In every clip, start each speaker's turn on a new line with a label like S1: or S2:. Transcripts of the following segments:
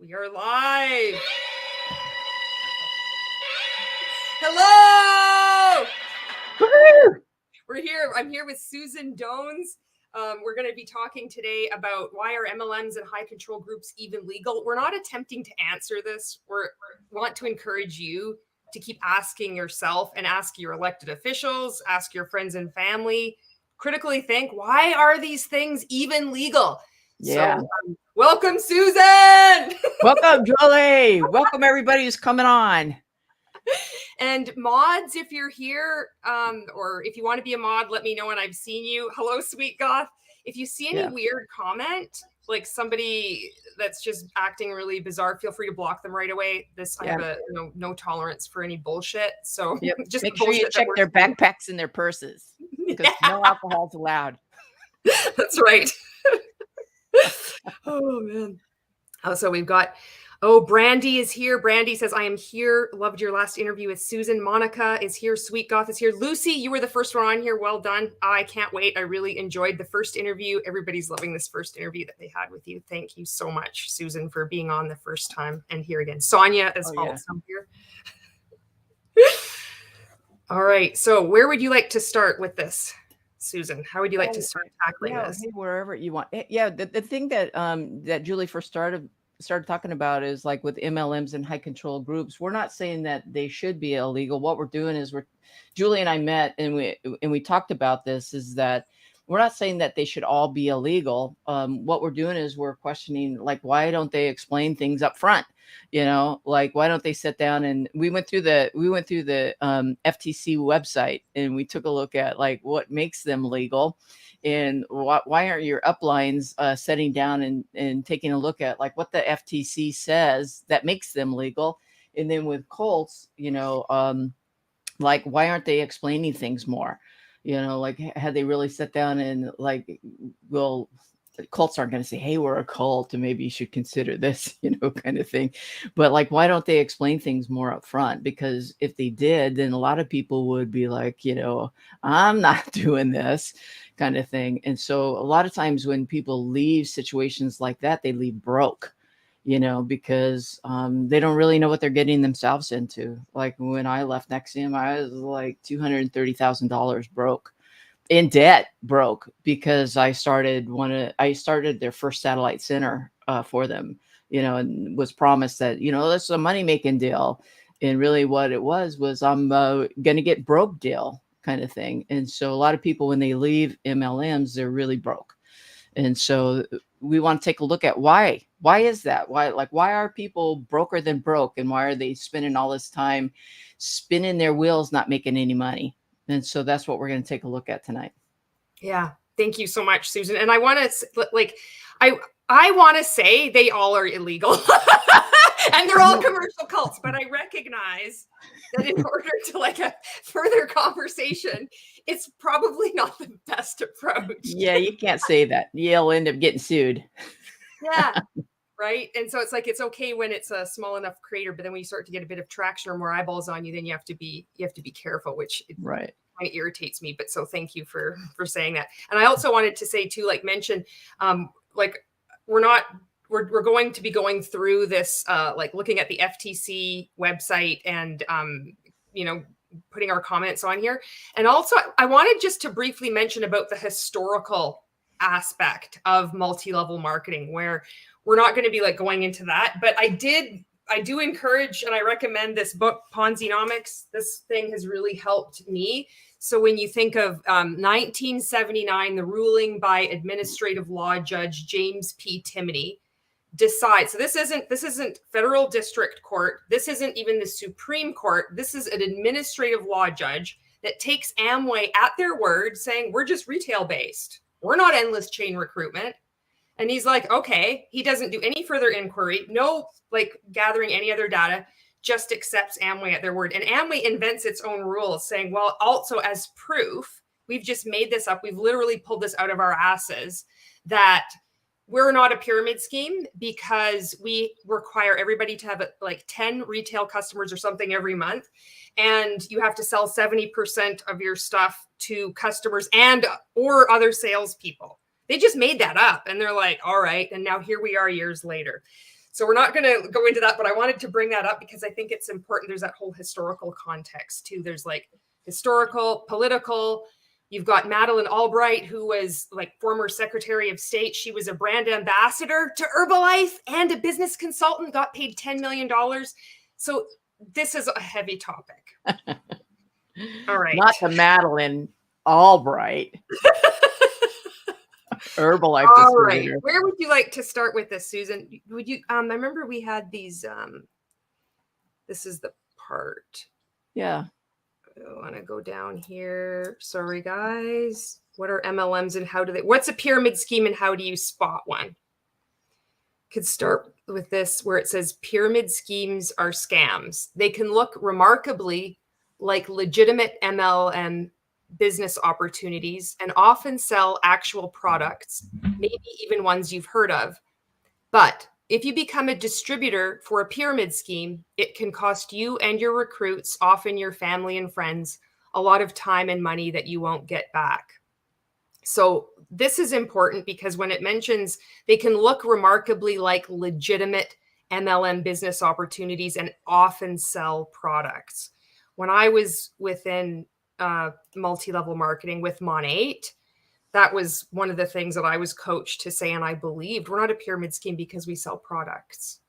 S1: We are live. Hello. We're here. I'm here with Susan Dones. We're going to be talking today about why are MLMs and high control groups even legal. We're not attempting to answer this. We want to encourage you to keep asking yourself and ask your elected officials, ask your friends and family, critically think, why are these things even legal?
S2: Yeah.
S1: So, welcome, Susan.
S2: Welcome, Julie. Welcome, everybody who's coming on.
S1: And mods, if you're here, or if you want to be a mod, let me know when I've seen you. Hello, Sweet Goth. If you see any weird comment, like somebody that's just acting really bizarre, feel free to block them right away. I have a no tolerance for any bullshit. So
S2: just make sure you check their backpacks and their purses, because no alcohol's allowed.
S1: That's right. Oh man. So we've got, Brandy is here. Brandy says, I am here. Loved your last interview with Susan. Monica is here. Sweet Goth is here. Lucy, you were the first one on here. Well done. I can't wait. I really enjoyed the first interview. Everybody's loving this first interview that they had with you. Thank you so much, Susan, for being on the first time and here again. Sonia is also here. All right. So where would you like to start with this, Susan? How would you like to start tackling this?
S2: Wherever you want. Yeah, the thing that that Julie first started talking about is like with MLMs and high control groups. We're not saying that they should be illegal. What we're doing is Julie and I met and we talked about this, is that we're not saying that they should all be illegal. What we're doing is we're questioning, like, why don't they explain things up front? You know, like, why don't they sit down? And we went through the FTC website and we took a look at like what makes them legal. And why aren't your uplines sitting down and taking a look at like what the FTC says that makes them legal? And then with cults, you know, like, why aren't they explaining things more? You know, like, had they really sat down and like, well, cults aren't going to say, hey, we're a cult and maybe you should consider this, you know, kind of thing. But like, why don't they explain things more up front? Because if they did, then a lot of people would be like, you know, I'm not doing this kind of thing. And so a lot of times when people leave situations like that, they leave broke, you know, because they don't really know what they're getting themselves into. Like when I left NXIVM, I was like $230,000 broke. In debt, broke, because I started their first satellite center for them, you know, and was promised that, you know, this is a money making deal. And really what it was I'm going to get broke deal kind of thing. And so a lot of people, when they leave MLMs, they're really broke. And so we want to take a look at why is that? Why are people broker than broke? And why are they spending all this time spinning their wheels, not making any money? And so that's what we're going to take a look at tonight.
S1: Yeah. Thank you so much, Susan. And I want to I want to say they all are illegal and they're all commercial cults, but I recognize that in order to like a further conversation, it's probably not the best approach.
S2: Yeah, you can't say that. You'll end up getting sued.
S1: Yeah. Right. And so it's like, it's okay when it's a small enough creator, but then when you start to get a bit of traction or more eyeballs on you, then you have to be careful, which kind of irritates me. But so thank you for saying that. And I also wanted to say too, like mention, like we're going to be going through this, like looking at the FTC website and, you know, putting our comments on here. And also I wanted just to briefly mention about the historical aspect of multi-level marketing, where we're not going to be like going into that, but I do encourage and I recommend this book, Ponzi-nomics. This thing has really helped me. So when you think of 1979, the ruling by administrative law judge James P. Timoney decides. So this isn't federal district court. This isn't even the Supreme Court. This is an administrative law judge that takes Amway at their word, saying we're just retail based. We're not endless chain recruitment. And he's like, okay, he doesn't do any further inquiry, no like gathering any other data, just accepts Amway at their word. And Amway invents its own rules saying, well, also as proof, we've just made this up. We've literally pulled this out of our asses that we're not a pyramid scheme because we require everybody to have like 10 retail customers or something every month. And you have to sell 70% of your stuff to customers and or other salespeople. They just made that up and they're like, all right. And now here we are years later. So we're not going to go into that, but I wanted to bring that up because I think it's important. There's that whole historical context too. There's like historical, political. You've got Madeleine Albright, who was like former Secretary of State. She was a brand ambassador to Herbalife and a business consultant, got paid $10 million. So this is a heavy topic. All right.
S2: Not the Madeleine Albright. Herbalife
S1: All right.
S2: distributor.
S1: Where would you like to start with this, Susan? Would you I remember we had these this is the part.
S2: Yeah.
S1: I want to go down here. Sorry guys. What are MLMs and how do they what's a pyramid scheme and how do you spot one? Could start with this where it says pyramid schemes are scams. They can look remarkably like legitimate MLM business opportunities and often sell actual products, maybe even ones you've heard of. But if you become a distributor for a pyramid scheme, it can cost you and your recruits, often your family and friends, a lot of time and money that you won't get back. So this is important because when it mentions they can look remarkably like legitimate MLM business opportunities and often sell products. When I was within multi-level marketing with Mon8, that was one of the things that I was coached to say, and I believed we're not a pyramid scheme because we sell products.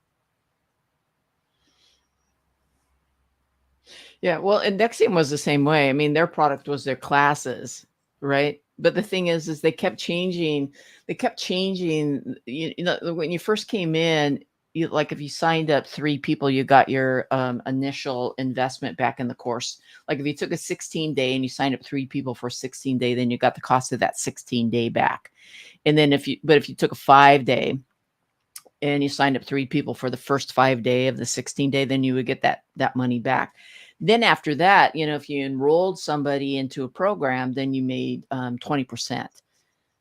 S2: Yeah, well, and NXIVM was the same way. I mean, their product was their classes, right? But the thing is they kept changing. They kept changing. You know, when you first came in, like if you signed up 3 people, you got your initial investment back in the course. Like if you took a 16-day and you signed up 3 people for a 16-day, then you got the cost of that 16-day back. And then if you took a 5-day and you signed up 3 people for the first 5-day of the 16-day, then you would get that money back. Then after that, you know, if you enrolled somebody into a program, then you made 20%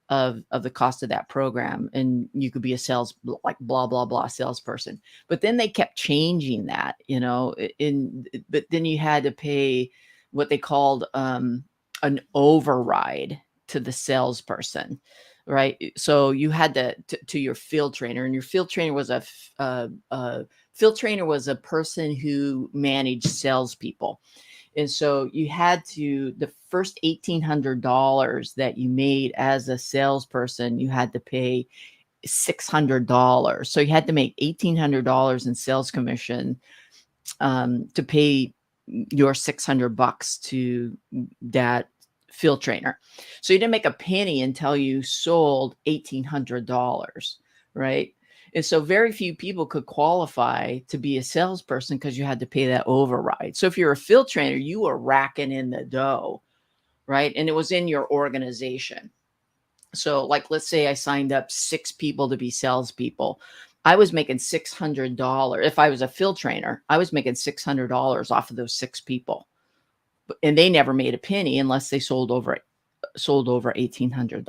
S2: of the cost of that program, and you could be a sales like blah blah blah salesperson. But then they kept changing that, you know, but then you had to pay what they called an override to the salesperson, right? So you had to your field trainer, and your field trainer was a person who managed salespeople. And so you had to, the first $1,800 that you made as a salesperson, you had to pay $600. So you had to make $1,800 in sales commission to pay your $600 to that field trainer. So you didn't make a penny until you sold $1,800, right? And so very few people could qualify to be a salesperson because you had to pay that override. So if you're a field trainer, you were racking in the dough, right? And it was in your organization. So like, let's say I signed up 6 people to be salespeople. I was making $600. If I was a field trainer, I was making $600 off of those 6 people. And they never made a penny unless they sold over $1,800.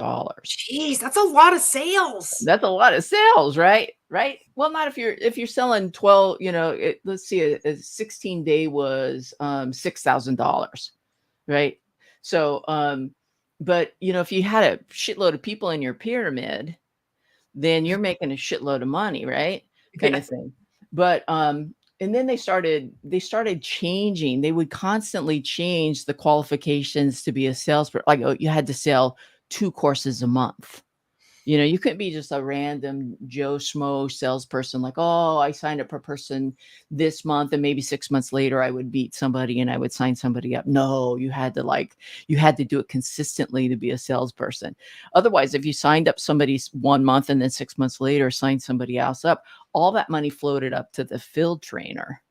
S1: Jeez, that's a lot of sales.
S2: That's a lot of sales, right? Right. Well, not if you're selling 12, you know, let's see, a 16-day was $6,000, right? So, but you know, if you had a shitload of people in your pyramid, then you're making a shitload of money, right? Kind of thing. But and then they started changing. They would constantly change the qualifications to be a salesperson. Like, oh, you had to sell 2 courses a month. You know, you couldn't be just a random Joe Schmo salesperson like, oh, I signed up per person this month and maybe 6 months later I would beat somebody and I would sign somebody up. No, you had to do it consistently to be a salesperson. Otherwise, if you signed up somebody 1 month and then 6 months later signed somebody else up, all that money floated up to the field trainer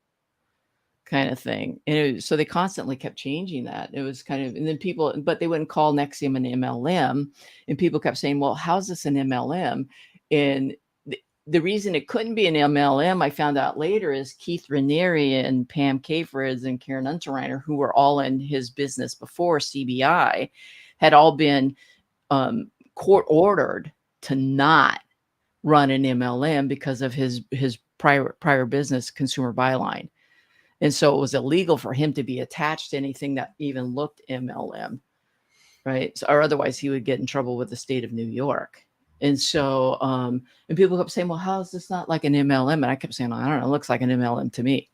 S2: kind of thing. And so they constantly kept changing that. It was kind of, and then people, but they wouldn't call NXIVM an MLM. And people kept saying, well, how's this an MLM? And the reason it couldn't be an MLM, I found out later, is Keith Raniere and Pam Kafrids and Karen Unterreiner, who were all in his business before CBI, had all been court ordered to not run an MLM because of his prior business, Consumer Byline. And so it was illegal for him to be attached to anything that even looked MLM, right? So, or otherwise he would get in trouble with the state of New York. And so, and people kept saying, well, how is this not like an MLM? And I kept saying, I don't know, it looks like an MLM to me,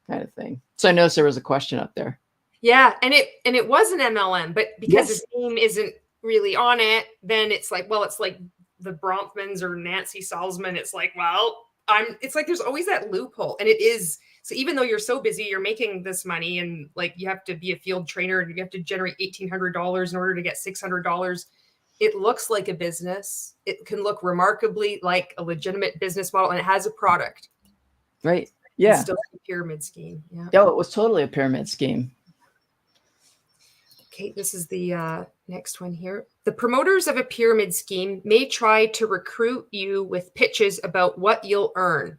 S2: kind of thing. So I noticed there was a question up there.
S1: Yeah. And it was an MLM, but because
S2: Yes.
S1: his name isn't really on it, then it's like, well, it's like the Bronfmans or Nancy Salzman. It's like, well, it's like, there's always that loophole. And it is, so even though you're so busy, you're making this money and like, you have to be a field trainer and you have to generate $1,800 in order to get $600. It looks like a business. It can look remarkably like a legitimate business model, and it has a product.
S2: Right. Yeah.
S1: It's still a pyramid scheme. Yeah.
S2: Oh, it was totally a pyramid scheme.
S1: Okay, this is the next one here. The promoters of a pyramid scheme may try to recruit you with pitches about what you'll earn.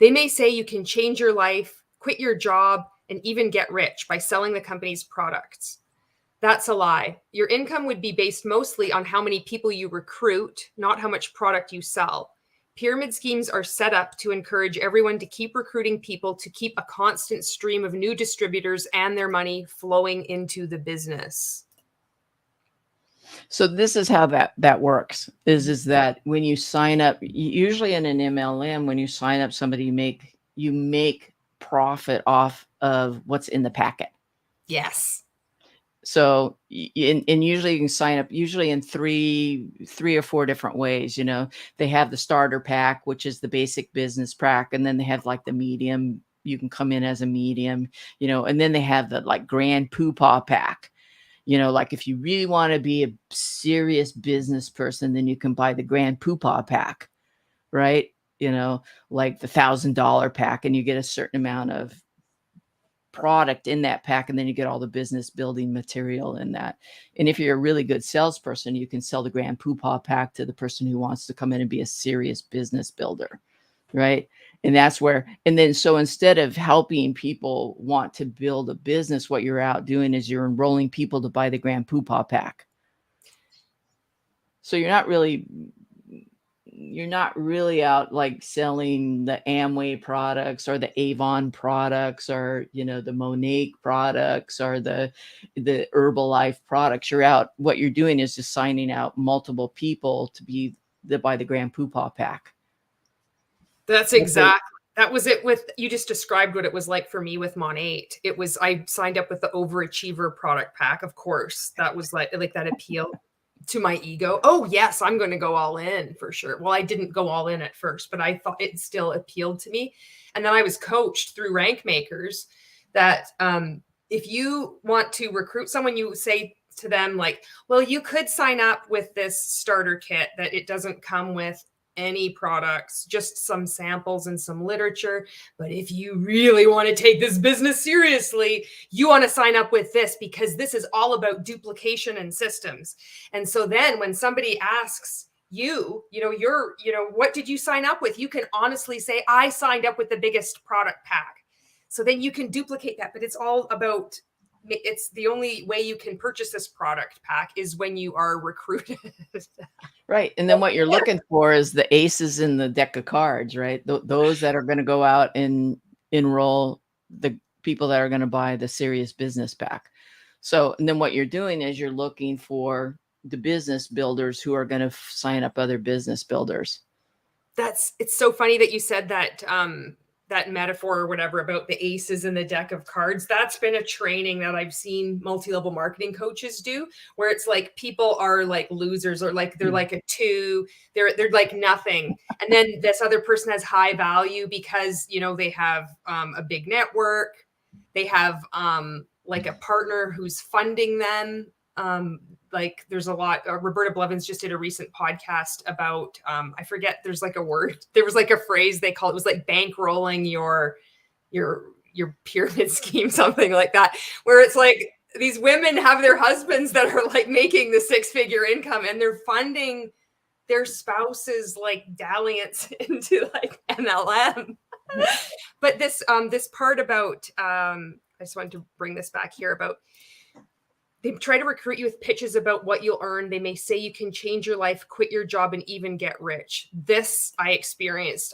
S1: They may say you can change your life, quit your job, and even get rich by selling the company's products. That's a lie. Your income would be based mostly on how many people you recruit, not how much product you sell. Pyramid schemes are set up to encourage everyone to keep recruiting people to keep a constant stream of new distributors and their money flowing into the business.
S2: So this is how that works, is that when you sign up, usually in an MLM, when you sign up somebody, you make profit off of what's in the packet.
S1: Yes.
S2: So, and usually you can sign up usually in three or four different ways. You know, they have the starter pack, which is the basic business pack. And then they have like the medium, you can come in as a medium, you know, and then they have the like grand poopah pack. You know, like if you really want to be a serious business person, then you can buy the grand poopah pack, right? You know, like the $1,000 pack, and you get a certain amount of product in that pack, and then you get all the business building material in that. And if you're a really good salesperson, you can sell the grand poopah pack to the person who wants to come in and be a serious business builder, right? And that's where, and then so instead of helping people want to build a business, what you're out doing is you're enrolling people to buy the grand poopah pack. So you're not really out like selling the Amway products or the Avon products or, you know, the Monique products or the Herbalife products. You're out, what you're doing is just signing out multiple people to buy the grand poopah pack.
S1: That's exactly. That was it with, you just described what it was like for me with Mon8. It was, I signed up with the overachiever product pack. Of course, that was like that appeal to my ego. Oh yes, I'm going to go all in for sure. Well, I didn't go all in at first, but I thought it still appealed to me. And then I was coached through rank makers that if you want to recruit someone, you say to them like, well, you could sign up with this starter kit that it doesn't come with any products, just some samples and some literature. But if you really want to take this business seriously, you want to sign up with this because this is all about duplication and systems. And so then when somebody asks you, what did you sign up with? You can honestly say, I signed up with the biggest product pack. So then you can duplicate that, but it's all about, it's the only way you can purchase this product pack is when you are recruited.
S2: Right. And then what you're looking for is the aces in the deck of cards, right? Those that are going to go out and enroll the people that are going to buy the serious business pack. So, and then what you're doing is you're looking for the business builders who are going to sign up other business builders.
S1: It's so funny that you said that, that metaphor or whatever about the aces in the deck of cards. That's been a training that I've seen multi-level marketing coaches do, where it's like people are like losers or like they're like a 2, they're like nothing. And then this other person has high value because, they have a big network. They have like a partner who's funding them. Like there's a lot, Roberta Blevins just did a recent podcast about, I forget, there's like a word, there was like a phrase they call it was like bankrolling your pyramid scheme, something like that, where it's like these women have their husbands that are like making the 6-figure income and they're funding their spouses like dalliance into like MLM. But this part about, I just wanted to bring this back here about, they try to recruit you with pitches about what you'll earn. They may say you can change your life, quit your job, and even get rich. This I experienced.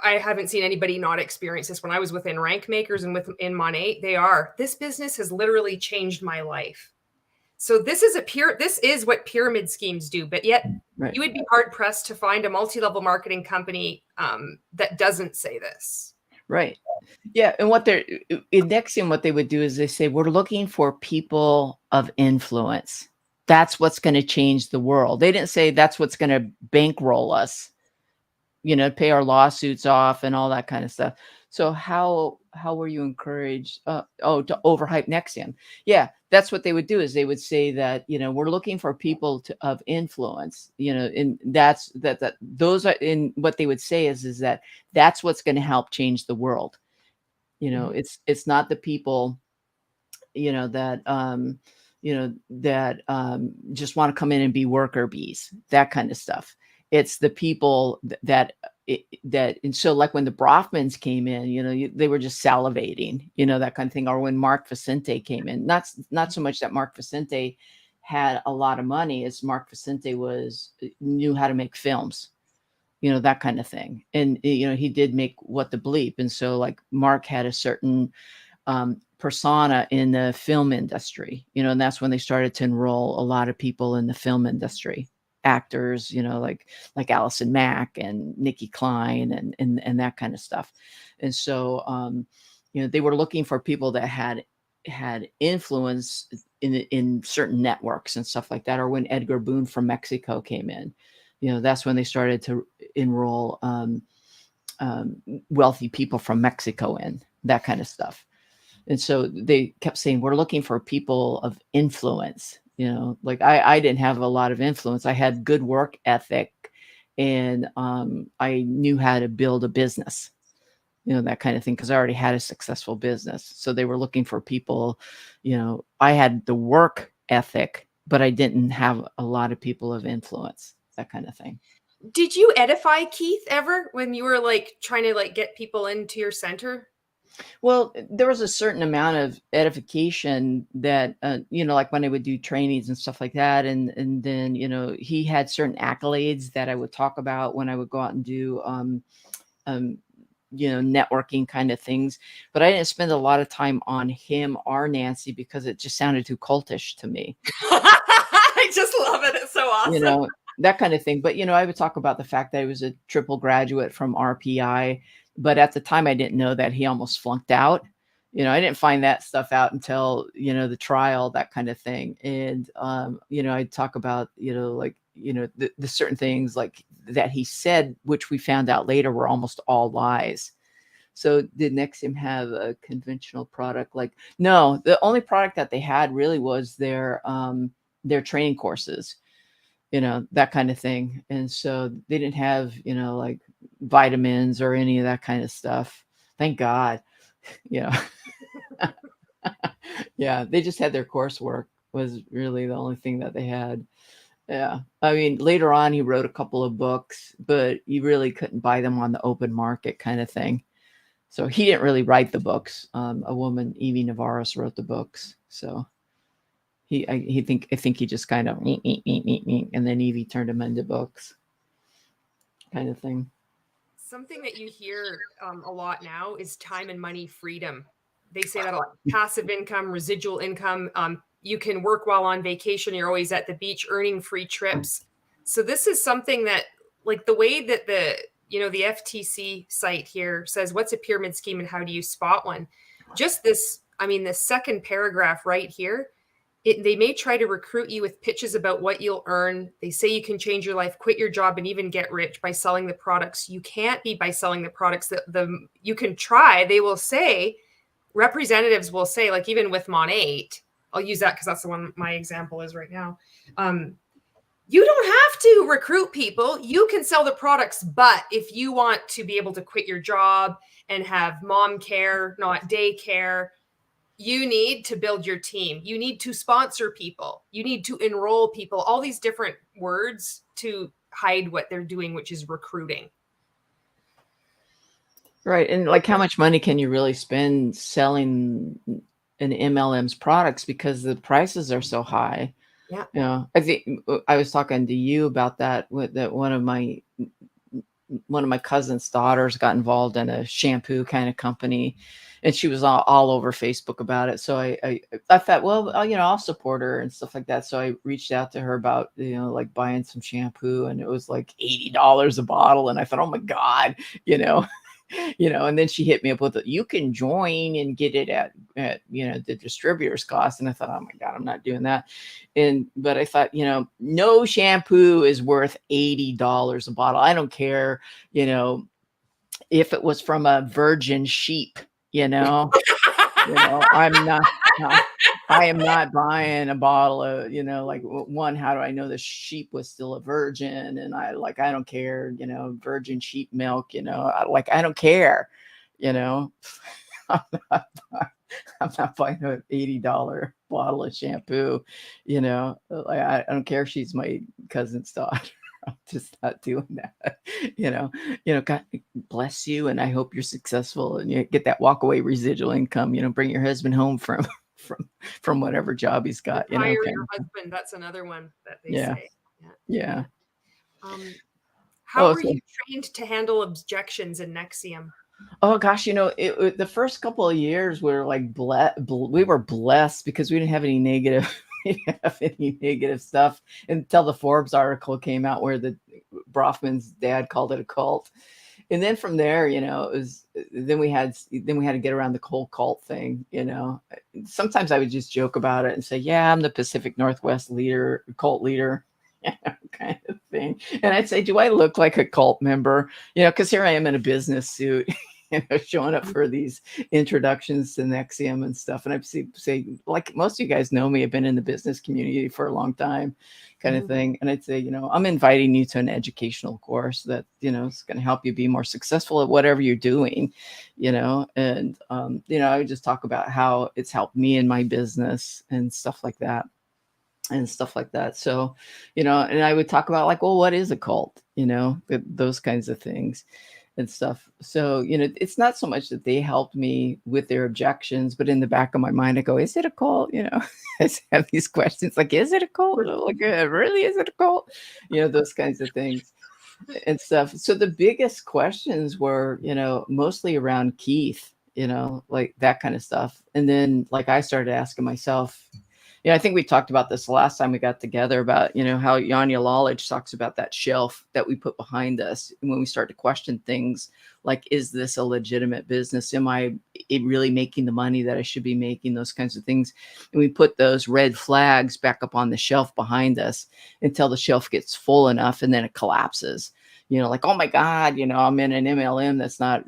S1: I haven't seen anybody not experience this. When I was within rank makers and in Mon8, this business has literally changed my life. So this is what pyramid schemes do, but yet you would be hard pressed to find a multi-level marketing company that doesn't say this.
S2: Right. Yeah. And what they're in NXIVM, what they would do is they say, we're looking for people of influence. That's what's going to change the world. They didn't say that's what's going to bankroll us, pay our lawsuits off and all that kind of stuff. So how were you encouraged to overhype NXIVM? Yeah, that's what they would do, is they would say that, we're looking for people of influence, and those are in what they would say is that that's what's going to help change the world. It's not the people, that just want to come in and be worker bees, that kind of stuff. It's the people and so like when the Brofmans came in, they were just salivating, that kind of thing. Or when Mark Vicente came in, not so much that Mark Vicente had a lot of money as Mark Vicente knew how to make films, that kind of thing. And, he did make What the Bleep. And so like Mark had a certain persona in the film industry, and that's when they started to enroll a lot of people in the film industry. Actors, like Allison Mack and Nikki Klein and that kind of stuff. And so, they were looking for people that had influence in certain networks and stuff like that. Or when Edgar Boone from Mexico came in, that's when they started to enroll wealthy people from Mexico in, that kind of stuff. And so they kept saying, we're looking for people of influence. Like I didn't have a lot of influence. I had good work ethic, and I knew how to build a business, that kind of thing, because I already had a successful business. So they were looking for people, I had the work ethic, but I didn't have a lot of people of influence, that kind of thing.
S1: Did you edify Keith ever when you were like trying to like get people into your center?
S2: Well, there was a certain amount of edification that, like when I would do trainings and stuff like that. And then, he had certain accolades that I would talk about when I would go out and do, networking kind of things. But I didn't spend a lot of time on him or Nancy because it just sounded too cultish to me.
S1: I just love it. It's so awesome.
S2: That kind of thing. But, I would talk about the fact that I was a triple graduate from RPI. But at the time, I didn't know that he almost flunked out. I didn't find that stuff out until, the trial, that kind of thing. And, I'd talk about, the certain things like that he said, which we found out later were almost all lies. So did NXIVM have a conventional product? Like, no, the only product that they had really was their training courses, that kind of thing. And so they didn't have, like vitamins or any of that kind of stuff. Thank God. Yeah, they just had their coursework was really the only thing that they had. Yeah. I mean, later on, he wrote a couple of books, but you really couldn't buy them on the open market kind of thing. So he didn't really write the books. A woman, Evie Navarros, wrote the books. So I think he just kind of and then Evie turned him into books kind of thing.
S1: Something that you hear a lot now is time and money freedom. They say that a lot. Passive income, residual income. You can work while on vacation. You're always at the beach earning free trips. So this is something that, like the way that the FTC site here says, what's a pyramid scheme and how do you spot one? Just this, the second paragraph right here, they may try to recruit you with pitches about what you'll earn. They say you can change your life, quit your job, and even get rich by selling the products. You can't be by selling the products that you can try. They will say, representatives will say, like even with Mon8, I'll use that because that's the one my example is right now. You don't have to recruit people. You can sell the products, but if you want to be able to quit your job and have mom care, not daycare, you need to build your team. You need to sponsor people. You need to enroll people, all these different words to hide what they're doing, which is recruiting.
S2: Right. And like how much money can you really spend selling an MLM's products because the prices are so high?
S1: Yeah.
S2: I think I was talking to you about that with that one of my one of my cousin's daughters got involved in a shampoo kind of company, and she was all over Facebook about it. So I thought, well, I'll support her and stuff like that. So I reached out to her about, like buying some shampoo, and it was like $80 a bottle. And I thought, oh my God, and then she hit me up with it. You can join and get it at the distributor's cost. And I thought, oh my God, I'm not doing that. But I thought, no shampoo is worth $80 a bottle. I don't care, if it was from a virgin sheep, I am not buying a bottle of, like, one, how do I know the sheep was still a virgin? And I don't care, virgin sheep milk, I don't care, I'm not, I'm not buying an $80 bottle of shampoo, I don't care if she's my cousin's daughter. I'm just not doing that. God bless you. And I hope you're successful and you get that walk away residual income, bring your husband home from whatever job he's got.
S1: Hire your husband. That's another one that they say.
S2: Yeah.
S1: How were you trained to handle objections in NXIVM?
S2: Oh gosh, the first couple of years we were like we were blessed because we didn't have any negative stuff until the Forbes article came out where the Brofman's dad called it a cult. And then from there, it was, then we had to get around the whole cult thing, Sometimes I would just joke about it and say, yeah, I'm the Pacific Northwest cult leader, kind of thing. And I'd say, do I look like a cult member? Because here I am in a business suit, showing up for these introductions to NXIVM and stuff. And I'd say, like, most of you guys know me, I've been in the business community for a long time, kind of thing. And I'd say, I'm inviting you to an educational course that, is going to help you be more successful at whatever you're doing, and, I would just talk about how it's helped me in my business and stuff like that. So, and I would talk about like, well, what is a cult? Those kinds of things and stuff. So, it's not so much that they helped me with their objections, but in the back of my mind, I go, is it a cult? I have these questions like, is it a cult? Like, really, is it a cult? Those kinds of things and stuff. So the biggest questions were, mostly around Keith, like that kind of stuff. And then like I started asking myself, I think we talked about this the last time we got together about, how Yanya Lalich talks about that shelf that we put behind us. And when we start to question things like, is this a legitimate business? Am I really making the money that I should be making? Those kinds of things. And we put those red flags back up on the shelf behind us until the shelf gets full enough and then it collapses. Like, oh my God, I'm in an MLM that's not,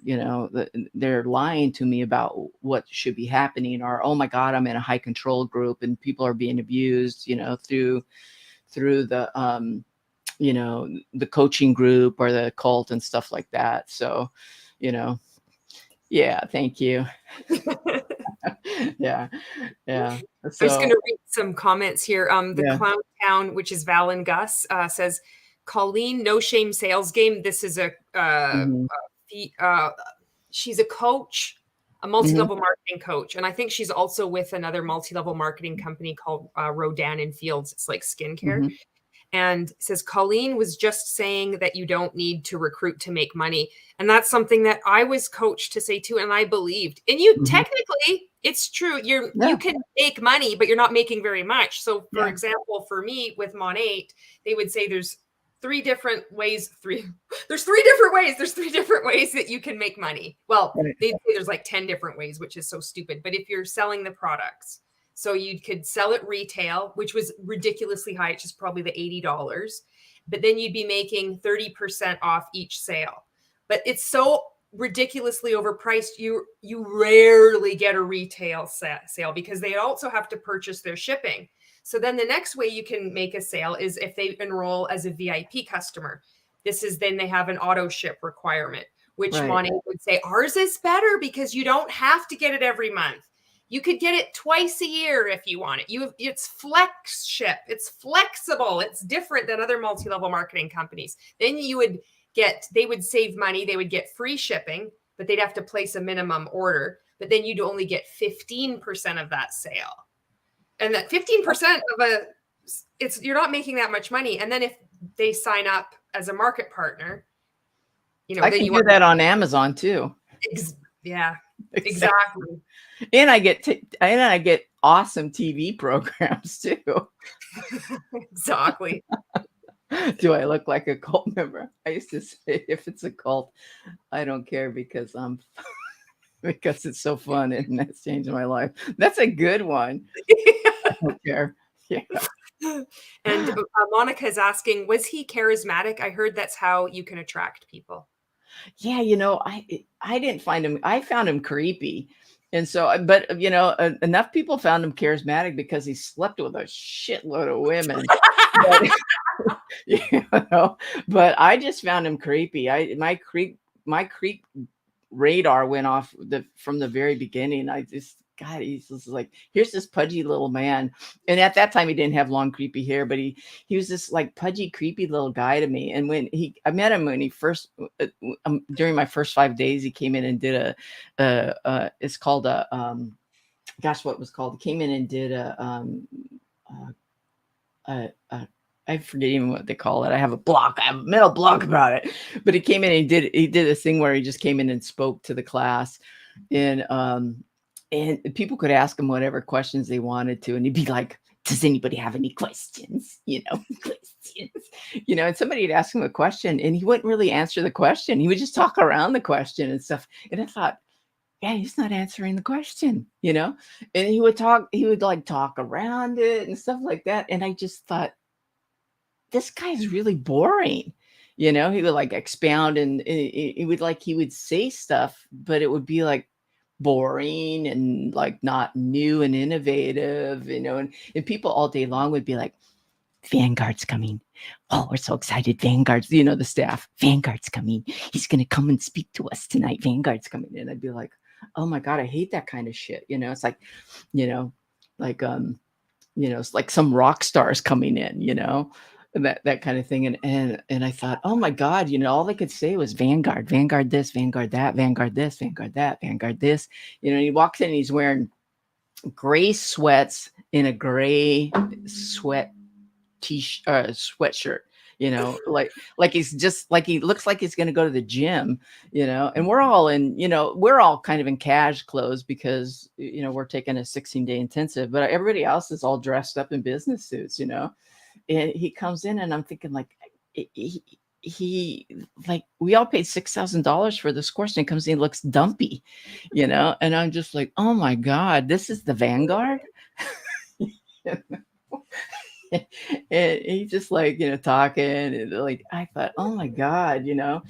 S2: they're lying to me about what should be happening, or, oh my God, I'm in a high control group and people are being abused, through the, the coaching group or the cult and stuff like that. So, yeah, thank you. Yeah. So,
S1: I'm just going to read some comments here. The Clown Town, which is Val and Gus, says, Colleen, no shame sales game. This is she's a coach, a multi-level marketing coach. And I think she's also with another multi-level marketing company called Rodan and Fields. It's like skincare. And says, Colleen was just saying that you don't need to recruit to make money. And that's something that I was coached to say too. And I believed. And you technically, it's true. You can make money, but you're not making very much. So for example, for me with Mon8, they would say there's three different ways that you can make money. Well, they'd say there's like 10 different ways, which is so stupid. But if you're selling the products, so you could sell it retail, which was ridiculously high, it's just probably the $80. But then you'd be making 30% off each sale. But it's so ridiculously overpriced. You rarely get a retail sale because they also have to purchase their shipping. So then the next way you can make a sale is if they enroll as a VIP customer. Then they have an auto ship requirement, which Mon8 would say ours is better because you don't have to get it every month. You could get it twice a year if you want it. It's flex ship. It's flexible. It's different than other multi-level marketing companies. Then they would save money. They would get free shipping, but they'd have to place a minimum order. But then you'd only get 15% of that sale. And that 15% you're not making that much money. And then if they sign up as a market partner, you know,
S2: I
S1: then
S2: can
S1: you
S2: do
S1: want
S2: that on Amazon too.
S1: yeah,
S2: Exactly.
S1: exactly.
S2: And I get awesome TV programs too.
S1: Exactly.
S2: Do I look like a cult member? I used to say, if it's a cult, I don't care because because it's so fun and that's changed my life. That's a good one. I don't care. Yeah.
S1: And Monica is asking, was he charismatic? I heard that's how you can attract people.
S2: Yeah, you know, I didn't find him. I found him creepy, and so, but you know, enough people found him charismatic because he slept with a shitload of women. But, you know, but I just found him creepy. My creep radar went off from the very beginning. I just, God, he's just like, here's this pudgy little man. And at that time he didn't have long creepy hair, but he was this like pudgy, creepy little guy to me. And I met him when he first during my first 5 days, he came in and did it's called a gosh, what it was called? He came in and did I forget even what they call it. I have a mental block about it. But he came in and he did this thing where he just came in and spoke to the class, and people could ask him whatever questions they wanted to, and he'd be like, "Does anybody have any questions? You know, questions." You know, and somebody would ask him a question, and he wouldn't really answer the question. He would just talk around the question and stuff. And I thought, yeah, he's not answering the question, you know. And he would like talk around it and stuff like that. And I just thought, this guy's really boring. You know, he would like expound and he would say stuff, but it would be like boring and like not new and innovative, you know, and people all day long would be like, Vanguard's coming. Oh, we're so excited. Vanguard's, you know, the staff, Vanguard's coming. He's going to come and speak to us tonight. Vanguard's coming. And I'd be like, oh my God, I hate that kind of shit. You know, it's like, you know, like, you know, it's like some rock stars coming in, you know, and that kind of thing. And I thought, oh my God, you know, all they could say was Vanguard, Vanguard this, Vanguard that, Vanguard this, Vanguard that, Vanguard this. You know, and he walks in and he's wearing gray sweats in a gray sweatshirt, you know, like he's just like, he looks like he's going to go to the gym, you know, and we're all kind of in cash clothes because, you know, we're taking a 16-day intensive, but everybody else is all dressed up in business suits, you know. And he comes in and I'm thinking like, he like, we all paid $6,000 for this course, and he comes in, looks dumpy, you know, and I'm just like, oh my God, this is the Vanguard. And he just like, you know, talking, and like, I thought, oh my God, you know,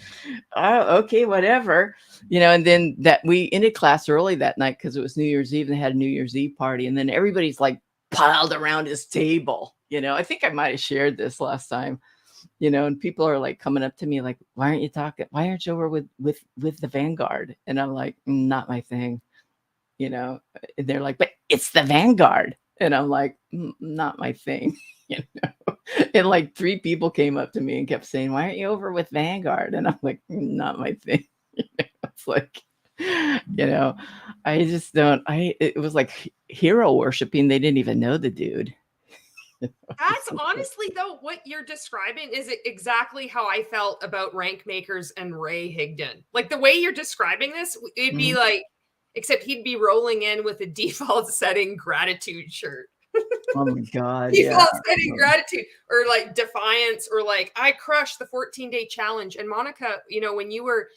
S2: oh, okay, whatever, you know. And then that we ended class early that night because it was New Year's Eve and they had a New Year's Eve party. And then everybody's like piled around his table, you know. I think I might have shared this last time, you know, and people are like coming up to me like, why aren't you talking? Why aren't you over with the Vanguard? And I'm like, not my thing, you know. And they're like, but it's the Vanguard. And I'm like, not my thing, you know. And like 3 people came up to me and kept saying, why aren't you over with Vanguard? And I'm like, not my thing. You know, it's like, you know, I just don't, it was like hero worshiping. They didn't even know the dude.
S1: That's honestly, though, what you're describing is exactly how I felt about rank makers and Ray Higdon. Like the way you're describing this, it'd be like, except he'd be rolling in with a default setting gratitude shirt.
S2: Oh my God.
S1: Default setting gratitude, or like defiance, or like, I crushed the 14-day challenge. And Monica, you know, when you were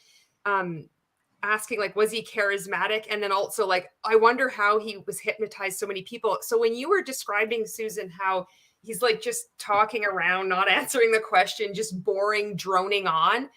S1: asking like, was he charismatic? And then also like, I wonder how he was hypnotized so many people. So when you were describing, Susan, how he's like just talking around, not answering the question, just boring, droning on.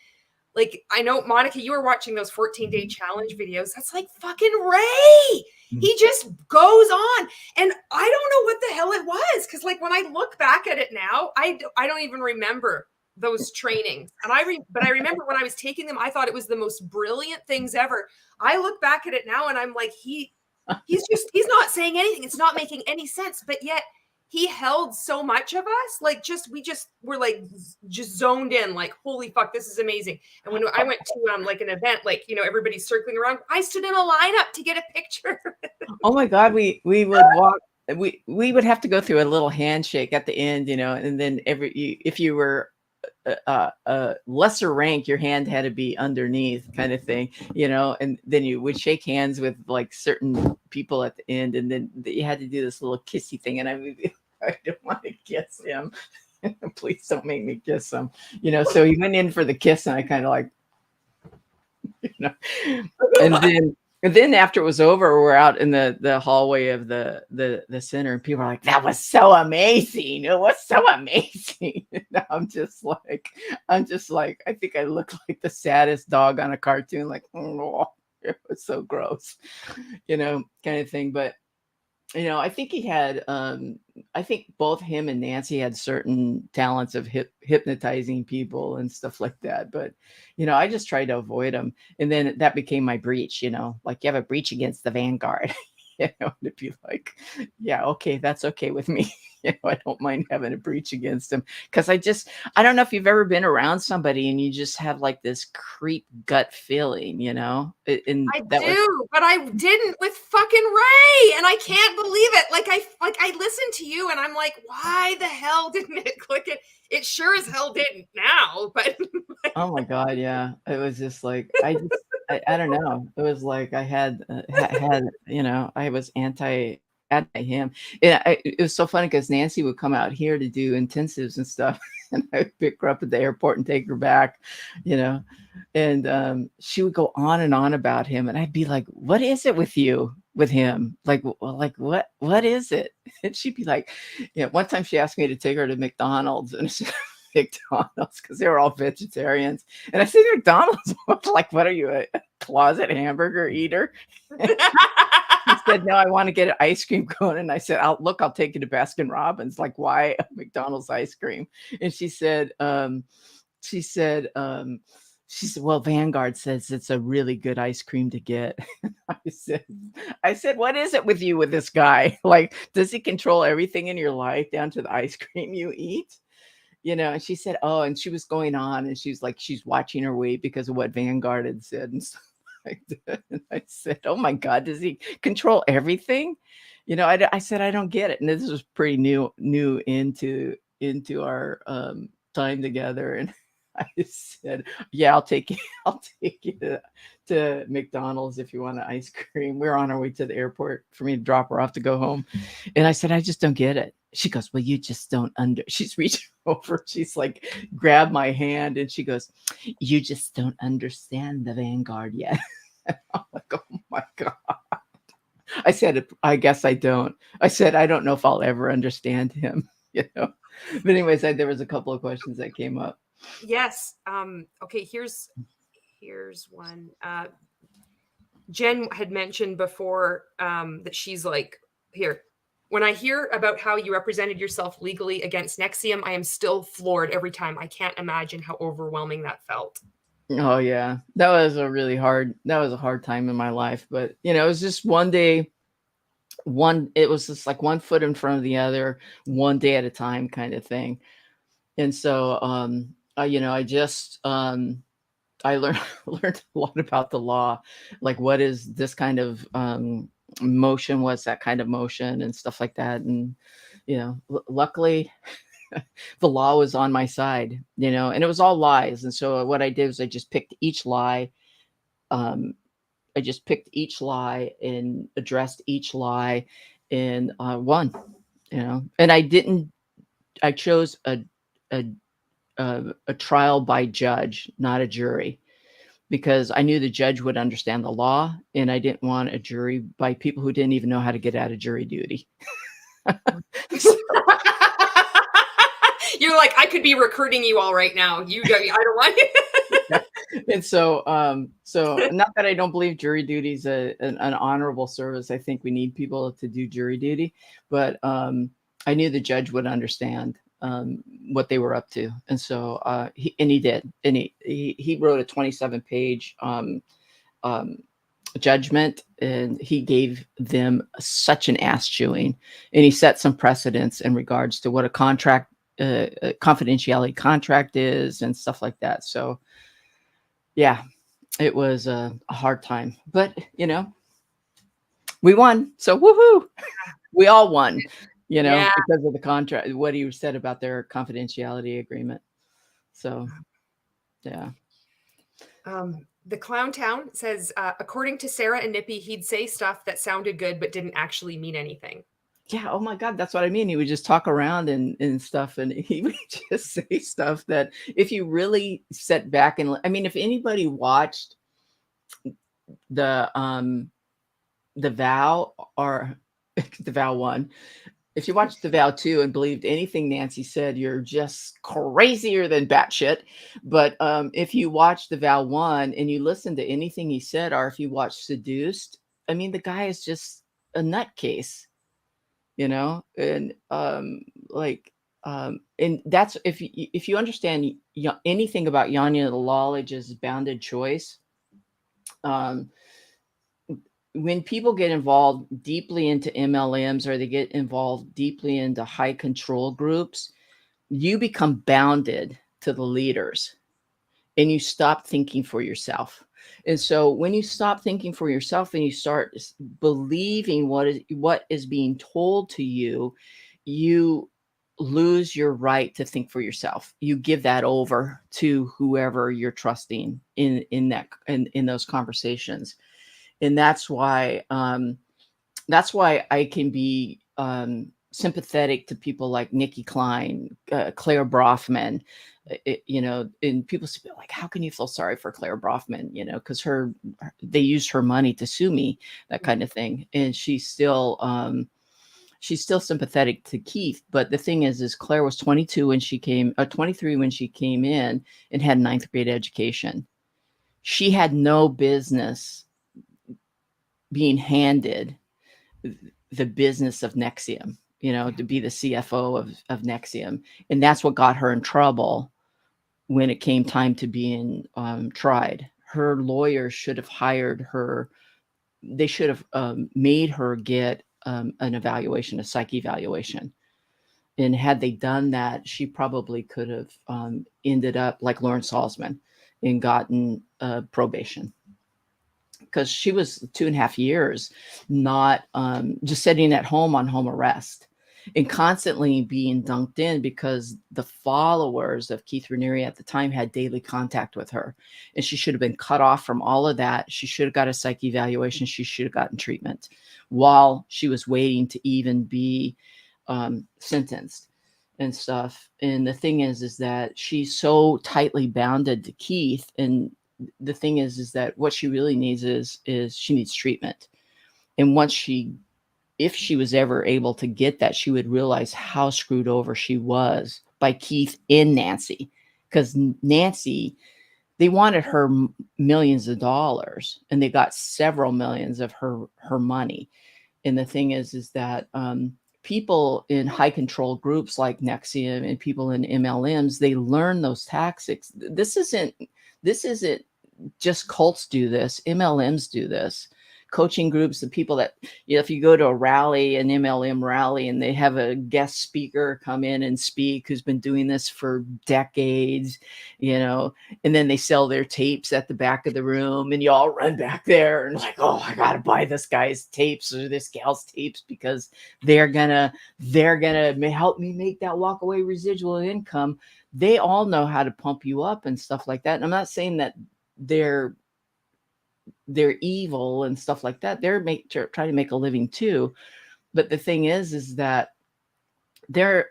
S1: Like, I know, Monica, you were watching those 14-day challenge videos. That's like fucking Ray. He just goes on. And I don't know what the hell it was. Cause like when I look back at it now, I don't even remember those trainings. And but I remember when I was taking them, I thought it was the most brilliant things ever. I look back at it now and I'm like, he's not saying anything. It's not making any sense. But yet he held so much of us. Like we were like just zoned in, like, holy fuck, this is amazing. And when I went to like an event, like, you know, everybody's circling around, I stood in a lineup to get a picture.
S2: Oh my God. We would walk, we would have to go through a little handshake at the end, you know, and then if you were a lesser rank, your hand had to be underneath, kind of thing, and then you would shake hands with like certain people at the end, and then you had to do this little kissy thing, and I don't want to kiss him. Please don't make me kiss him, so he went in for the kiss, and I kind of like, and then after it was over, we're out in the hallway of the center, and people are like, "That was so amazing! It was so amazing!" I'm just like, I think I look like the saddest dog on a cartoon, like, oh, it was so gross, kind of thing. But I think he had, I think both him and Nancy had certain talents of hypnotizing people and stuff like that. But, I just tried to avoid them. And then that became my breach, like you have a breach against the vanguard, to be like, yeah, okay, that's okay with me. I don't mind having a breach against him. Cause I don't know if you've ever been around somebody and you just have like this creep gut feeling, and
S1: I do, but I didn't with fucking Ray, and I can't believe it. Like I listened to you, and I'm like, why the hell didn't it click? It sure as hell didn't now, but
S2: oh my god, yeah, it was just like I don't know. It was like I had I was anti him. It was so funny because Nancy would come out here to do intensives and stuff, and I would pick her up at the airport and take her back, and she would go on and on about him, and I'd be like, "What is it with you, with him? Like what is it?" And she'd be like, one time she asked me to take her to McDonald's, and McDonald's because they were all vegetarians, and I said, "McDonald's, like, what are you, a closet hamburger eater?" He said, "No, I want to get an ice cream cone." And I said, I'll take you to Baskin Robbins. Like, why McDonald's ice cream? And she said, well, Vanguard says it's a really good ice cream to get. I said, what is it with you with this guy? Like, does he control everything in your life down to the ice cream you eat? And she said, oh, and she was going on, and she's like, she's watching her weight because of what Vanguard had said and stuff like that. And I said, oh my God, does he control everything? I said, I don't get it. And this was pretty new into our time together. And I said, yeah, I'll take you to McDonald's if you want an ice cream. We're on our way to the airport for me to drop her off to go home. And I said, I just don't get it. She goes, well, you just don't she's reaching over. She's like, grab my hand. And she goes, you just don't understand the Vanguard yet. I'm like, oh my God. I said, I guess I don't. I said, I don't know if I'll ever understand him, But anyways, there was a couple of questions that came up.
S1: Yes. Okay, here's one. Jen had mentioned before that she's like, here, when I hear about how you represented yourself legally against NXIVM, I am still floored every time. I can't imagine how overwhelming that felt.
S2: Oh yeah, that was a hard time in my life. But it was just one day, it was just like one foot in front of the other, one day at a time kind of thing. And so I just I learned a lot about the law, like what is this kind of motion, what's that kind of motion, and stuff like that. And luckily the law was on my side, and it was all lies. And so what I did was I just picked each lie. And addressed each lie and won, and I chose a trial by judge, not a jury, because I knew the judge would understand the law, and I didn't want a jury by people who didn't even know how to get out of jury duty.
S1: You're like, I could be recruiting you all right now. I don't want it.
S2: Yeah. And so not that I don't believe jury duty is an honorable service. I think we need people to do jury duty, but I knew the judge would understand what they were up to. And so he did. And he wrote a 27-page judgment, and he gave them such an ass chewing, and he set some precedents in regards to what a contract, a confidentiality contract is and stuff like that. So yeah, it was a hard time, but we won. So woohoo, we all won, because of the contract, what he said about their confidentiality agreement. So, yeah.
S1: The Clown Town says, according to Sarah and Nippy, he'd say stuff that sounded good but didn't actually mean anything.
S2: Yeah. Oh my God. That's what I mean. He would just talk around and stuff. And he would just say stuff that if you really sit back and, I mean, if anybody watched the Vow or the Vow 1, if you watched the Vow 2 and believed anything Nancy said, you're just crazier than batshit. But if you watch the Vow 1 and you listen to anything he said, or if you watch Seduced, I mean, the guy is just a nutcase, and and that's if you understand anything about Yanya Lollige's bounded choice. When people get involved deeply into MLMs or they get involved deeply into high control groups, you become bounded to the leaders and you stop thinking for yourself. And so when you stop thinking for yourself and you start believing what is being told to you, you lose your right to think for yourself. You give that over to whoever you're trusting in those conversations. And that's why I can be sympathetic to people like Nikki Klein, Claire Brofman, and people say, like, how can you feel sorry for Claire Brofman? Because they used her money to sue me, that kind of thing. And she's still sympathetic to Keith. But the thing is Claire was 22 when she 23 when she came in and had 9th grade education. She had no business being handed the business of NXIVM, to be the CFO of NXIVM. And that's what got her in trouble when it came time to being tried. Her lawyers should have hired her. They should have made her get an evaluation, a psych evaluation. And had they done that, she probably could have ended up like Lauren Salzman and gotten probation. Because she was 2.5 years not just sitting at home on home arrest and constantly being dunked in because the followers of Keith Raniere at the time had daily contact with her. And she should have been cut off from all of that. She should have got a psych evaluation. She should have gotten treatment while she was waiting to even be sentenced and stuff. And the thing is that she's so tightly bounded to Keith. And the thing is that what she really needs is she needs treatment. And if she was ever able to get that, she would realize how screwed over she was by Keith and Nancy. Because Nancy, they wanted her millions of dollars and they got several millions of her money. And the thing is that people in high control groups like NXIVM and people in MLMs, they learn those tactics. This isn't just cults do this. MLMs do this. Coaching groups, the people that, if you go to a rally, an MLM rally, and they have a guest speaker come in and speak who's been doing this for decades, and then they sell their tapes at the back of the room and you all run back there and like, oh, I got to buy this guy's tapes or this gal's tapes because they're gonna help me make that walkaway residual income. They all know how to pump you up and stuff like that. And I'm not saying that they're evil and stuff like that. They're trying to make a living too. But the thing is that they're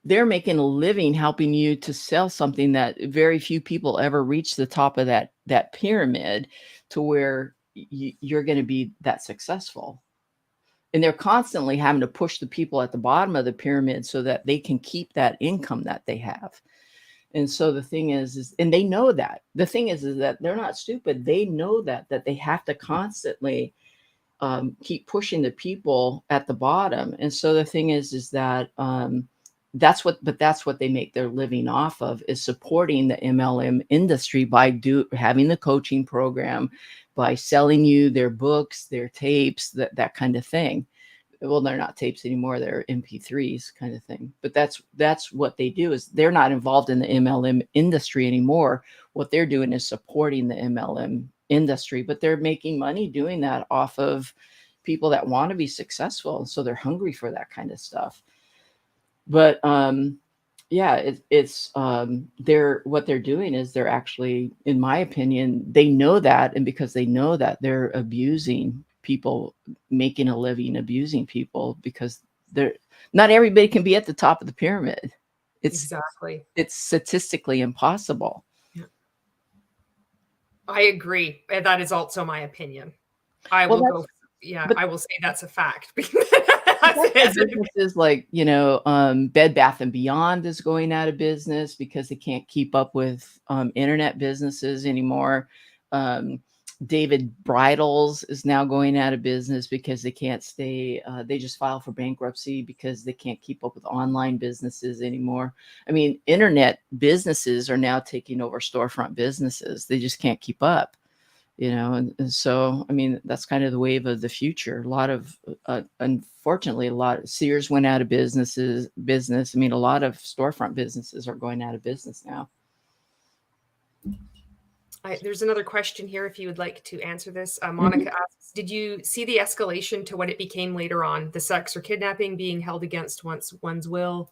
S2: making a living helping you to sell something that very few people ever reach the top of that pyramid to where you're going to be that successful. And they're constantly having to push the people at the bottom of the pyramid so that they can keep that income that they have. And so the thing is, and they know that. The thing is that they're not stupid. They know that they have to constantly keep pushing the people at the bottom. And so the thing is that that's what they make their living off of, is supporting the MLM industry by having the coaching program, by selling you their books, their tapes, that kind of thing. Well, they're not tapes anymore, they're MP3s kind of thing. But that's what they do, is they're not involved in the MLM industry anymore. What they're doing is supporting the MLM industry, but they're making money doing that off of people that want to be successful. So they're hungry for that kind of stuff. But Yeah, it's what they're doing is they're actually, in my opinion, they know that, and because they know that, they're abusing people, making a living abusing people, because they're not everybody can be at the top of the pyramid.
S1: Exactly.
S2: It's statistically impossible.
S1: Yeah. I agree. And that is also my opinion. I
S2: Well,
S1: will go. Yeah,
S2: but
S1: I will say that's a fact.
S2: that's why businesses like, Bed Bath and Beyond is going out of business because they can't keep up with internet businesses anymore. David Bridals is now going out of business because they can't stay. They just filed for bankruptcy because they can't keep up with online businesses anymore. I mean, internet businesses are now taking over storefront businesses. They just can't keep up. And so, I mean, that's kind of the wave of the future. A lot of, unfortunately, a lot of Sears went out of business. I mean, a lot of storefront businesses are going out of business now.
S1: There's another question here if you would like to answer this. Monica asks, did you see the escalation to what it became later on, the sex or kidnapping being held against one's will?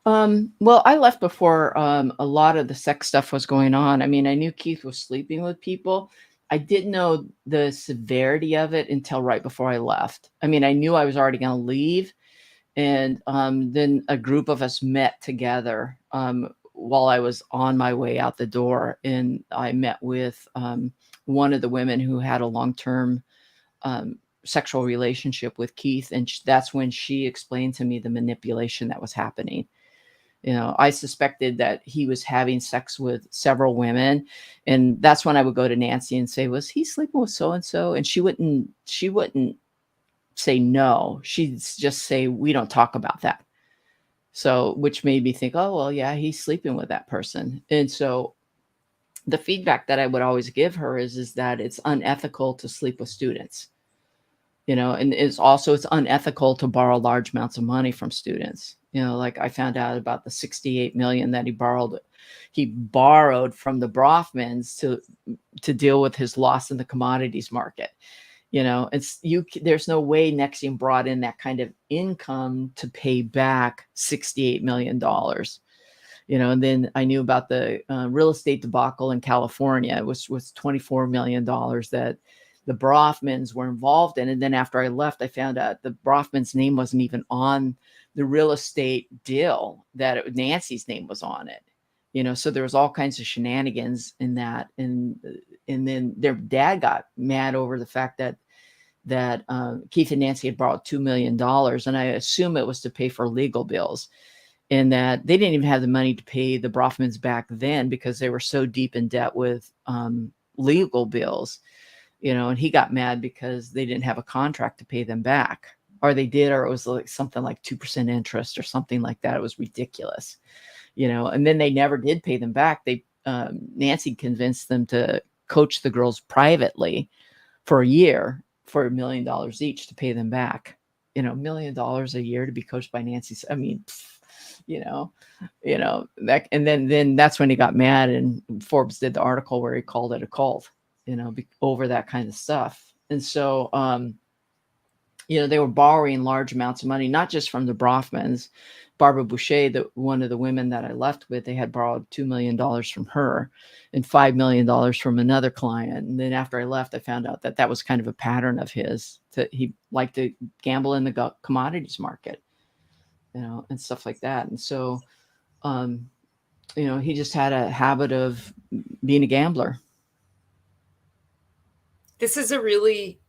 S2: Well, I left before a lot of the sex stuff was going on. I mean, I knew Keith was sleeping with people. I didn't know the severity of it until right before I left. I mean, I knew I was already going to leave. And then a group of us met together while I was on my way out the door. And I met with one of the women who had a long-term sexual relationship with Keith. And that's when she explained to me the manipulation that was happening. I suspected that he was having sex with several women. And that's when I would go to Nancy and say, was he sleeping with so-and-so? And she wouldn't say no. She'd just say, we don't talk about that. So, which made me think, oh, well, yeah, he's sleeping with that person. And so the feedback that I would always give her is that it's unethical to sleep with students, and it's unethical to borrow large amounts of money from students. Like I found out about the 68 million that he borrowed from the Brofmans to deal with his loss in the commodities market. There's no way NXIVM brought in that kind of income to pay back $68 million. And then I knew about the real estate debacle in California. It was $24 million that the Brofmans were involved in. And then after I left, I found out the Brofmans' name wasn't even on the real estate deal, that Nancy's name was on it. So there was all kinds of shenanigans in that. And then their dad got mad over the fact that Keith and Nancy had borrowed $2 million. And I assume it was to pay for legal bills, and that they didn't even have the money to pay the Brofmans back then because they were so deep in debt with legal bills, and he got mad because they didn't have a contract to pay them back, or they did, or it was like something like 2% interest or something like that. It was ridiculous, and then they never did pay them back. Nancy convinced them to coach the girls privately for a year for $1 million each to pay them back. $1 million a year to be coached by Nancy. I mean, that, and then that's when he got mad, and Forbes did the article where he called it a cult, over that kind of stuff. And so, they were borrowing large amounts of money, not just from the Brofmans. Barbara Boucher, one of the women that I left with, they had borrowed $2 million from her and $5 million from another client. And then after I left, I found out that was kind of a pattern of his, that he liked to gamble in the commodities market, and stuff like that. And so, he just had a habit of being a gambler.
S1: This is a really,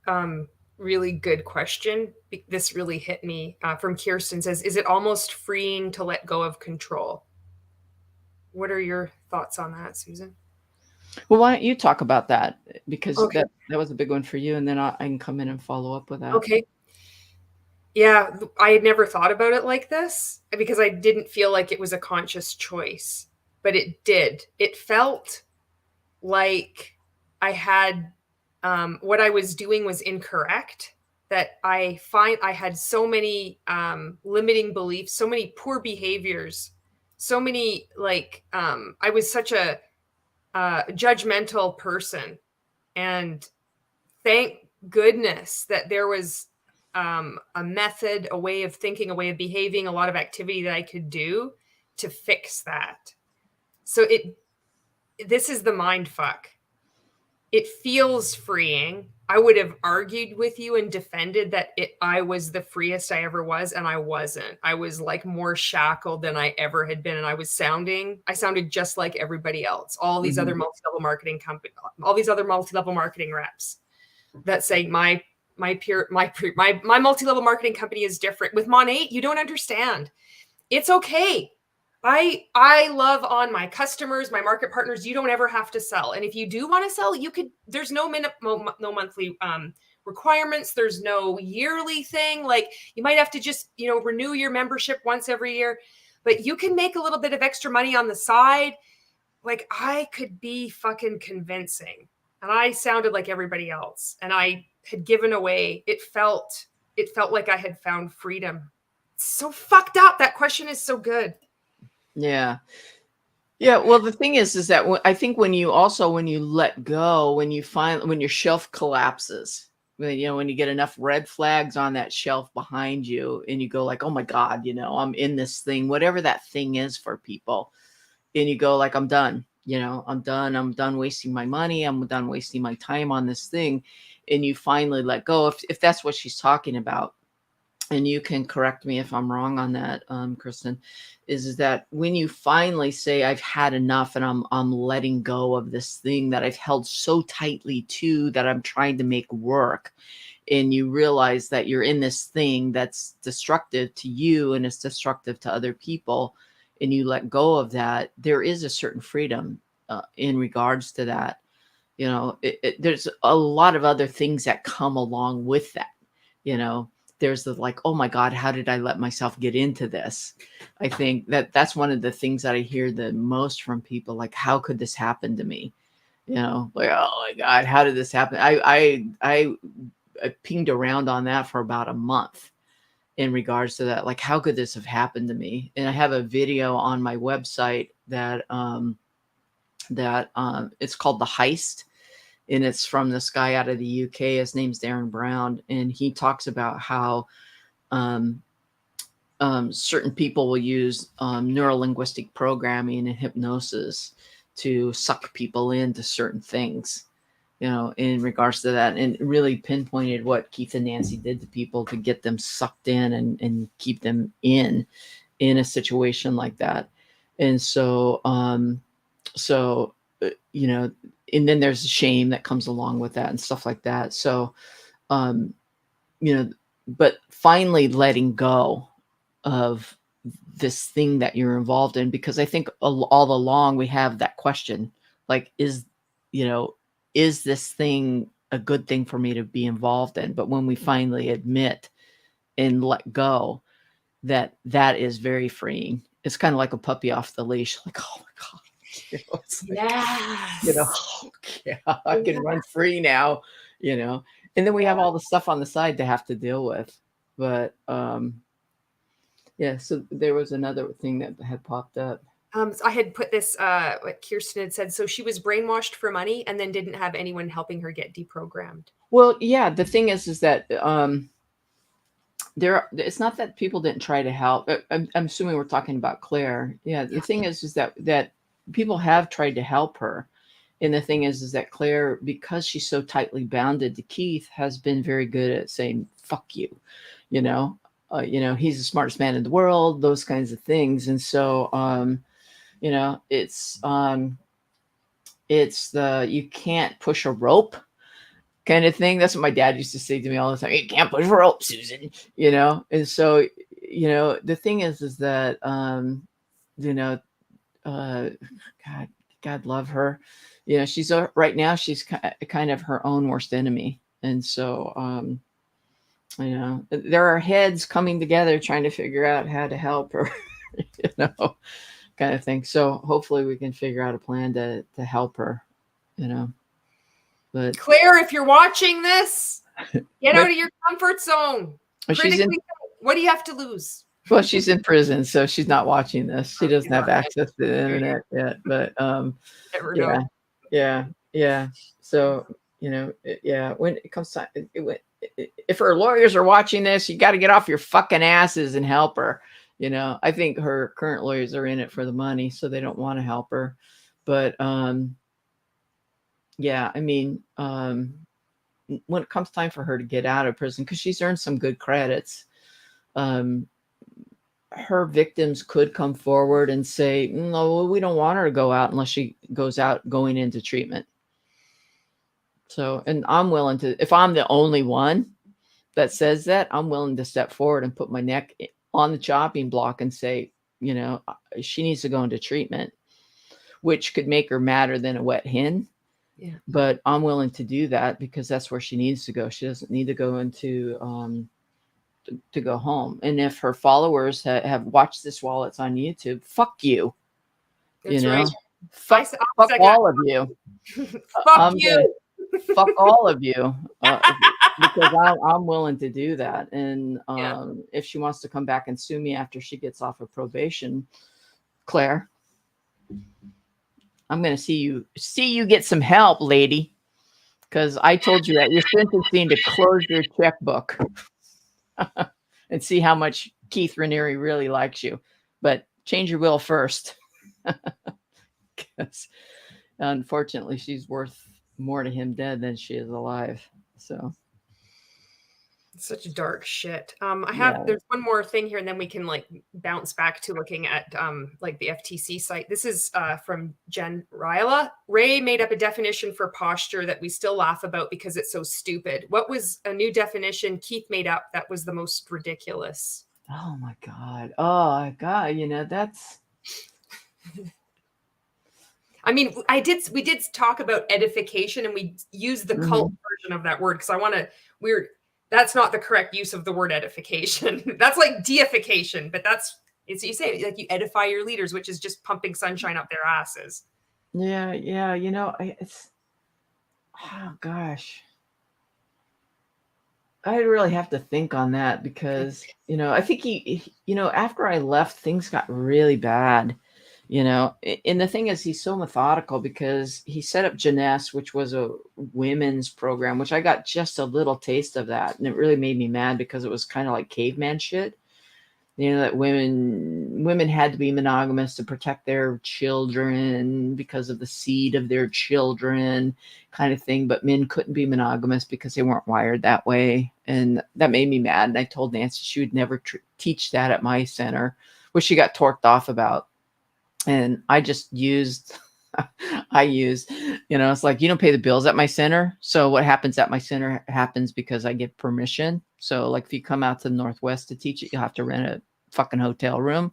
S1: really good question. This really hit me. From Kirsten, says, is it almost freeing to let go of control? What are your thoughts on that, Susan?
S2: Well, why don't you talk about that? Because that was a big one for you, and then I can come in and follow up with that.
S1: Okay. Yeah, I had never thought about it like this because I didn't feel like it was a conscious choice, but it did. It felt like I had what I was doing was incorrect. That I had so many limiting beliefs, so many poor behaviors, so many I was such a judgmental person, and thank goodness that there was a method, a way of thinking, a way of behaving, a lot of activity that I could do to fix that. So this is the mind fuck. It feels freeing. I would have argued with you and defended that I was the freest I ever was, and I wasn't. I was like more shackled than I ever had been, and I sounded just like everybody else. All these other multi-level marketing companies, all these other multi-level marketing reps that say my multi-level marketing company is different. With Mon8, you don't understand. It's okay. I love on my customers, my market partners. You don't ever have to sell. And if you do want to sell, you could, there's no monthly requirements. There's no yearly thing. Like you might have to just, renew your membership once every year, but you can make a little bit of extra money on the side. Like I could be fucking convincing, and I sounded like everybody else, and I had given away. It felt like I had found freedom. It's so fucked up. That question is so good.
S2: Yeah. Yeah. Well, the thing is that I think when you let go, when your shelf collapses, when you get enough red flags on that shelf behind you and you go like, oh my God, I'm in this thing, whatever that thing is for people. And you go like, I'm done, I'm done wasting my money. I'm done wasting my time on this thing. And you finally let go, if that's what she's talking about. And you can correct me if I'm wrong on that, Kristen, is that when you finally say, I've had enough and I'm letting go of this thing that I've held so tightly to, that I'm trying to make work, and you realize that you're in this thing that's destructive to you and it's destructive to other people, and you let go of that, there is a certain freedom in regards to that. There's a lot of other things that come along with that, There's the like, oh my God, how did I let myself get into this? I think that's one of the things that I hear the most from people. Like, how could this happen to me? Like, oh my God, how did this happen? I pinged around on that for about a month in regards to that. Like, how could this have happened to me? And I have a video on my website that it's called The Heist. And it's from this guy out of the UK. His name's Darren Brown. And he talks about how certain people will use neurolinguistic programming and hypnosis to suck people into certain things, in regards to that. And really pinpointed what Keith and Nancy did to people to get them sucked in and keep them in a situation like that. And so, and then there's shame that comes along with that and stuff like that. So, but finally letting go of this thing that you're involved in, because I think all along we have that question, like, is this thing a good thing for me to be involved in? But when we finally admit and let go, that is very freeing. It's kind of like a puppy off the leash. Like, oh my God. I can run free now, and then we have all the stuff on the side to have to deal with. But so there was another thing that had popped up.
S1: So I had put this, what Kirsten had said. So she was brainwashed for money and then didn't have anyone helping her get deprogrammed.
S2: Well, yeah, the thing is that it's not that people didn't try to help. I'm assuming we're talking about Claire. Yeah, the thing is that people have tried to help her. And the thing is that Claire, because she's so tightly bounded to Keith, has been very good at saying, fuck you, he's the smartest man in the world, those kinds of things. And so, it's the, you can't push a rope kind of thing. That's what my dad used to say to me all the time. You can't push a rope, Susan, And so, the thing is that, God love her. She's right now, she's kind of her own worst enemy. And so, there are heads coming together trying to figure out how to help her, kind of thing. So hopefully we can figure out a plan to help her, but
S1: Claire, if you're watching this, get out of your comfort zone. What do you have to lose?
S2: Well, she's in prison, so she's not watching this. She doesn't have access to the internet yet. But yeah. So when it comes time, if her lawyers are watching this, you got to get off your fucking asses and help her. You know, I think her current lawyers are in it for the money, so they don't want to help her. But yeah, I mean, when it comes time for her to get out of prison, because she's earned some good credits, her victims could come forward and say, no, we don't want her to go out unless she goes out going into treatment. So, and I'm willing to, if I'm the only one that says that, I'm willing to step forward and put my neck on the chopping block and say, you know, she needs to go into treatment, which could make her madder than a wet hen.
S1: Yeah.
S2: But I'm willing to do that because that's where she needs to go. She doesn't need to go into, to go home. And if her followers have watched this while it's on YouTube, fuck you.
S1: That's
S2: you know,
S1: right.
S2: fuck all of you.
S1: Fuck you.
S2: Fuck all of you. Because I'm willing to do that. And if she wants to come back and sue me after she gets off of probation, Claire, I'm going to see you get some help, lady. Because I told you that you're sentencing to close your checkbook and see how much Keith Raniere really likes you. But change your will first. Because unfortunately, she's worth more to him dead than she is alive. So
S1: such dark shit. There's one more thing here, and then we can like bounce back to looking at like the FTC site. This is from Jen Ryla. Ray made up a definition for posture that we still laugh about because it's so stupid. What was a new definition Keith made up that was the most ridiculous?
S2: Oh my God. Oh God. You know, that's
S1: I mean, we did talk about edification, and we used the cult version of that word because that's not the correct use of the word edification. That's like deification, but it's you say like you edify your leaders, which is just pumping sunshine up their asses.
S2: Yeah. You know, oh gosh. I really have to think on that because, you know, I think after I left, things got really bad. You know, and the thing is, he's so methodical because he set up Jeunesse, which was a women's program, which I got just a little taste of that. And it really made me mad because it was kind of like caveman shit. You know, that women had to be monogamous to protect their children because of the seed of their children kind of thing. But men couldn't be monogamous because they weren't wired that way. And that made me mad. And I told Nancy she would never teach that at my center, which she got torqued off about. And I just used, you know, it's like, you don't pay the bills at my center. So what happens at my center happens because I get permission. So like if you come out to the Northwest to teach it, you'll have to rent a fucking hotel room.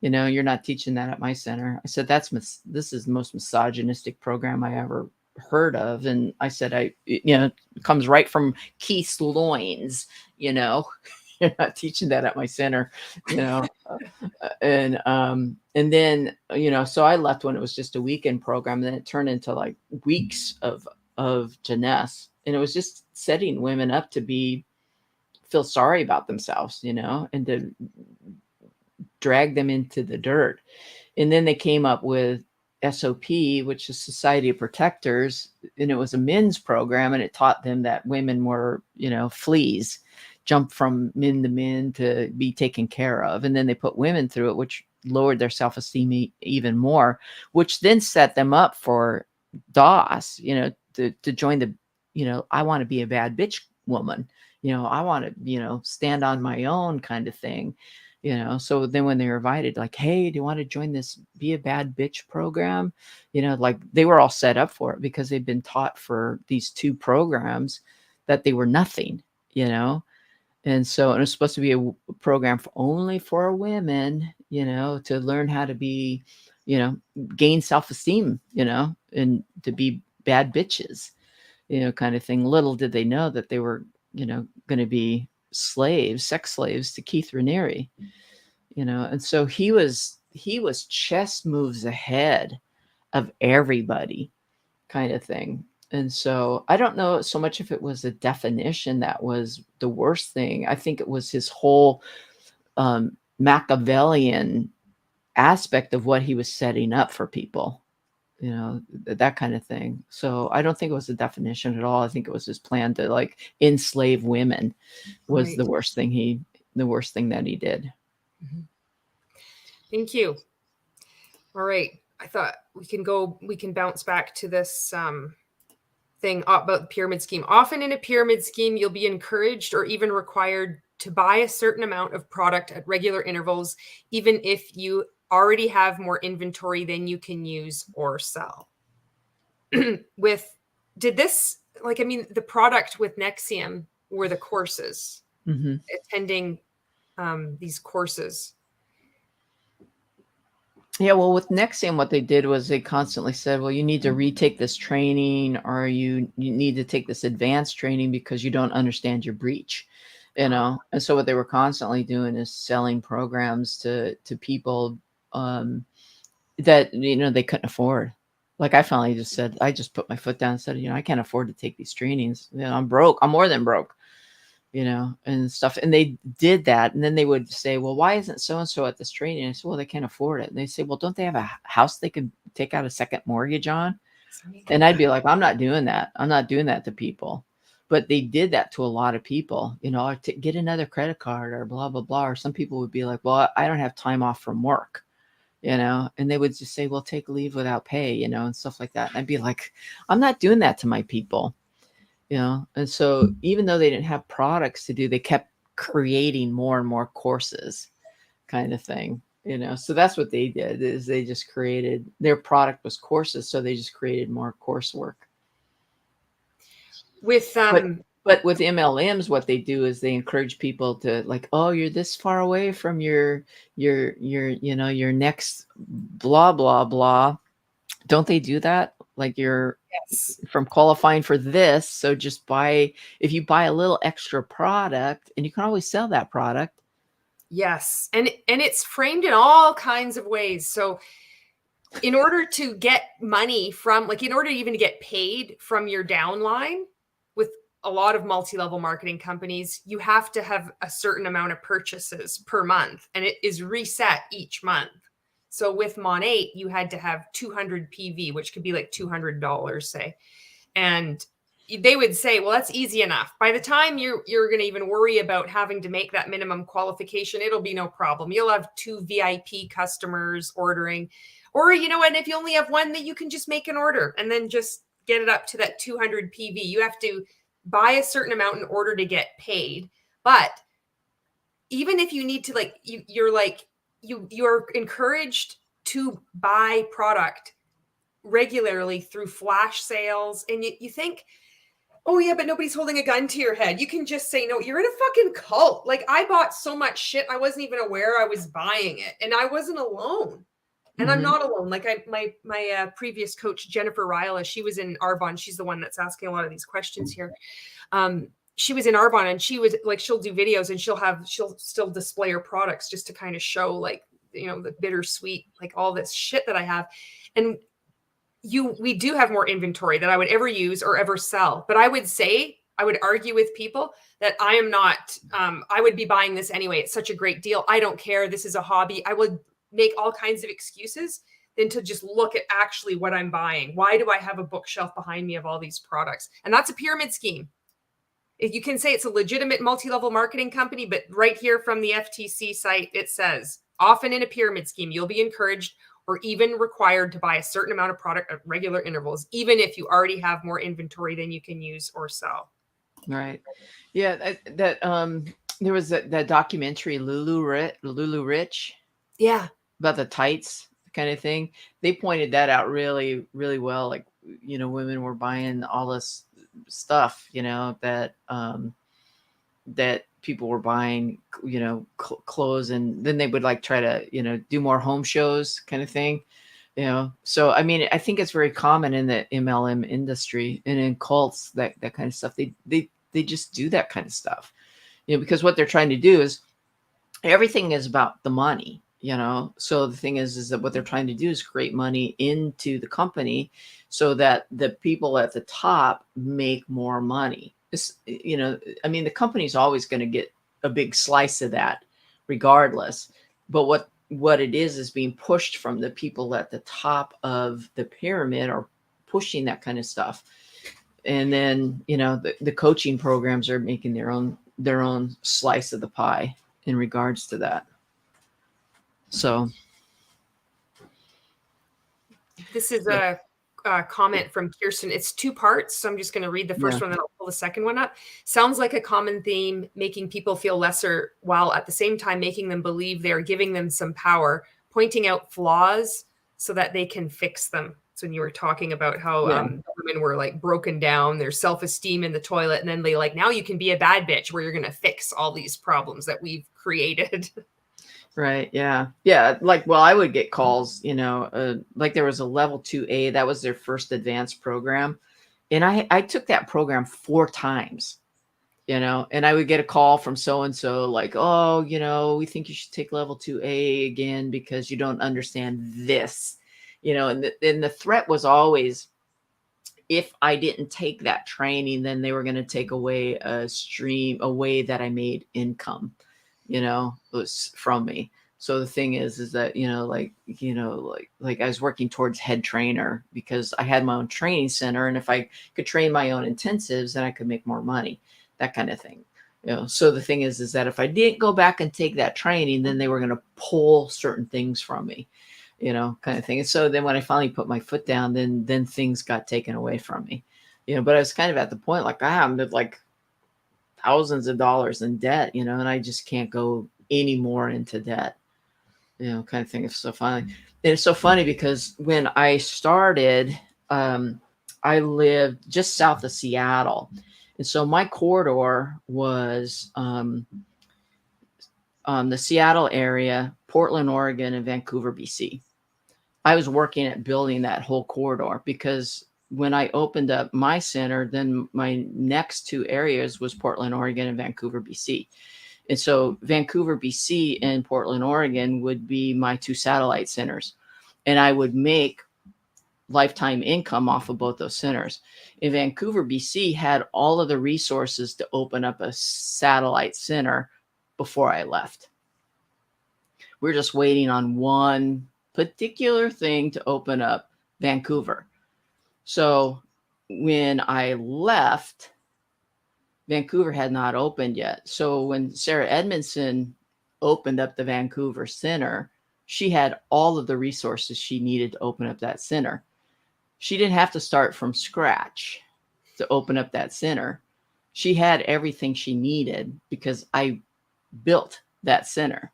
S2: You know, you're not teaching that at my center. I said, this is the most misogynistic program I ever heard of. And I said, you know, it comes right from Keith's loins, you know. You're not teaching that at my center, you know. And then, you know, so I left when it was just a weekend program, and then it turned into like weeks of Jeunesse. And it was just setting women up to feel sorry about themselves, you know, and to drag them into the dirt. And then they came up with SOP, which is Society of Protectors, and it was a men's program, and it taught them that women were, you know, fleas, jump from men to men to be taken care of. And then they put women through it, which lowered their self-esteem even more, which then set them up for DOS, you know, to join the, you know, I want to be a bad bitch woman, you know, I want to, you know, stand on my own kind of thing, you know. So then when they were invited, like, hey, do you want to join this Be a Bad Bitch program? You know, like they were all set up for it because they've been taught for these two programs that they were nothing, you know. And so it was supposed to be a program only for women, you know, to learn how to be, you know, gain self-esteem, you know, and to be bad bitches, you know, kind of thing. Little did they know that they were, you know, going to be sex slaves to Keith Raniere, you know. And so he was chess moves ahead of everybody kind of thing. And so I don't know so much if it was a definition that was the worst thing. I think it was his whole Machiavellian aspect of what he was setting up for people, you know, that kind of thing. So I don't think it was a definition at all. I think it was his plan to like enslave women was the worst thing that he did.
S1: Mm-hmm. Thank you. All right. I thought we can bounce back to this thing about the pyramid scheme. Often in a pyramid scheme, you'll be encouraged or even required to buy a certain amount of product at regular intervals, even if you already have more inventory than you can use or sell. The product with NXIVM were the courses, attending these courses.
S2: Yeah, well, with NXIVM, what they did was they constantly said, well, you need to retake this training, or you need to take this advanced training because you don't understand your breach, you know? And so what they were constantly doing is selling programs to people that, you know, they couldn't afford. Like I finally just said, I just put my foot down and said, you know, I can't afford to take these trainings. You know, I'm broke. I'm more than broke, you know, and stuff. And they did that. And then they would say, well, why isn't so-and-so at this training? And I said, well, they can't afford it. And they say, well, don't they have a house they could take out a second mortgage on? And I'd be like, I'm not doing that. I'm not doing that to people. But they did that to a lot of people, you know, to get another credit card or blah, blah, blah. Or some people would be like, well, I don't have time off from work, you know, and they would just say, well, take leave without pay, you know, and stuff like that. And I'd be like, I'm not doing that to my people. You know, and so even though they didn't have products to do, they kept creating more and more courses, kind of thing, you know. So that's what they did, is they just created, their product was courses, so they just created more coursework.
S1: With
S2: but with MLMs, what they do is they encourage people to, like, oh, you're this far away from your you know, your next blah blah blah. Don't they do that? Like, you're from qualifying for this, so just buy, if you buy a little extra product, and you can always sell that product.
S1: Yes, and it's framed in all kinds of ways. So in order to get money from, like, in order even to get paid from your downline with a lot of multi-level marketing companies, you have to have a certain amount of purchases per month, and it is reset each month. So with Mon8, you had to have 200 PV, which could be like $200, say. And they would say, well, that's easy enough. By the time you're going to even worry about having to make that minimum qualification, it'll be no problem. You'll have 2 VIP customers ordering, or, you know, and if you only have one, that you can just make an order and then just get it up to that 200 PV. You have to buy a certain amount in order to get paid. But even if you need to, like, you're encouraged to buy product regularly through flash sales. And you think, oh yeah, but nobody's holding a gun to your head. You can just say, no, you're in a fucking cult. Like, I bought so much shit, I wasn't even aware I was buying it. And I wasn't alone. And I'm not alone. Like, my previous coach, Jennifer Ryla, she was in Arbonne. She's the one that's asking a lot of these questions here. She was in Arbonne, and she was like, she'll do videos, and she'll still display her products just to kind of show, like, you know, the bittersweet, like, all this shit that I have. And we do have more inventory than I would ever use or ever sell. But I would argue with people that I am not, I would be buying this anyway. It's such a great deal. I don't care. This is a hobby. I would make all kinds of excuses than to just look at actually what I'm buying. Why do I have a bookshelf behind me of all these products? And that's a pyramid scheme. If you can say it's a legitimate multi-level marketing company, but right here from the FTC site, it says, often in a pyramid scheme, you'll be encouraged or even required to buy a certain amount of product at regular intervals, even if you already have more inventory than you can use or sell.
S2: Right. Yeah. There was that documentary, Lulu Rich.
S1: Yeah.
S2: About the tights kind of thing. They pointed that out really, really well. Like, you know, women were buying all this stuff, you know, that people were buying, you know, clothes, and then they would, like, try to, you know, do more home shows kind of thing, you know. So, I mean, I think it's very common in the MLM industry and in cults, that kind of stuff. They just do that kind of stuff, you know, because what they're trying to do is, everything is about the money, you know. So the thing is that what they're trying to do is create money into the company so that the people at the top make more money. You know, I mean, the company's always going to get a big slice of that regardless. But what it is being pushed from the people at the top of the pyramid are pushing that kind of stuff. And then, you know, the coaching programs are making their own slice of the pie in regards to that. So,
S1: This is a comment from Kirsten. It's 2 parts, so I'm just going to read the first one, then I'll pull the second one up. Sounds like a common theme, making people feel lesser while at the same time making them believe they are giving them some power, pointing out flaws so that they can fix them. So when you were talking about how women were like broken down, their self-esteem in the toilet, and then they like, now you can be a bad bitch where you're going to fix all these problems that we've created.
S2: Right. Yeah. Yeah. Like, well, I would get calls, like there was a level 2A, that was their first advanced program. And I took that program 4 times, and I would get a call from so-and-so like, oh, we think you should take level 2A again because you don't understand this, and the threat was always, if I didn't take that training, then they were going to take away a way that I made income, was from me. So the thing is that, like I was working towards head trainer because I had my own training center. And if I could train my own intensives, then I could make more money, that kind of thing. So the thing is that if I didn't go back and take that training, then they were going to pull certain things from me, kind of thing. And so then when I finally put my foot down, then things got taken away from me, but I was kind of at the point like, I'm like thousands of dollars in debt, and I just can't go any more into debt, kind of thing. It's so funny. And it's so funny because when I started, I lived just south of Seattle. And so my corridor was the Seattle area, Portland, Oregon, and Vancouver, BC. I was working at building that whole corridor because when I opened up my center, then my next 2 areas was Portland, Oregon, and Vancouver, BC. And so Vancouver, BC, and Portland, Oregon would be my 2 satellite centers. And I would make lifetime income off of both those centers. In Vancouver, BC had all of the resources to open up a satellite center before I left. We're just waiting on one particular thing to open up, Vancouver. So when I left, Vancouver had not opened yet. So when Sarah Edmondson opened up the Vancouver Center, she had all of the resources she needed to open up that center. She didn't have to start from scratch to open up that center. She had everything she needed because I built that center.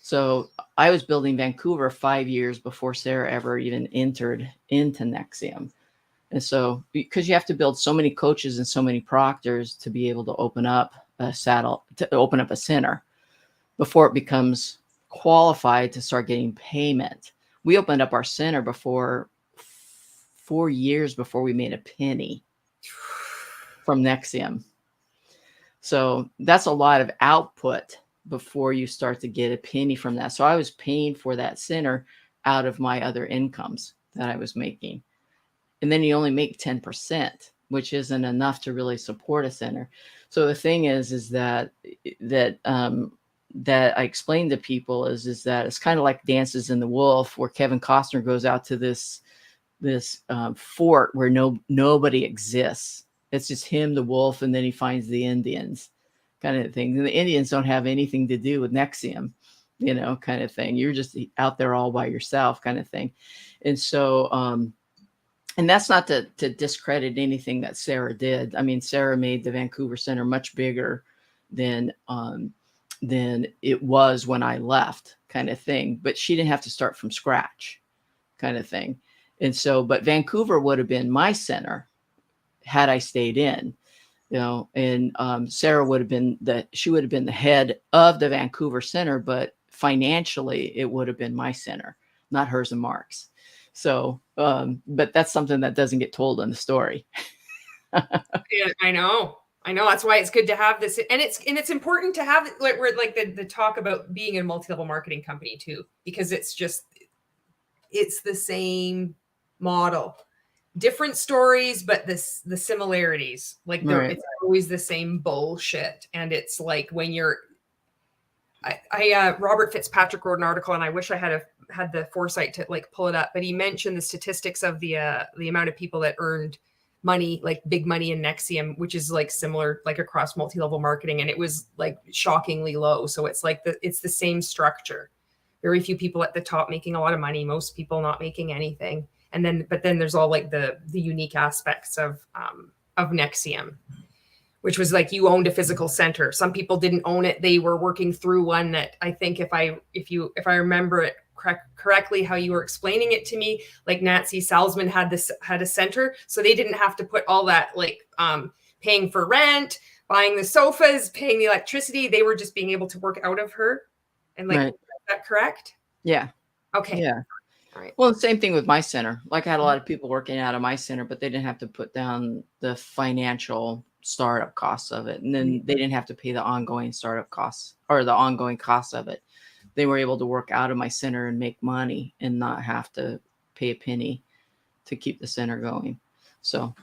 S2: So I was building Vancouver 5 years before Sarah ever even entered into NXIVM. And so, because you have to build so many coaches and so many proctors to be able to open up a center before it becomes qualified to start getting payment. We opened up our center before 4 years before we made a penny from NXIVM. So that's a lot of output before you start to get a penny from that. So I was paying for that center out of my other incomes that I was making. And then you only make 10%, which isn't enough to really support a center. So the thing is that I explained to people is that it's kind of like Dances in the Wolf, where Kevin Costner goes out to this fort where nobody exists. It's just him, the wolf, and then he finds the Indians, kind of thing. And the Indians don't have anything to do with NXIVM, kind of thing. You're just out there all by yourself, kind of thing. And so, and that's not to discredit anything that Sarah did. I mean, Sarah made the Vancouver Center much bigger than it was when I left, kind of thing. But she didn't have to start from scratch, kind of thing. And so, but Vancouver would have been my center had I stayed in, and Sarah would have been the head of the Vancouver Center, but financially it would have been my center, not hers and Mark's. So, but that's something that doesn't get told in the story.
S1: Yeah, I know. That's why it's good to have this, and it's important to have the talk about being a multi-level marketing company too, because it's the same model, different stories, but the similarities, right. It's always the same bullshit. And it's like when you're, Robert Fitzpatrick wrote an article, and I wish I had the foresight to pull it up, but he mentioned the statistics of the amount of people that earned money, like big money in NXIVM, which is similar, across multi-level marketing. And it was shockingly low. So it's it's the same structure. very few people at the top making a lot of money, most people not making anything. And then, but then there's all like the unique aspects of NXIVM, which was like you owned a physical center. Some people didn't own it. They were working through one that I think if I remember it correctly, how you were explaining it to me, like Nancy Salzman had a center. So they didn't have to put all that like paying for rent, buying the sofas, paying the electricity. They were just being able to work out of her. And like, is that correct?
S2: Yeah.
S1: Okay.
S2: Yeah.
S1: All right.
S2: Well, the same thing with my center. Like I had a lot of people working out of my center, but they didn't have to put down the financial startup costs of it. And then they didn't have to pay the ongoing startup costs or the ongoing costs of it. They were able to work out of my center and make money and not have to pay a penny to keep the center going. So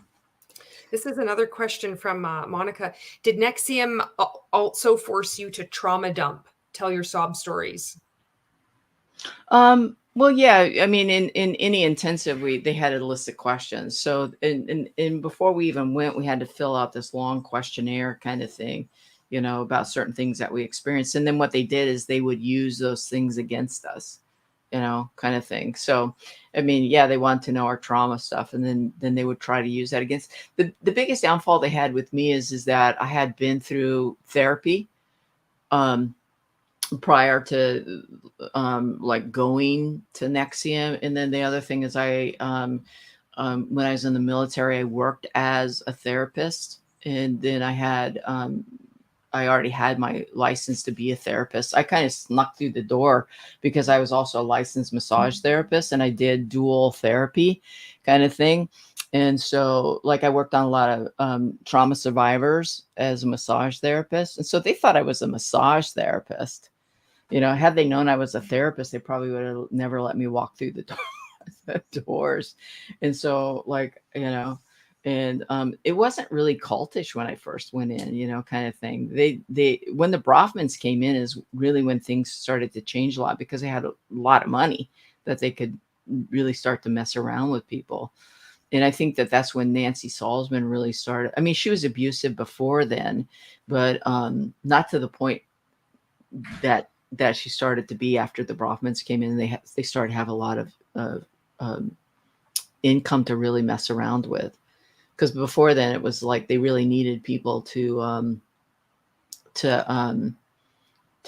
S1: this is another question from Monica. Did NXIVM also force you to trauma dump? Tell your sob stories.
S2: Well, yeah, I mean, in any intensive, they had a list of questions. So, and before we even went, we had to fill out this long questionnaire kind of thing, you know, about certain things that we experienced. And then what they did is they would use those things against us, you know, kind of thing. So, I mean, yeah, they wanted to know our trauma stuff, and then they would try to use that against. The biggest downfall they had with me is that I had been through therapy. Prior to like going to NXIVM. And then the other thing is when I was in the military, I worked as a therapist, and then I already had my license to be a therapist. I kind of snuck through the door because I was also a licensed massage therapist, and I did dual therapy kind of thing. And so like I worked on a lot of trauma survivors as a massage therapist. And so they thought I was a massage therapist. You know, had they known I was a therapist, they probably would have never let me walk through the doors. And so like, you know, and it wasn't really cultish when I first went in, you know, kind of thing. When the Brahmins came in is really when things started to change a lot, because they had a lot of money that they could really start to mess around with people. And I think that that's when Nancy Salzman really started. I mean, she was abusive before then, but not to the point that she started to be after the Brahmins came in. They started to have a lot of income to really mess around with, because before then it was like they really needed people to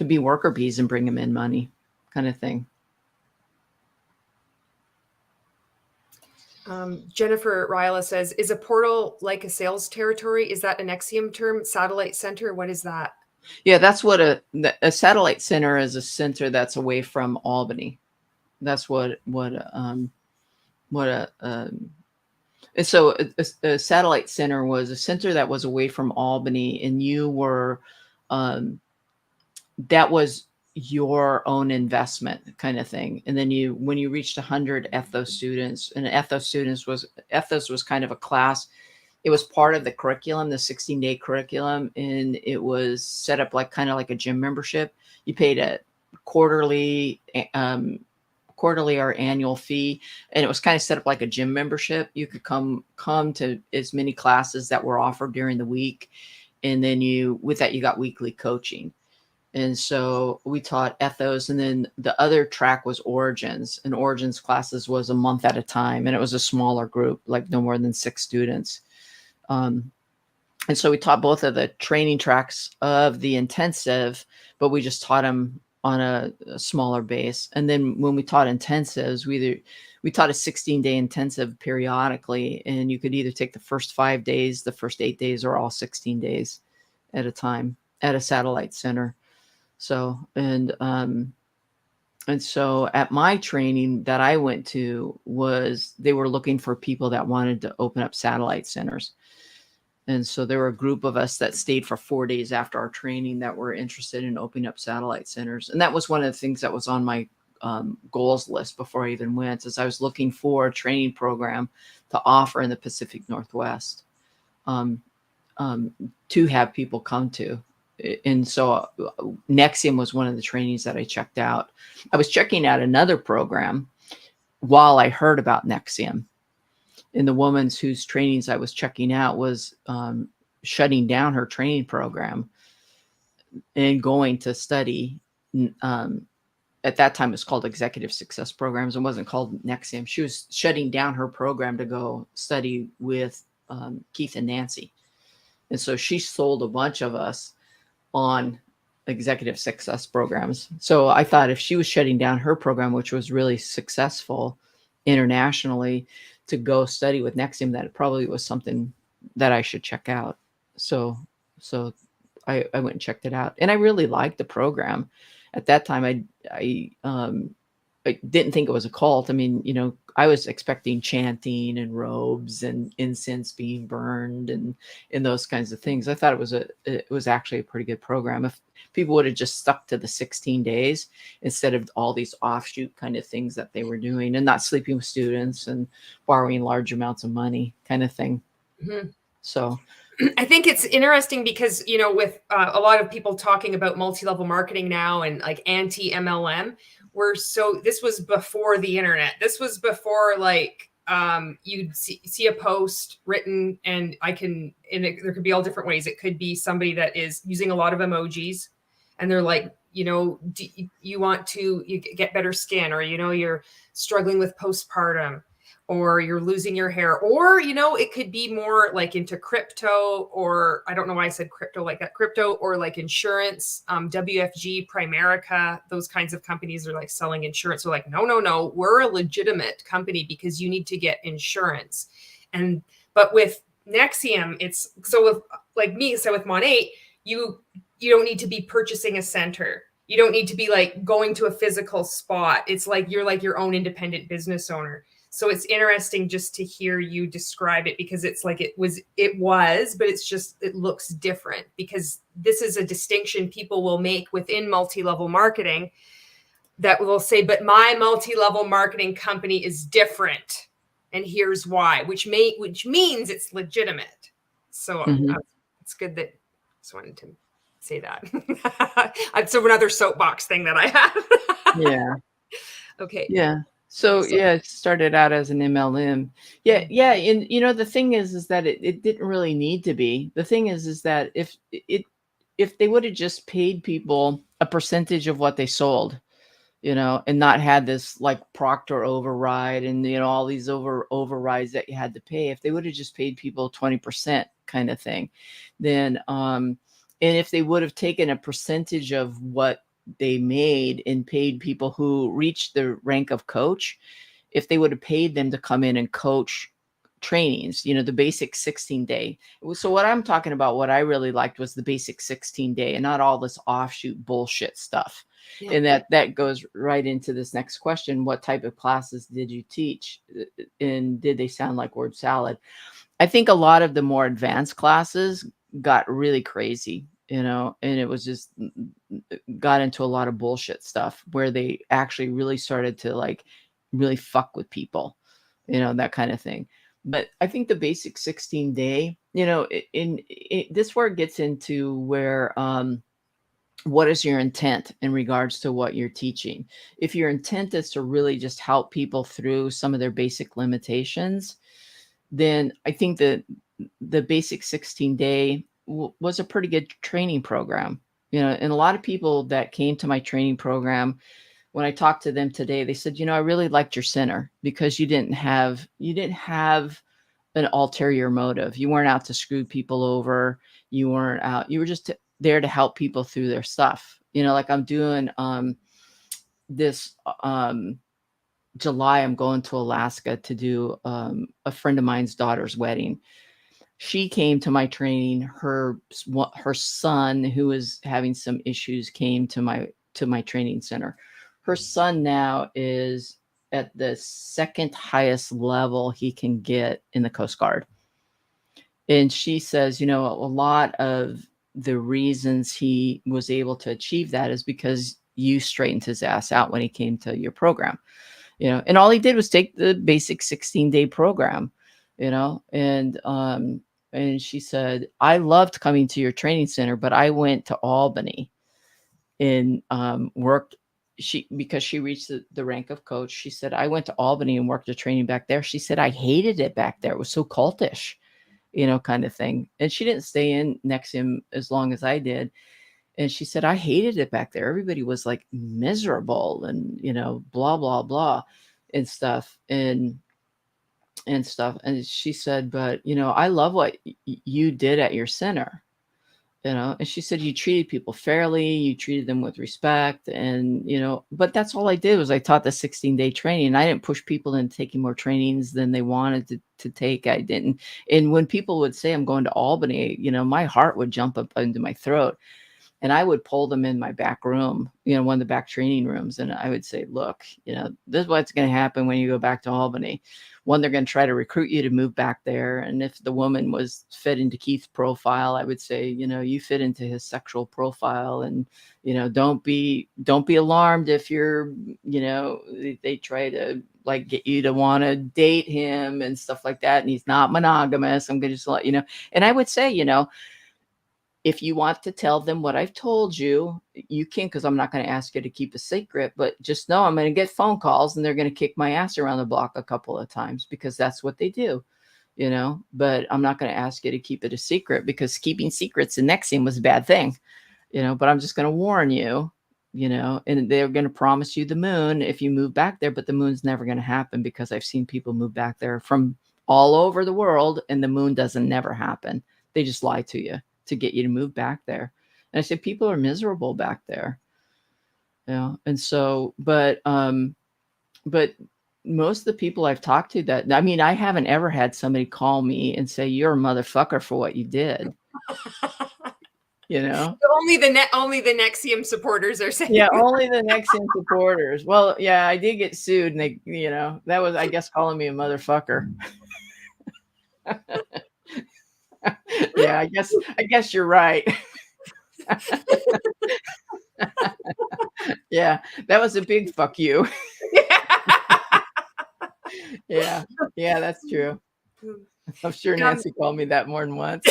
S2: be worker bees and bring them in money, kind of thing.
S1: Jennifer Ryla says, is a portal like a sales territory? Is that an NXIVM term? Satellite center? What is that?
S2: Yeah, that's what a satellite center is, a center that's away from Albany. That's what and so a satellite center was a center that was away from Albany, and you were that was your own investment kind of thing. And then when you reached 100 ethos students, and ethos was kind of a class. It was part of the curriculum, the 16-day curriculum, and it was set up like kind of like a gym membership. You paid a quarterly or annual fee, and it was kind of set up like a gym membership. You could come to as many classes that were offered during the week, and then with that you got weekly coaching. And so we taught ethos, and then the other track was origins, and origins classes was a month at a time, and it was a smaller group, like no more than 6 students. And so we taught both of the training tracks of the intensive, but we just taught them on a smaller base. And then when we taught intensives, we taught a 16-day intensive periodically, and you could either take the first 5 days, the first 8 days, or all 16 days at a time at a satellite center. So, and so at my training that I went to they were looking for people that wanted to open up satellite centers. And so there were a group of us that stayed for 4 days after our training that were interested in opening up satellite centers. And that was one of the things that was on my goals list before I even went, is I was looking for a training program to offer in the Pacific Northwest to have people come to. And so NXIVM was one of the trainings that I checked out. I was checking out another program while I heard about NXIVM. And the woman whose trainings I was checking out was shutting down her training program and going to study at that time it was called Executive Success Programs. It wasn't called NXIVM. She was shutting down her program to go study with Keith and Nancy. And so she sold a bunch of us on executive success programs. So I thought if she was shutting down her program, which was really successful internationally, to go study with NXIVM, that it probably was something that I should check out. So I went and checked it out, and I really liked the program. At that time, I didn't think it was a cult. I mean, you know, I was expecting chanting and robes and incense being burned and those kinds of things. I thought it was actually a pretty good program. If people would have just stuck to the 16 days instead of all these offshoot kind of things that they were doing, and not sleeping with students and borrowing large amounts of money kind of thing.
S1: Mm-hmm.
S2: So
S1: I think it's interesting because, you know, with a lot of people talking about multi-level marketing now and like anti-MLM, this was before the internet. This was before like you'd see a post written, and there could be all different ways. It could be somebody that is using a lot of emojis, and they're like, you know, you want to get better skin, or, you know, you're struggling with postpartum, or you're losing your hair, or, you know, it could be more like into crypto, or I don't know why I said crypto like that, crypto, or like insurance, WFG, Primerica, those kinds of companies are like selling insurance. They're like, no, we're a legitimate company because you need to get insurance. But with NXIVM, it's so with like me, so with Mon 8, you don't need to be purchasing a center. You don't need to be like going to a physical spot. It's like you're like your own independent business owner. So it's interesting just to hear you describe it, because it's like it was, but it's just, it looks different, because this is a distinction people will make within multi-level marketing, that will say, but my multi-level marketing company is different, and here's why, which means it's legitimate. So it's good that I just wanted to say that. It's another soapbox thing that I have.
S2: yeah.
S1: Okay.
S2: Yeah. So yeah, it started out as an MLM. Yeah. And you know, the thing is that it didn't really need to be. The thing is that if they would have just paid people a percentage of what they sold, you know, and not had this like Proctor override and, you know, all these overrides that you had to pay, if they would have just paid people 20% kind of thing, then and if they would have taken a percentage of what they made and paid people who reached the rank of coach, if they would have paid them to come in and coach trainings, you know, the basic 16-day. So what I'm talking about, what I really liked was the basic 16-day and not all this offshoot bullshit stuff. Yeah. And that goes right into this next question. What type of classes did you teach? And did they sound like word salad? I think a lot of the more advanced classes got really crazy, you know, and it was just got into a lot of bullshit stuff where they actually really started to like really fuck with people, you know, that kind of thing. But I think the basic 16-day, you know, this where it gets into where, what is your intent in regards to what you're teaching? If your intent is to really just help people through some of their basic limitations, then I think that the basic 16-day was a pretty good training program, you know. And a lot of people that came to my training program, when I talked to them today, they said, you know, I really liked your center because you didn't have an ulterior motive. You weren't out to screw people over. You were just there to help people through their stuff. You know, like I'm doing this July, I'm going to Alaska to do a friend of mine's daughter's wedding. She came to my training. Her son, who was having some issues, came to my training center. Her son now is at the second highest level he can get in the Coast Guard. And she says, you know, a lot of the reasons he was able to achieve that is because you straightened his ass out when he came to your program, you know, and all he did was take the basic 16-day program, you know. And she said, I loved coming to your training center, but I went to Albany and worked. Because she reached the rank of coach. She said, I went to Albany and worked a training back there. She said, I hated it back there. It was so cultish, you know, kind of thing. And she didn't stay in NXIVM as long as I did. And she said, I hated it back there. Everybody was like miserable and, blah, blah, blah and stuff. And stuff. And she said, but, I love what you did at your center, and she said, you treated people fairly, you treated them with respect. And, but that's all I did was I taught the 16-day training. And I didn't push people into taking more trainings than they wanted to take. I didn't. And when people would say, I'm going to Albany, my heart would jump up into my throat. And I would pull them in my back room, one of the back training rooms. And I would say, look, this is what's going to happen when you go back to Albany. One, they're going to try to recruit you to move back there. And if the woman was fit into Keith's profile, I would say, you fit into his sexual profile. And, don't be alarmed if you're, they try to like get you to want to date him and stuff like that. And he's not monogamous. I'm going to just let you know. And I would say, if you want to tell them what I've told you, you can, because I'm not going to ask you to keep a secret, but just know I'm going to get phone calls and they're going to kick my ass around the block a couple of times because that's what they do, but I'm not going to ask you to keep it a secret because keeping secrets in NXIVM was a bad thing, but I'm just going to warn you, and they're going to promise you the moon if you move back there, but the moon's never going to happen because I've seen people move back there from all over the world and the moon doesn't never happen. They just lie to you to get you to move back there. And I said, people are miserable back there. And so, but most of the people I've talked to I haven't ever had somebody call me and say, you're a motherfucker for what you did.
S1: Only the NXIVM supporters are saying.
S2: Yeah, only the NXIVM supporters. Well, yeah, I did get sued and they, that was, I guess, calling me a motherfucker. Yeah, I guess you're right. Yeah, that was a big fuck you. Yeah, that's true. I'm sure Nancy called me that more than once.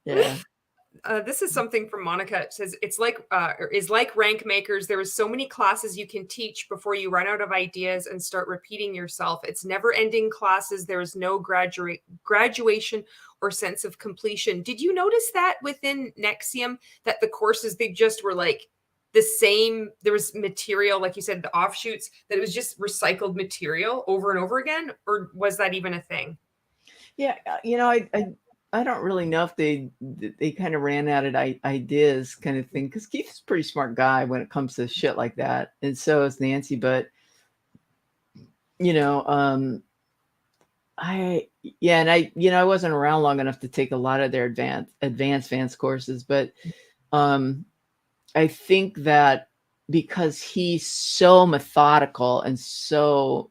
S2: Yeah.
S1: This is something from Monica. It says it's like is like rank makers. There is so many classes you can teach before you run out of ideas and start repeating yourself. It's never ending classes. There is no graduation or sense of completion. Did you notice that within NXIVM that the courses, they just were like the same? There was material, like you said, the offshoots, that it was just recycled material over and over again, or was that even a thing?
S2: Yeah, I don't really know if they kind of ran out of ideas kind of thing, because Keith's a pretty smart guy when it comes to shit like that. And so is Nancy. But, I wasn't around long enough to take a lot of their advanced courses. But I think that because he's so methodical and so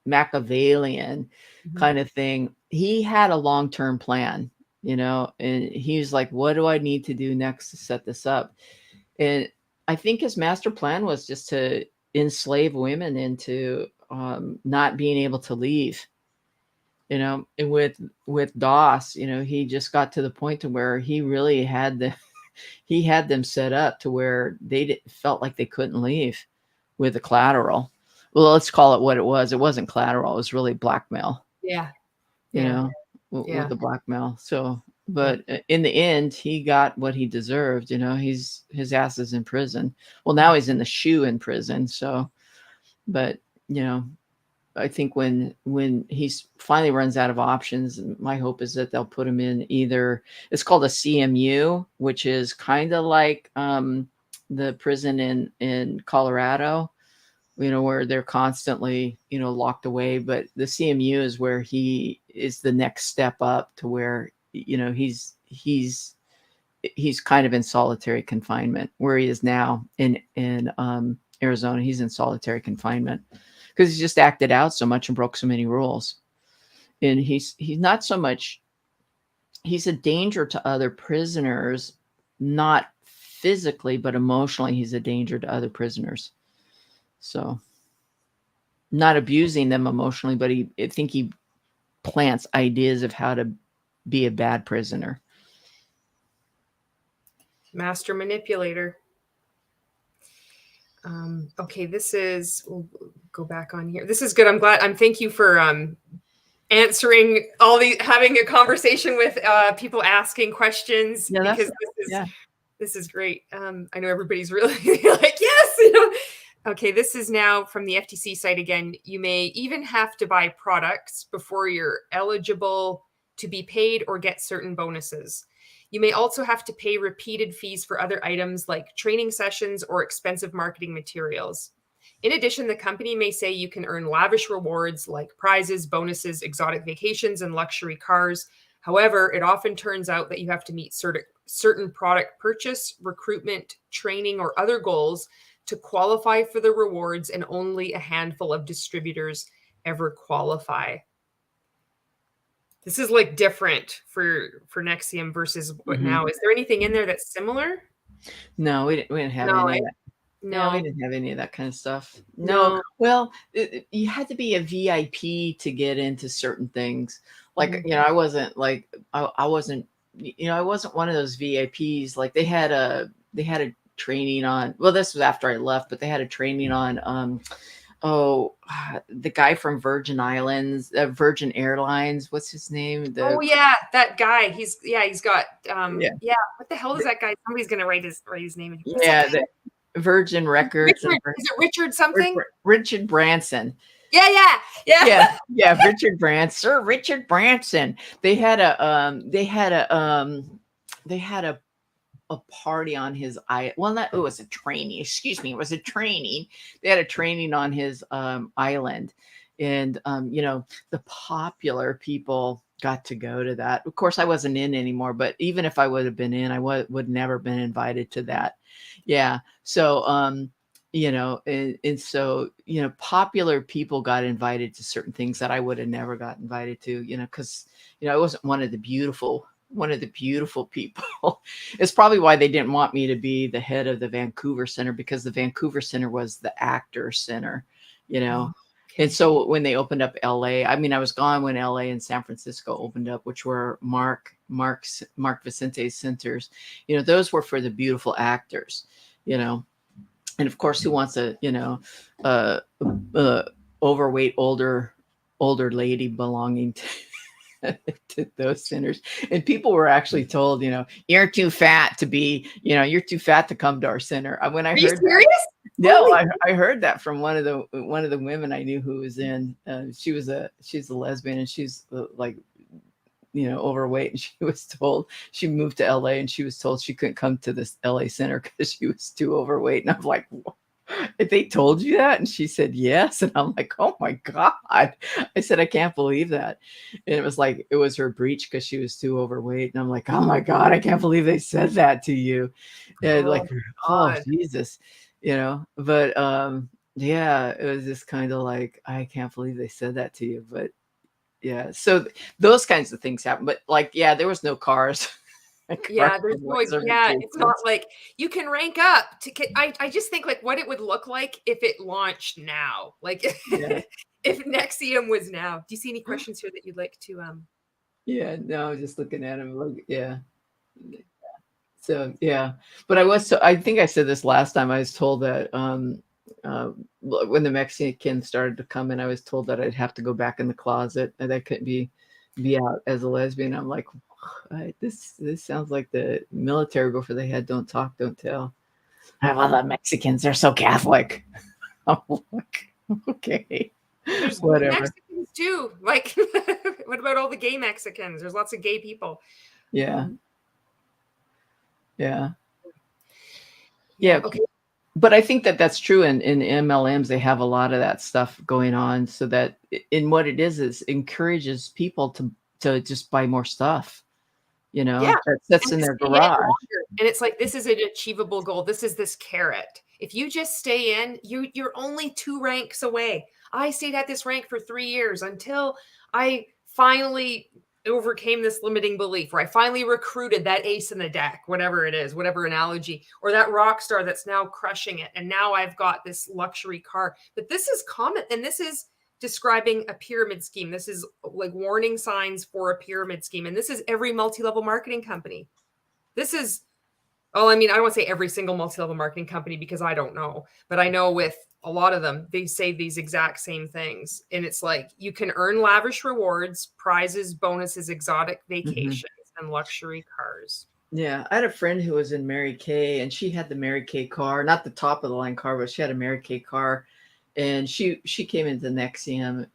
S2: Machiavellian kind of thing, he had a long-term plan, and he's like, what do I need to do next to set this up? And I think his master plan was just to enslave women into not being able to leave, and with DOS, he just got to the point to where he really had he had them set up to where they felt like they couldn't leave with the collateral. Well, let's call it what it was. It wasn't collateral. It was really blackmail.
S1: Yeah.
S2: With the blackmail. So, but in the end, he got what he deserved. His ass is in prison. Well, now he's in the shoe in prison. So, but, I think when he's finally runs out of options, my hope is that they'll put him in either, it's called a CMU, which is kind of like the prison in Colorado, where they're constantly, locked away. But the CMU is where he is the next step up to where, he's kind of in solitary confinement, where he is now in Arizona. He's in solitary confinement because he's just acted out so much and broke so many rules. And he's not so much, he's a danger to other prisoners, not physically, but emotionally, he's a danger to other prisoners. So not abusing them emotionally, but I think he plants ideas of how to be a bad prisoner.
S1: Master manipulator. Okay, we'll go back on here. This is good. Thank you for answering all the, having a conversation with people asking questions, because this is great. I know everybody's really like, yes, you know. Okay, this is now from the FTC site again. You may even have to buy products before you're eligible to be paid or get certain bonuses. You may also have to pay repeated fees for other items like training sessions or expensive marketing materials. In addition, the company may say you can earn lavish rewards like prizes, bonuses, exotic vacations, and luxury cars. However, it often turns out that you have to meet certain product purchase, recruitment, training, or other goals to qualify for the rewards, and only a handful of distributors ever qualify. This is like different for NXIVM versus what now. Is there anything in there that's similar?
S2: No, we didn't have any of that.
S1: No,
S2: we didn't have any of that kind of stuff. No. Well, you had to be a VIP to get into certain things. Like, you know, I wasn't like, I wasn't, you know, I wasn't one of those VIPs. Like they had a training on, well, this was after I left, but they had a training on, the guy from Virgin Islands, Virgin Airlines. What's his name?
S1: Oh yeah, that guy. He's got what the hell is that guy? Somebody's gonna write his name.
S2: The Virgin Records.
S1: Is it Richard something?
S2: Richard Branson.
S1: Yeah.
S2: Richard Branson. Sir Richard Branson. They had a party on his island. It was a training. Excuse me. It was a training. They had a training on his island, and you know, the popular people got to go to that. Of course, I wasn't in anymore, but even if I would have been in, I would never been invited to that. Yeah. So you know, and so, you know, popular people got invited to certain things that I would have never got invited to, you know, because, you know, I wasn't one of the beautiful people. It's probably why they didn't want me to be the head of the Vancouver Center, because the Vancouver Center was the actor center, you know. And so when they opened up LA, I mean, I was gone when LA and San Francisco opened up, which were Mark Vicente's centers. You know, those were for the beautiful actors, you know. And of course, who wants a, you know, overweight older lady belonging to those centers? And people were actually told, you know, you're too fat to be, you know, you're too fat to come to our center. When I heard that, no, I heard that from one of the women I knew who was in. She's a lesbian, and she's like, you know, overweight, and she was told, she moved to LA and she was told she couldn't come to this LA center because she was too overweight. And I'm like, what? They told you that? And she said yes. And I'm like, oh my God. I said, I can't believe that. And it was like, it was her breach because she was too overweight. And I'm like, oh my God, I can't believe they said that to you. And like, oh Jesus, you know. But yeah, it was just kind of like, I can't believe they said that to you. But yeah, so those kinds of things happen. But like, yeah, there was no cars.
S1: There's no, it's not like you can rank up to I just think like what it would look like if it launched now, like if NXIVM was now. Do you see any questions here that you'd like to
S2: Yeah, no, just looking at them, like, yeah. So yeah, but I think I said this last time. I was told that when the Mexicans started to come in, I was told that I'd have to go back in the closet and I couldn't be out as a lesbian. I'm like, this sounds like the military before they had "Don't talk, don't tell." Well, the Mexicans, they're so Catholic. I'm like, okay,
S1: there's
S2: whatever.
S1: Mexicans too. Like, what about all the gay Mexicans? There's lots of gay people.
S2: Yeah. Okay. But I think that that's true in MLMs. They have a lot of that stuff going on, so that in what it is encourages people to just buy more stuff, you know, that sits in their garage.
S1: And it's like, this is an achievable goal. This is this carrot. If you just stay in, you're only 2 ranks away. I stayed at this rank for 3 years until I finally overcame this limiting belief, where I finally recruited that ace in the deck, whatever it is, whatever analogy, or that rock star that's now crushing it. And now I've got this luxury car. But this is common, and this is describing a pyramid scheme. This is like warning signs for a pyramid scheme. And this is every multi-level marketing company. This is Oh, I mean, I won't say every single multi-level marketing company because I don't know, but I know with a lot of them, they say these exact same things. And it's like, you can earn lavish rewards, prizes, bonuses, exotic vacations, and luxury cars.
S2: Yeah. I had a friend who was in Mary Kay, and she had the Mary Kay car, not the top of the line car, but she had a Mary Kay car. And she came into NXIVM,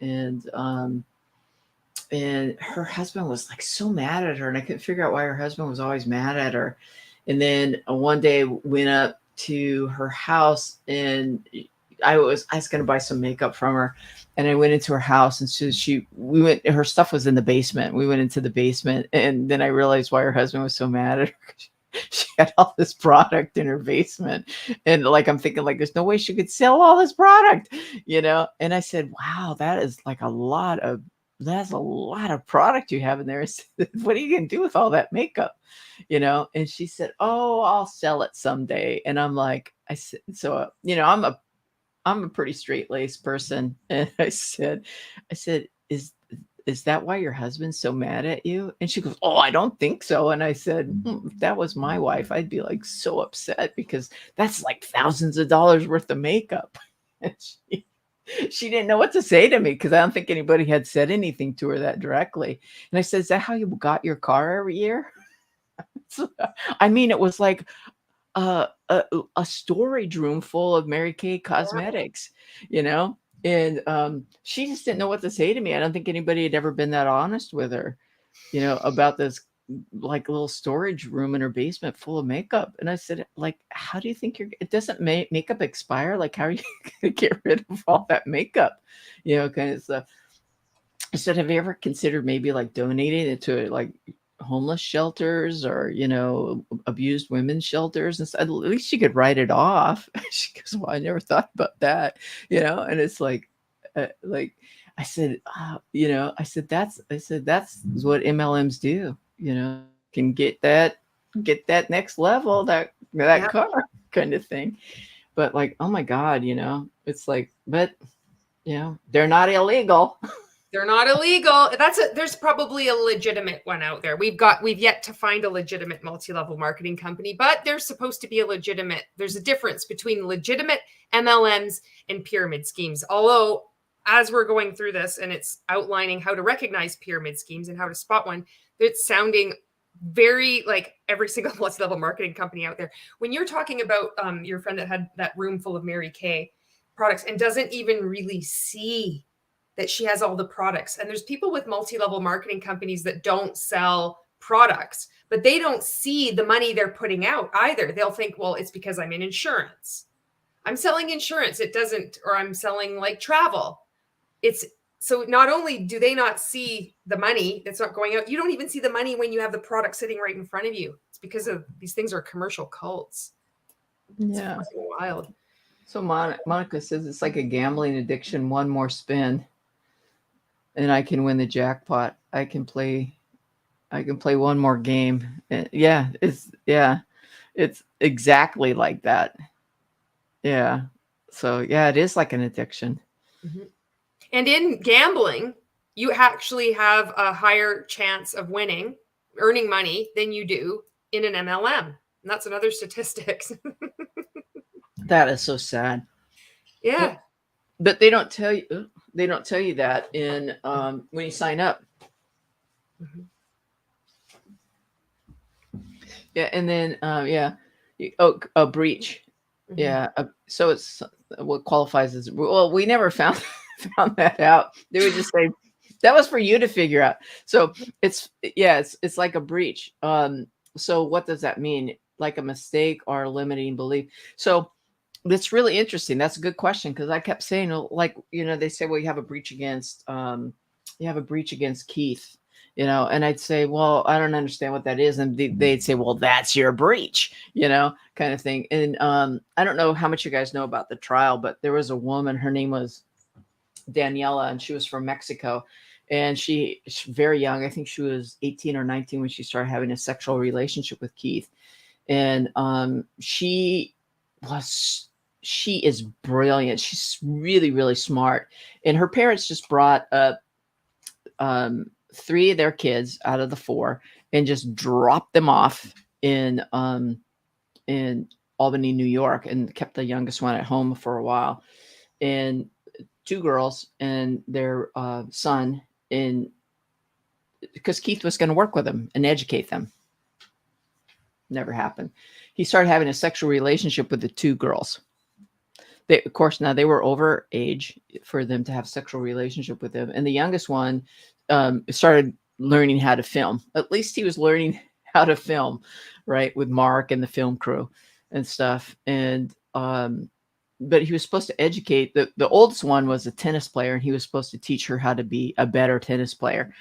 S2: and her husband was like so mad at her, and I couldn't figure out why her husband was always mad at her. And then one day went up to her house, and I was going to buy some makeup from her, and I went into her house, and her stuff was in the basement. We went into the basement, and then I realized why her husband was so mad at her. She had all this product in her basement, and like I'm thinking, like, there's no way she could sell all this product, And I said, wow, that's a lot of product you have in there. What are you gonna do with all that makeup? And she said, oh, I'll sell it someday. And I'm like, I said, so I'm a pretty straight-laced person. And I said, is that why your husband's so mad at you? And she goes, oh, I don't think so. And I said, if that was my wife, I'd be like so upset, because that's like thousands of dollars worth of makeup. And she didn't know what to say to me, because I don't think anybody had said anything to her that directly. And I said, is that how you got your car every year? So, I mean, it was like a storage room full of Mary Kay cosmetics, and she just didn't know what to say to me. I don't think anybody had ever been that honest with her, about this like little storage room in her basement full of makeup. And I said, like, how do you think it doesn't makeup expire? Like, how are you gonna get rid of all that makeup, kind of stuff. I said, have you ever considered maybe like donating it to like homeless shelters or abused women's shelters? And at least she could write it off. She goes, well, I never thought about that, and it's like I said, that's what MLMs do, can get that next level, that car kind of thing. But like, oh my God, it's like, but they're not illegal.
S1: They're not illegal. There's probably a legitimate one out there. We've yet to find a legitimate multi-level marketing company, but there's supposed to be there's a difference between legitimate MLMs and pyramid schemes. Although, as we're going through this and it's outlining how to recognize pyramid schemes and how to spot one, it's sounding very like every single multi-level marketing company out there. When you're talking about your friend that had that room full of Mary Kay products and doesn't even really see that she has all the products. And there's people with multi-level marketing companies that don't sell products, but they don't see the money they're putting out either. They'll think, well, it's because I'm in insurance. I'm selling insurance. It doesn't, or I'm selling like travel. So not only do they not see the money that's not going out, you don't even see the money when you have the product sitting right in front of you. It's because of these things are commercial cults.
S2: Yeah.
S1: It's wild.
S2: So Monica says it's like a gambling addiction. One more spin and I can win the jackpot. I can play one more game. Yeah, it's exactly like that. Yeah. So yeah, it is like an addiction.
S1: Mm-hmm. And in gambling, you actually have a higher chance of earning money than you do in an MLM. And that's another statistics.
S2: That is so sad.
S1: Yeah.
S2: But they don't tell you that in when you sign up. Mm-hmm. Yeah, and then a breach. Mm-hmm. Yeah, so it's what qualifies as, well, we never found that out. They would just say that was for you to figure out. So it's like a breach. So what does that mean? Like a mistake or a limiting belief? So that's really interesting. That's a good question, because I kept saying, like, they say, well, you have a breach against Keith, and I'd say, well, I don't understand what that is. And they'd say, well, that's your breach, kind of thing. And I don't know how much you guys know about the trial, but there was a woman, her name was Daniela, and she was from Mexico. And she's very young. I think she was 18 or 19 when she started having a sexual relationship with Keith. And she is brilliant. She's really, really smart. And her parents just brought up 3 of their kids out of the 4 and just dropped them off in in Albany, New York, and kept the youngest one at home for a while. And 2 girls and their son, because Keith was going to work with them and educate them. Never happened. He started having a sexual relationship with the 2 girls. Of course, now they were over age for them to have sexual relationship with them. And the youngest one started learning how to film. At least he was learning how to film, right, with Mark and the film crew and stuff. And but he was supposed to educate. The oldest one was a tennis player, and he was supposed to teach her how to be a better tennis player.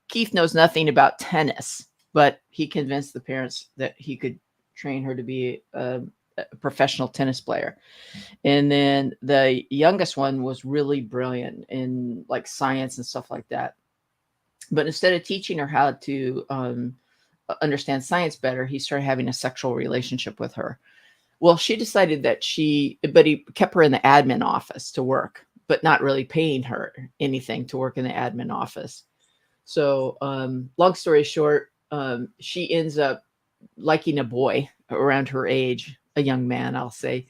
S2: Keith knows nothing about tennis, but he convinced the parents that he could train her to be a professional tennis player. And then the youngest one was really brilliant in like science and stuff like that. But instead of teaching her how to understand science better, he started having a sexual relationship with her. Well, she decided that but he kept her in the admin office to work, but not really paying her anything to work in the admin office. So long story short, she ends up liking a boy around her age, a young man, I'll say,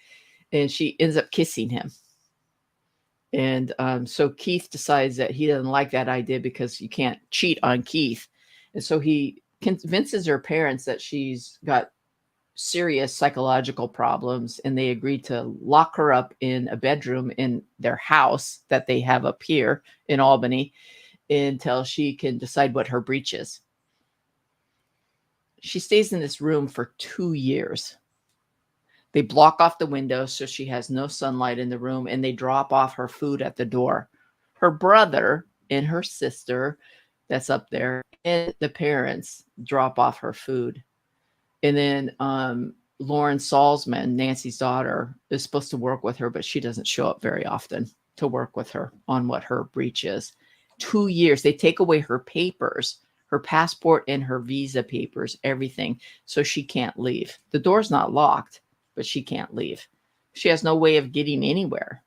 S2: and she ends up kissing him. And so Keith decides that he doesn't like that idea because you can't cheat on Keith. And so he convinces her parents that she's got serious psychological problems, and they agree to lock her up in a bedroom in their house that they have up here in Albany until she can decide what her breach is. She stays in this room for 2 years. They block off the window so she has no sunlight in the room, and they drop off her food at the door. Her brother and her sister that's up there and the parents drop off her food. And then Lauren Salzman, Nancy's daughter, is supposed to work with her, but she doesn't show up very often to work with her on what her breach is. 2 years. They take away her papers, her passport and her visa papers, everything, so she can't leave. The door's not locked, but she can't leave. She has no way of getting anywhere.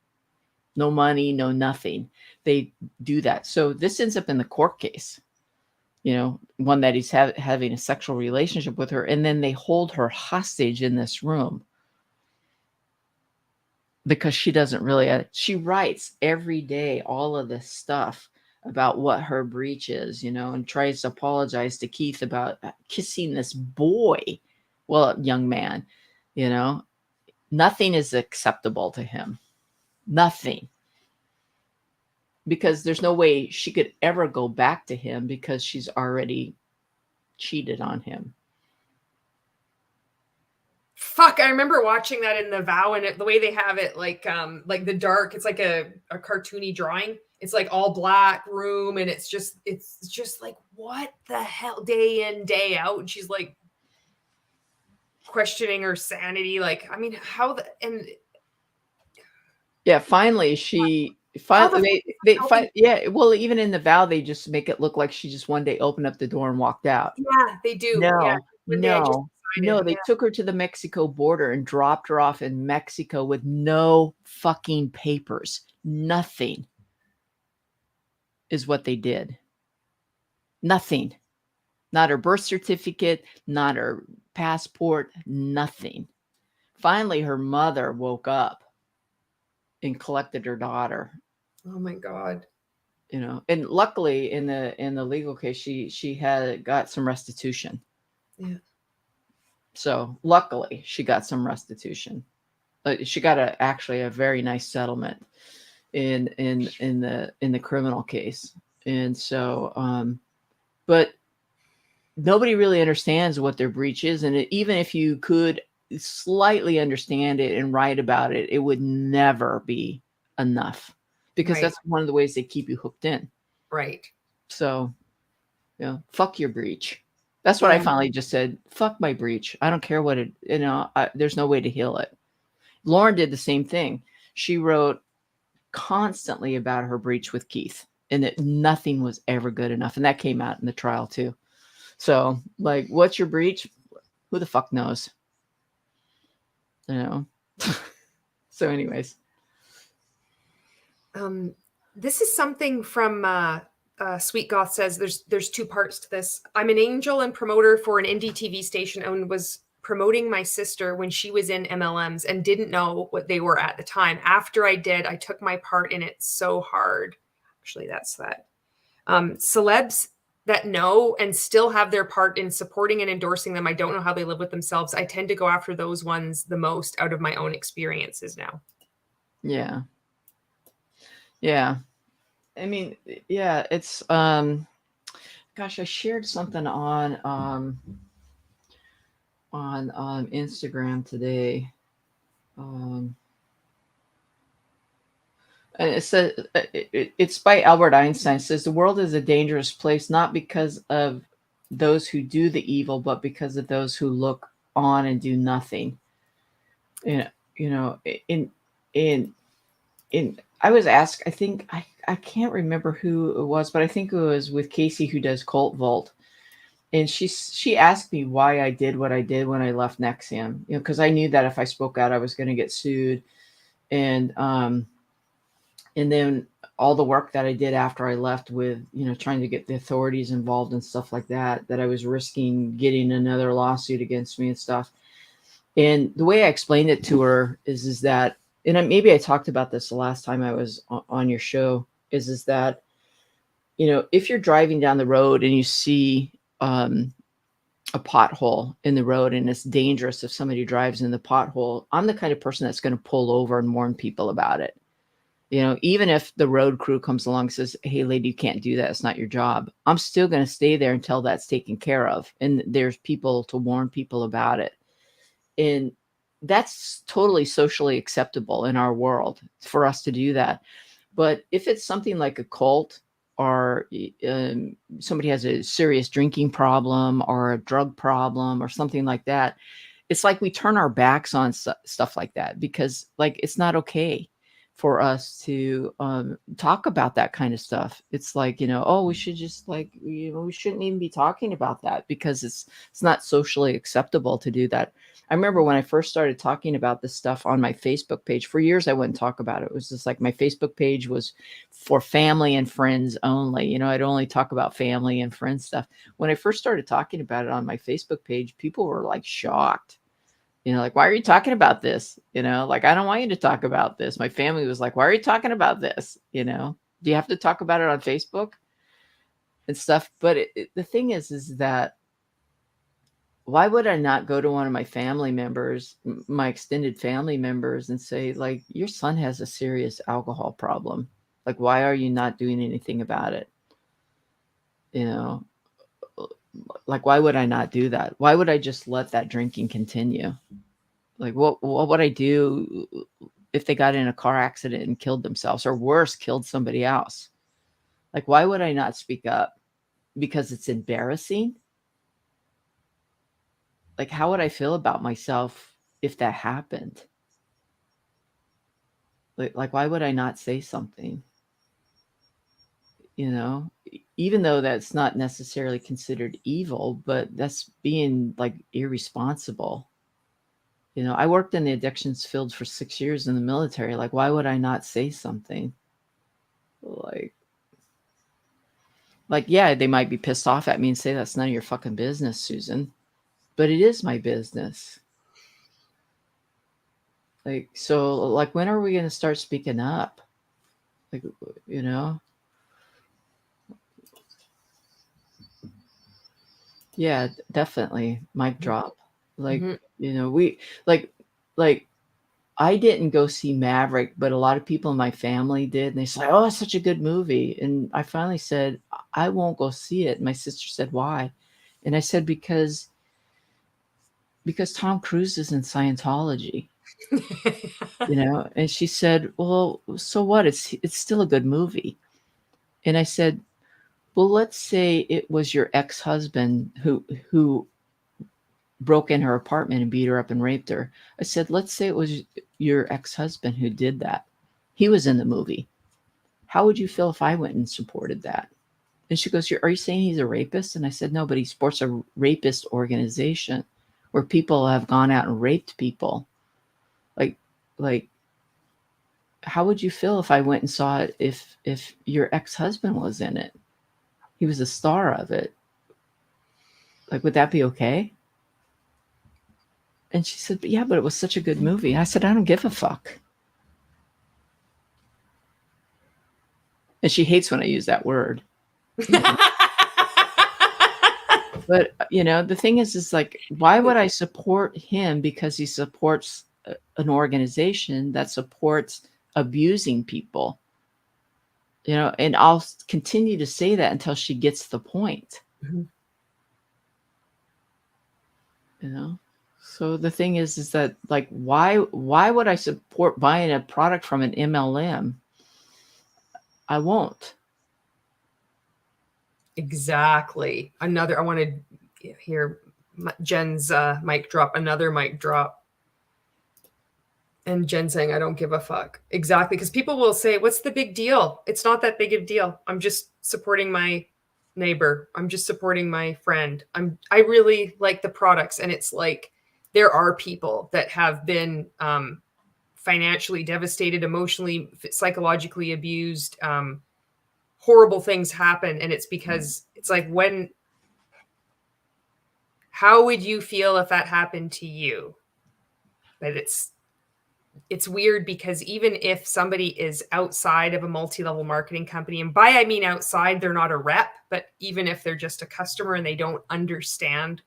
S2: No money, no nothing. They do that. So this ends up in the court case. You know, one that he's having a sexual relationship with her, and then they hold her hostage in this room because she doesn't really, she writes every day all of this stuff about what her breach is, you know, and tries to apologize to Keith about kissing this boy, well, young man, you know. Nothing is acceptable to him. Nothing. Because there's no way she could ever go back to him because she's already cheated on him.
S1: Fuck, I remember watching that in The Vow, and the way they have it, like the dark, it's like a cartoony drawing. It's like all black room, and it's just like, what the hell, day in, day out. And she's like questioning her sanity. Like, I mean,
S2: yeah, finally yeah, well, even in The Vow, they just make it look like she just one day opened up the door and walked out.
S1: Yeah, they do.
S2: No, they took her to the Mexico border and dropped her off in Mexico with no fucking papers. Nothing is what they did. Nothing. Not her birth certificate, not her passport, nothing. Finally, her mother woke up and collected her daughter.
S1: Oh my God.
S2: You know, and luckily in the legal case, she had got some restitution.
S1: Yeah.
S2: So luckily she got some restitution. She got actually a very nice settlement in the criminal case. And so, but nobody really understands what their breach is. And even if you could slightly understand it and write about it, it would never be enough, because that's one of the ways they keep you hooked in.
S1: Right.
S2: So, you know, fuck your breach. That's what I finally just said. Fuck my breach. I don't care what it, you know, there's no way to heal it. Lauren did the same thing. She wrote constantly about her breach with Keith, and that nothing was ever good enough. And that came out in the trial too. So, like, what's your breach? Who the fuck knows? You know? So anyways.
S1: This is something from Sweet Goth says there's 2 parts to this. I'm an angel and promoter for an indie TV station and was promoting my sister when she was in MLMs and didn't know what they were at the time. After I did, I took my part in it so hard. Actually, that's that. Celebs that know and still have their part in supporting and endorsing them, I don't know how they live with themselves. I tend to go after those ones the most out of my own experiences now.
S2: Yeah. Yeah. I mean, yeah, it's, gosh, I shared something on Instagram today. And it says, it's by Albert Einstein. It says the world is a dangerous place, not because of those who do the evil, but because of those who look on and do nothing. You know, in I was asked, I think I can't remember who it was, but I think it was with Casey, who does Cult Vault. And she asked me why I did what I did when I left NXIVM, you know, because I knew that if I spoke out, I was going to get sued. And then all the work that I did after I left with, you know, trying to get the authorities involved and stuff like that, that I was risking getting another lawsuit against me and stuff. And the way I explained it to her is that, and maybe I talked about this the last time I was on your show, is that, you know, if you're driving down the road and you see a pothole in the road and it's dangerous if somebody drives in the pothole, I'm the kind of person that's going to pull over and warn people about it. You know, even if the road crew comes along and says, hey, lady, you can't do that, it's not your job, I'm still going to stay there until that's taken care of. And there's people to warn people about it. And that's totally socially acceptable in our world for us to do that. But if it's something like a cult, or somebody has a serious drinking problem or a drug problem or something like that, it's like we turn our backs on stuff like that, because like it's not okay for us to talk about that kind of stuff. It's like, you know, oh, we should just like, you know, we shouldn't even be talking about that because it's not socially acceptable to do that. I remember when I first started talking about this stuff on my Facebook page, for years I wouldn't talk about it. It was just like my Facebook page was for family and friends only. You know, I'd only talk about family and friends stuff. When I first started talking about it on my Facebook page, people were like shocked. You know, like, why are you talking about this? You know, like, I don't want you to talk about this. My family was like, why are you talking about this? You know, do you have to talk about it on Facebook and stuff? But the thing is that why would I not go to one of my family members, my extended family members, and say, like, your son has a serious alcohol problem. Like, why are you not doing anything about it? You know, like, why would I not do that? Why would I just let that drinking continue? Like, what would I do if they got in a car accident and killed themselves, or worse, killed somebody else? Like, why would I not speak up? Because it's embarrassing? Like, how would I feel about myself if that happened? Like, why would I not say something? You know, even though that's not necessarily considered evil, but that's being like irresponsible. You know, I worked in the addictions field for 6 years in the military. Like, why would I not say something? Like, yeah, they might be pissed off at me and say that's none of your fucking business, Susan. But it is my business. Like, so, like, when are we going to start speaking up? Like, you know? Yeah, definitely. Mic drop. Like, you know, we, like, I didn't go see Maverick, but a lot of people in my family did. And they said, oh, it's such a good movie. And I finally said, I won't go see it. And my sister said, why? And I said, because Tom Cruise is in Scientology. You know, and she said, well, so what? It's still a good movie. And I said, well, let's say it was your ex-husband who broke in her apartment and beat her up and raped her. I said, let's say it was your ex-husband who did that. He was in the movie. How would you feel if I went and supported that? And she goes, are you saying he's a rapist? And I said, no, but he supports a rapist organization where people have gone out and raped people. Like, how would you feel if I went and saw it if your ex-husband was in it? He was a star of it. Like, would that be okay? And she said, "Yeah, but it was such a good movie." I said, "I don't give a fuck." And she hates when I use that word. But, the thing is like, why would I support him because he supports an organization that supports abusing people? And I'll continue to say that until she gets the point. So the thing is that, like, why would I support buying a product from an MLM? I won't.
S1: Exactly. I wanted to hear Jen's mic drop, another mic drop. And Jen saying, I don't give a fuck. Exactly. Because people will say, what's the big deal? It's not that big of a deal. I'm just supporting my neighbor. I'm just supporting my friend. I really like the products. And it's like, there are people that have been financially devastated, emotionally, psychologically abused, horrible things happen. And it's because it's like, how would you feel if that happened to you? But it's weird because even if somebody is outside of a multi-level marketing company, and by I mean outside, they're not a rep, but even if they're just a customer and they don't understand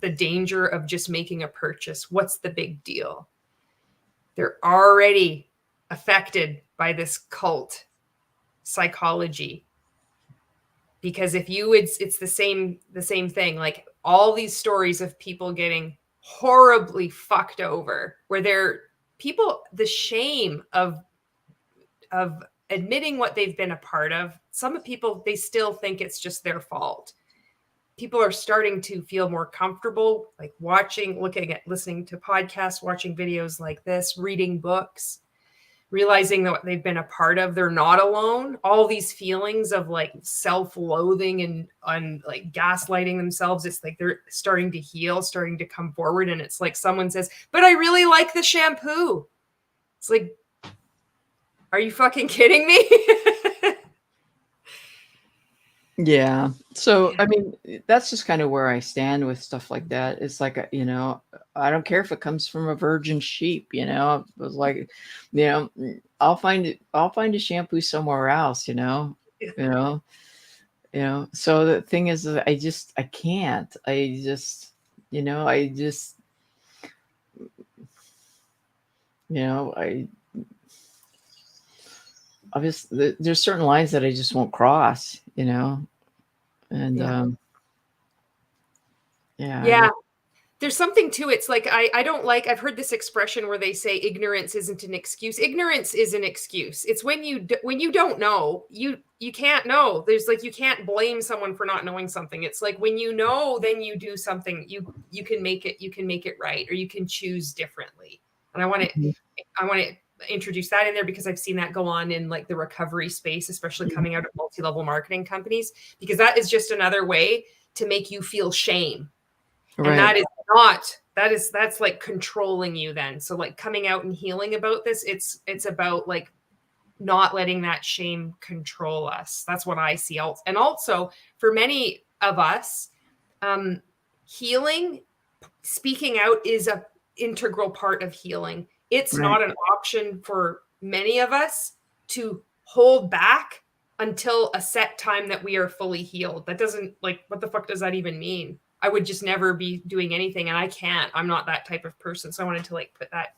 S1: the danger of just making a purchase, what's the big deal? They're already affected by this cult psychology. Because it's the same thing. Like all these stories of people getting horribly fucked over, where the shame of admitting what they've been a part of. Some people, they still think it's just their fault. People are starting to feel more comfortable, like listening to podcasts, watching videos like this, reading books, realizing that what they've been a part of, they're not alone. All these feelings of like self-loathing and like gaslighting themselves, it's like they're starting to heal, starting to come forward. And it's like someone says, but I really like the shampoo. It's like, are you fucking kidding me?
S2: Yeah. So, I mean, that's just kind of where I stand with stuff like that. It's like, I don't care if it comes from a virgin sheep, it was like, I'll find a shampoo somewhere else, So the thing is that I can't, obviously there's certain lines that I just won't cross, and
S1: yeah. There's something to it. It's like I've heard this expression where they say ignorance isn't an excuse. Ignorance is an excuse. It's when you don't know, you can't know. There's like, you can't blame someone for not knowing something. It's like when you know, then you do something. You can make it right, or you can choose differently. And I want to introduce that in there because I've seen that go on in like the recovery space, especially coming out of multi-level marketing companies, because that is just another way to make you feel shame. Right. And that's like controlling you then. So like coming out and healing about this, it's about like not letting that shame control us. That's what I see. And also for many of us, healing, speaking out is a integral part of healing. It's not an option for many of us to hold back until a set time that we are fully healed. That doesn't, like, what the fuck does that even mean? I would just never be doing anything, and I can't. I'm not that type of person. So I wanted to like put that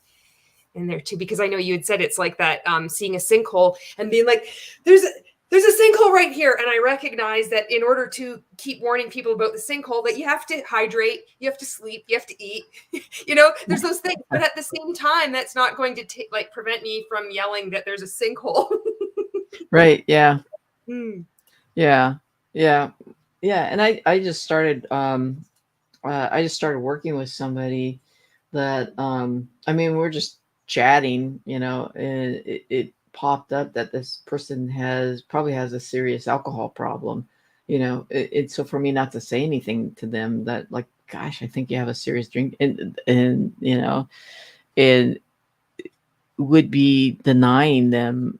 S1: in there too, because I know you had said it's like that, seeing a sinkhole and being like, there's a sinkhole right here. And I recognize that in order to keep warning people about the sinkhole, that you have to hydrate, you have to sleep, you have to eat, there's those things. But at the same time, that's not going to prevent me from yelling that there's a sinkhole.
S2: Right. Yeah. Yeah. Yeah. Yeah. And I just started, working with somebody that, I mean, we're just chatting, and it popped up that this person probably has a serious alcohol problem, so for me not to say anything to them that like, gosh, I think you have a serious drink, and and would be denying them,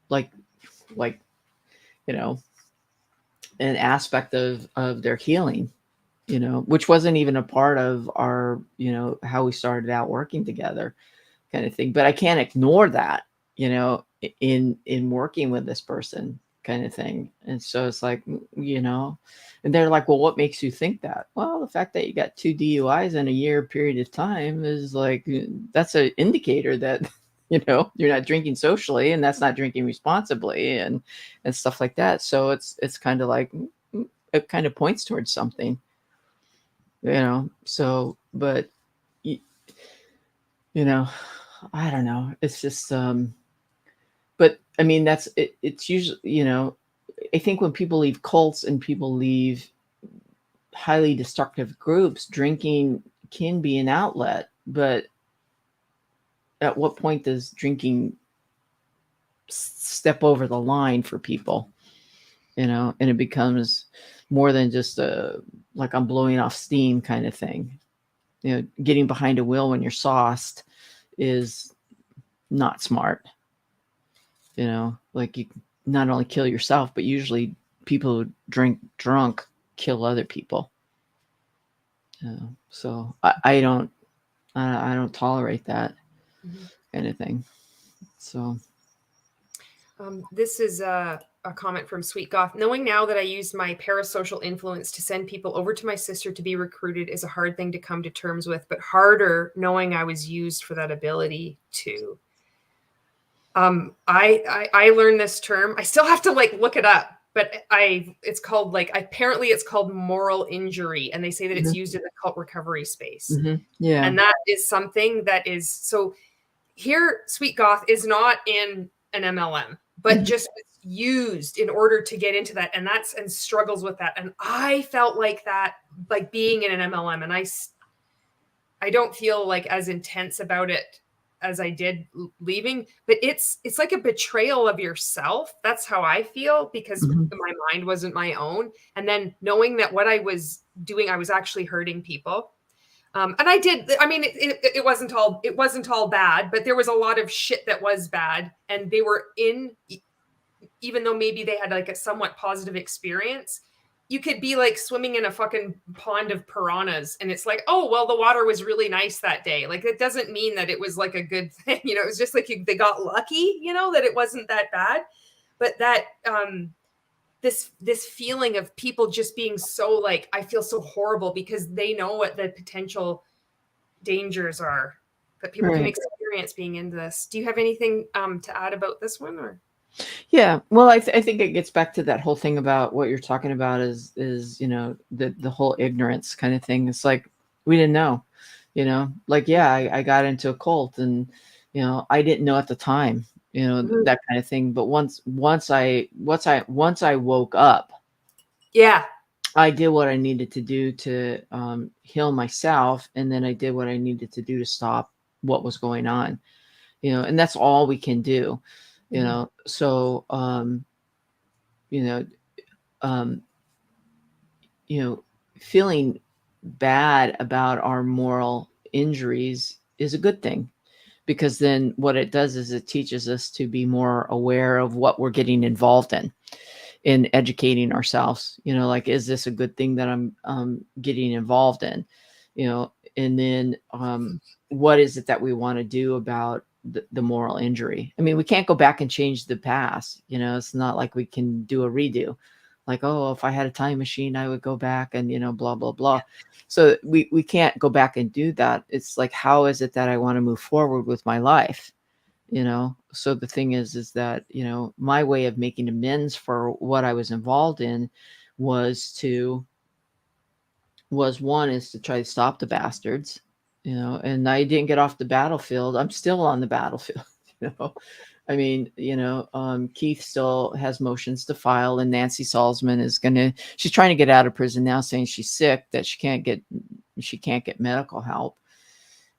S2: like, an aspect of their healing, you know, which wasn't even a part of our, you know, how we started out working together kind of thing. But I can't ignore that, you know, in working with this person kind of thing. And so it's like, you know, and they're like, well, what makes you think that? Well, the fact that you got 2 DUIs in a year period of time is like, that's an indicator that, you know, you're not drinking socially, and that's not drinking responsibly, and stuff like that. So it's kind of like, it kind of points towards something, you know. So, but you know, I don't know. It's just, but I mean, that's it. It's usually, you know, I think when people leave cults and people leave highly destructive groups, drinking can be an outlet. But at what point does drinking step over the line for people, you know, and it becomes more than just a, like, I'm blowing off steam kind of thing. You know, getting behind a wheel when you're sauced is not smart. You know, like, you not only kill yourself, but usually people who drink drunk kill other people. So I don't tolerate that kind of thing. So
S1: this is a comment from Sweet Goth. Knowing now that I used my parasocial influence to send people over to my sister to be recruited is a hard thing to come to terms with, but harder knowing I was used for that ability to. I learned this term. I still have to like look it up, but it's called, like, apparently it's called moral injury, and they say that it's used in the cult recovery space.
S2: Yeah.
S1: And that is something that is, so here Sweet Goth is not in an MLM, but just used in order to get into that, and struggles with that. And I felt like that, like being in an MLM, and I don't feel like as intense about it as I did leaving, but it's like a betrayal of yourself. That's how I feel, because my mind wasn't my own. And then knowing that what I was doing, I was actually hurting people. And I did, I mean, it wasn't all bad, but there was a lot of shit that was bad. And they were even though maybe they had like a somewhat positive experience, you could be like swimming in a fucking pond of piranhas, and it's like, oh, well, the water was really nice that day. Like, it doesn't mean that it was like a good thing. You know, it was just like they got lucky, you know, that it wasn't that bad. But that, this feeling of people just being so like, I feel so horrible because they know what the potential dangers are that people can experience being into this. Do you have anything to add about this one, or?
S2: Yeah, well, I think it gets back to that whole thing about what you're talking about is you know, the whole ignorance kind of thing. It's like, we didn't know, you know, like, yeah, I got into a cult, and, you know, I didn't know at the time, you know, that kind of thing. But once I woke up,
S1: yeah,
S2: I did what I needed to do to heal myself, and then I did what I needed to do to stop what was going on, you know, and that's all we can do. You know, so, you know, feeling bad about our moral injuries is a good thing, because then what it does is it teaches us to be more aware of what we're getting involved in educating ourselves. You know, like, is this a good thing that I'm getting involved in? You know, and then what is it that we want to do about the moral injury? I mean, we can't go back and change the past. You know, it's not like we can do a redo. Like, oh, if I had a time machine, I would go back and, you know, blah, blah, blah. So we can't go back and do that. It's like, how is it that I want to move forward with my life? You know, so the thing is that, you know, my way of making amends for what I was involved in was one is to try to stop the bastards, you know, and I didn't get off the battlefield. I'm still on the battlefield, you know. I mean, you know, Keith still has motions to file, and Nancy Salzman she's trying to get out of prison now, saying she's sick, that she can't get medical help.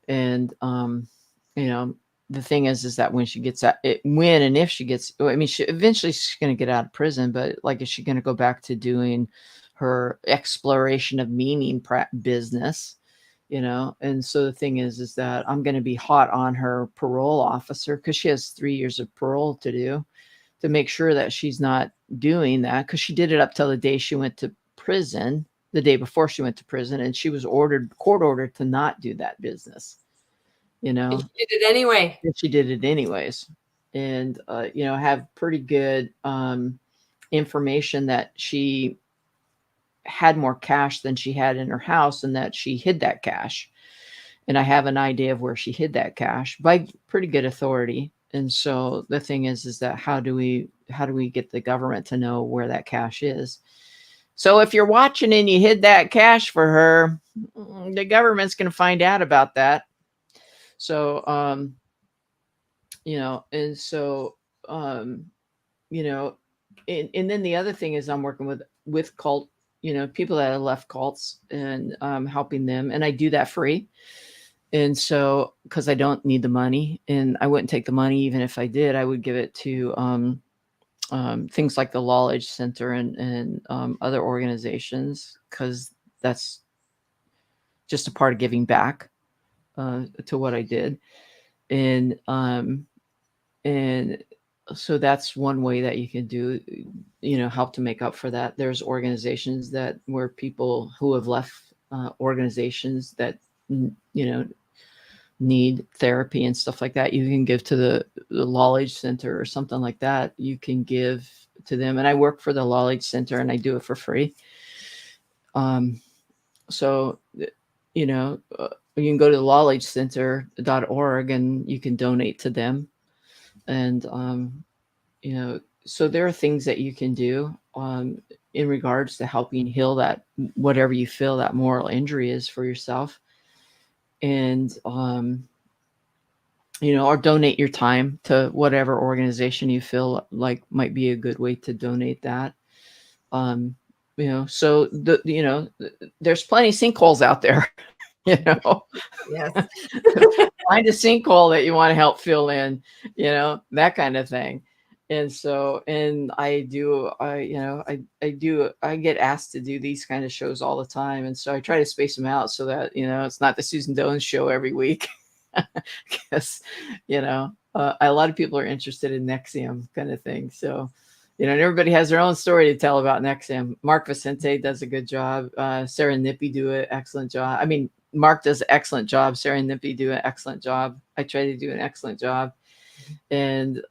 S2: And, you know, the thing is that when she gets out, and if she gets, I mean, eventually she's going to get out of prison, but like, is she going to go back to doing her exploration of meaning business? You know? And so the thing is that I'm going to be hot on her parole officer, because she has 3 years of parole to do, to make sure that she's not doing that, because she did it up till the day she went to prison. the day before she went to prison, and she was court ordered to not do that business. You know,
S1: and she did it anyway.
S2: And she did it anyways, and you know, have pretty good information that she had more cash than she had in her house, and that she hid that cash. And I have an idea of where she hid that cash by pretty good authority. And so the thing is that how do we get the government to know where that cash is? So if you're watching and you hid that cash for her, the government's going to find out about that. So, you know, and so, you know, and then the other thing is I'm working with cult, you know, people that have left cults, and helping them. And I do that free. And so, because I don't need the money, and I wouldn't take the money even if I did, I would give it to things like the Knowledge Center and other organizations, because that's just a part of giving back to what I did. And so that's one way that you can do, you know, help to make up for that. There's organizations where people who have left organizations that, you know, need therapy and stuff like that, you can give to the Knowledge Center or something like that. You can give to them. And I work for the Knowledge Center, and I do it for free. So, you know, you can go to knowledgecenter.org and you can donate to them. And, you know, so there are things that you can do in regards to helping heal that, whatever you feel that moral injury is for yourself. And, you know, or donate your time to whatever organization you feel like might be a good way to donate that. You know, so you know, there's plenty of sinkholes out there, you know.
S1: Yes.
S2: Find a sinkhole that you want to help fill in, you know, that kind of thing. And so, and I get asked to do these kind of shows all the time. And so I try to space them out so that, you know, it's not the Susan Doan show every week. Because, you know, a lot of people are interested in NXIVM kind of thing. So, you know, and everybody has their own story to tell about NXIVM. Mark Vicente does a good job. Sarah Nippy do an excellent job. I mean, Mark does an excellent job. Sarah Nippy do an excellent job. I try to do an excellent job. And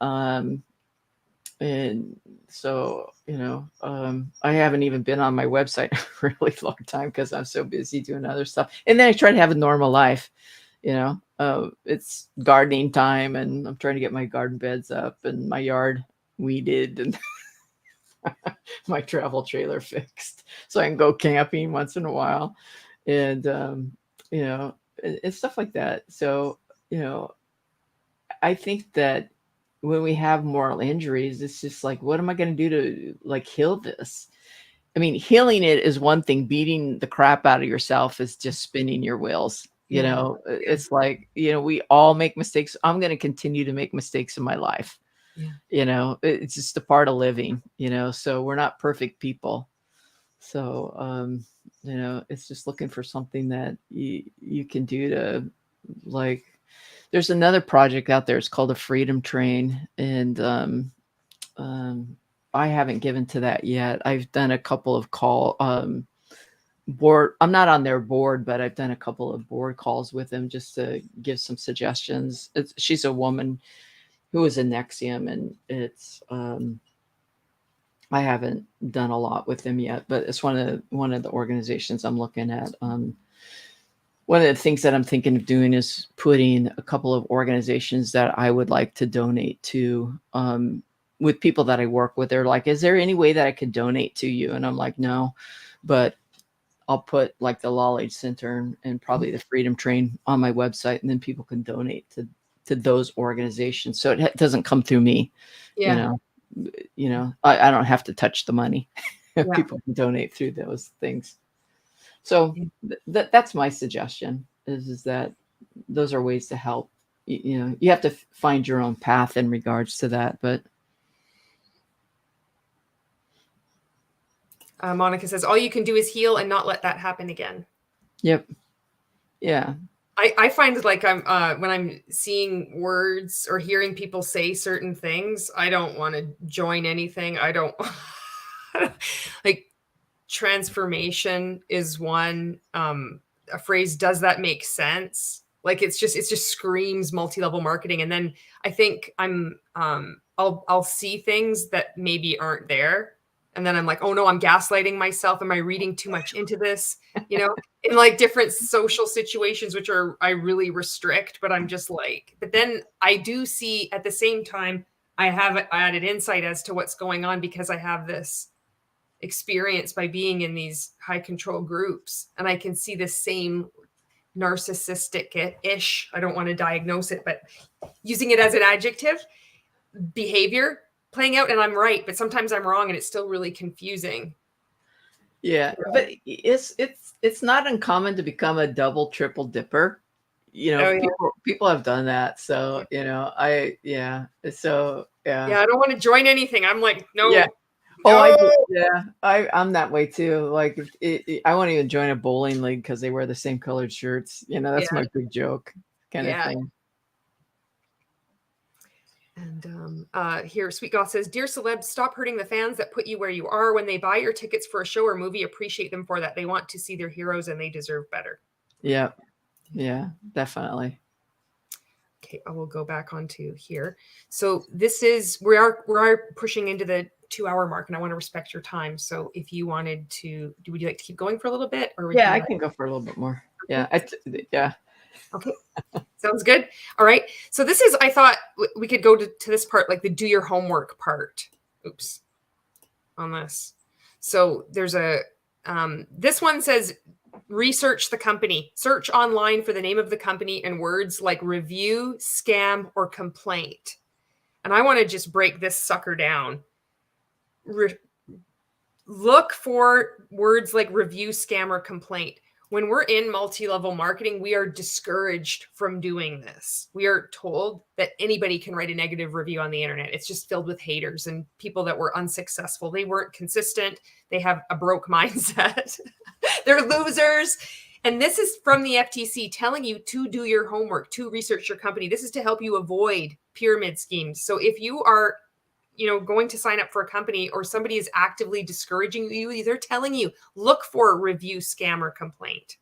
S2: so, you know, I haven't even been on my website a really long time because I'm so busy doing other stuff. And then I try to have a normal life, you know. It's gardening time, and I'm trying to get my garden beds up and my yard weeded and my travel trailer fixed so I can go camping once in a while. And, you know, and stuff like that. So, you know, I think that when we have moral injuries, it's just like, what am I going to do to like heal this? I mean, healing it is one thing. Beating the crap out of yourself is just spinning your wheels. You know, it's like, you know, we all make mistakes. I'm going to continue to make mistakes in my life.
S1: Yeah.
S2: You know, it's just a part of living, you know, so we're not perfect people. So, you know, it's just looking for something that you can do to, like, there's another project out there. It's called a Freedom Train. And I haven't given to that yet. I've done a couple of board. I'm not on their board, but I've done a couple of board calls with them just to give some suggestions. She's a woman who is a NXIVM, and it's I haven't done a lot with them yet, but it's one of the organizations I'm looking at. One of the things that I'm thinking of doing is putting a couple of organizations that I would like to donate to, with people that I work with. They're like, is there any way that I could donate to you? And I'm like, no, but I'll put like the Knowledge Center and probably the Freedom Train on my website, and then people can donate to those organizations. So it doesn't come through me,
S1: Yeah.
S2: you know, I don't have to touch the money.
S1: Yeah.
S2: People can donate through those things. So that's my suggestion is that those are ways to help. You know, you have to find your own path in regards to that, but.
S1: Monica says, all you can do is heal and not let that happen again.
S2: Yep. Yeah.
S1: I find like when I'm seeing words or hearing people say certain things, I don't want to join anything. I don't like, transformation is one. A phrase, does that make sense? Like it just screams multi-level marketing. And then I think I'll see things that maybe aren't there. And then I'm like, oh no, I'm gaslighting myself. Am I reading too much into this? You know, in like different social situations, which I really restrict, but I'm just like, but then I do see at the same time, I have added insight as to what's going on because I have this experience by being in these high control groups. And I can see the same narcissistic-ish, I don't want to diagnose it, but using it as an adjective, behavior playing out. And I'm right, but sometimes I'm wrong and it's still really confusing.
S2: Yeah, but it's not uncommon to become a double, triple dipper. You know, people have done that. So, you know, so
S1: yeah, I don't want to join anything. I'm like, no.
S2: Yeah.
S1: No.
S2: I'm that way too. Like I won't even join a bowling league because they wear the same colored shirts. You know, that's my big joke kind of thing.
S1: And here, Sweet Goth says, dear celebs, stop hurting the fans that put you where you are. When they buy your tickets for a show or movie, appreciate them for that. They want to see their heroes and they deserve better.
S2: Yeah. Yeah, definitely.
S1: Okay, I will go back onto here. So this is, we are pushing into the 2-hour mark and I want to respect your time. So if you wanted to, would you like to keep going for a little bit? Or
S2: I can go for a little bit more. Yeah.
S1: Okay. Sounds good. All right. So this is, I thought we could go to this part, like the do your homework part. Oops. On this. So there's a, this one says, research the company. Search online for the name of the company and words like review, scam, or complaint. And I want to just break this sucker down. Look for words like review, scam, or complaint. When we're in multi-level marketing, we are discouraged from doing this. We are told that anybody can write a negative review on the internet. It's just filled with haters and people that were unsuccessful. They weren't consistent. They have a broke mindset. They're losers. And this is from the FTC telling you to do your homework, to research your company. This is to help you avoid pyramid schemes. So if you are, going to sign up for a company or somebody is actively discouraging you, they're telling you, look for a review, scam, or complaint.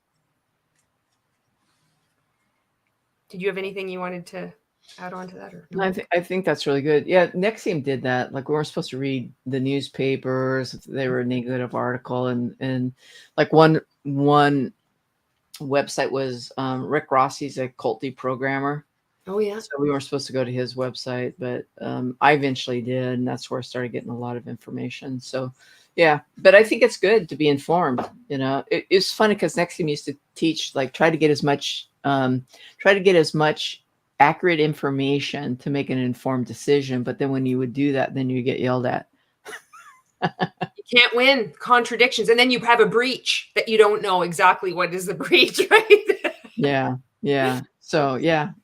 S1: Did you have anything you wanted to add on to that? Or no?
S2: I think that's really good. Yeah, NXIVM did that. Like we weren't supposed to read the newspapers. They were a negative article. And like one website was Rick Rossi's a cult deprogrammer.
S1: Oh, yeah.
S2: So we weren't supposed to go to his website, but I eventually did. And that's where I started getting a lot of information. So, yeah, but I think it's good to be informed. It's funny because NXIVM used to teach, like, try to get as much accurate information to make an informed decision. But then when you would do that, then you get yelled at.
S1: You can't win contradictions. And then you have a breach that you don't know exactly what is the breach, right?
S2: Yeah. So
S1: do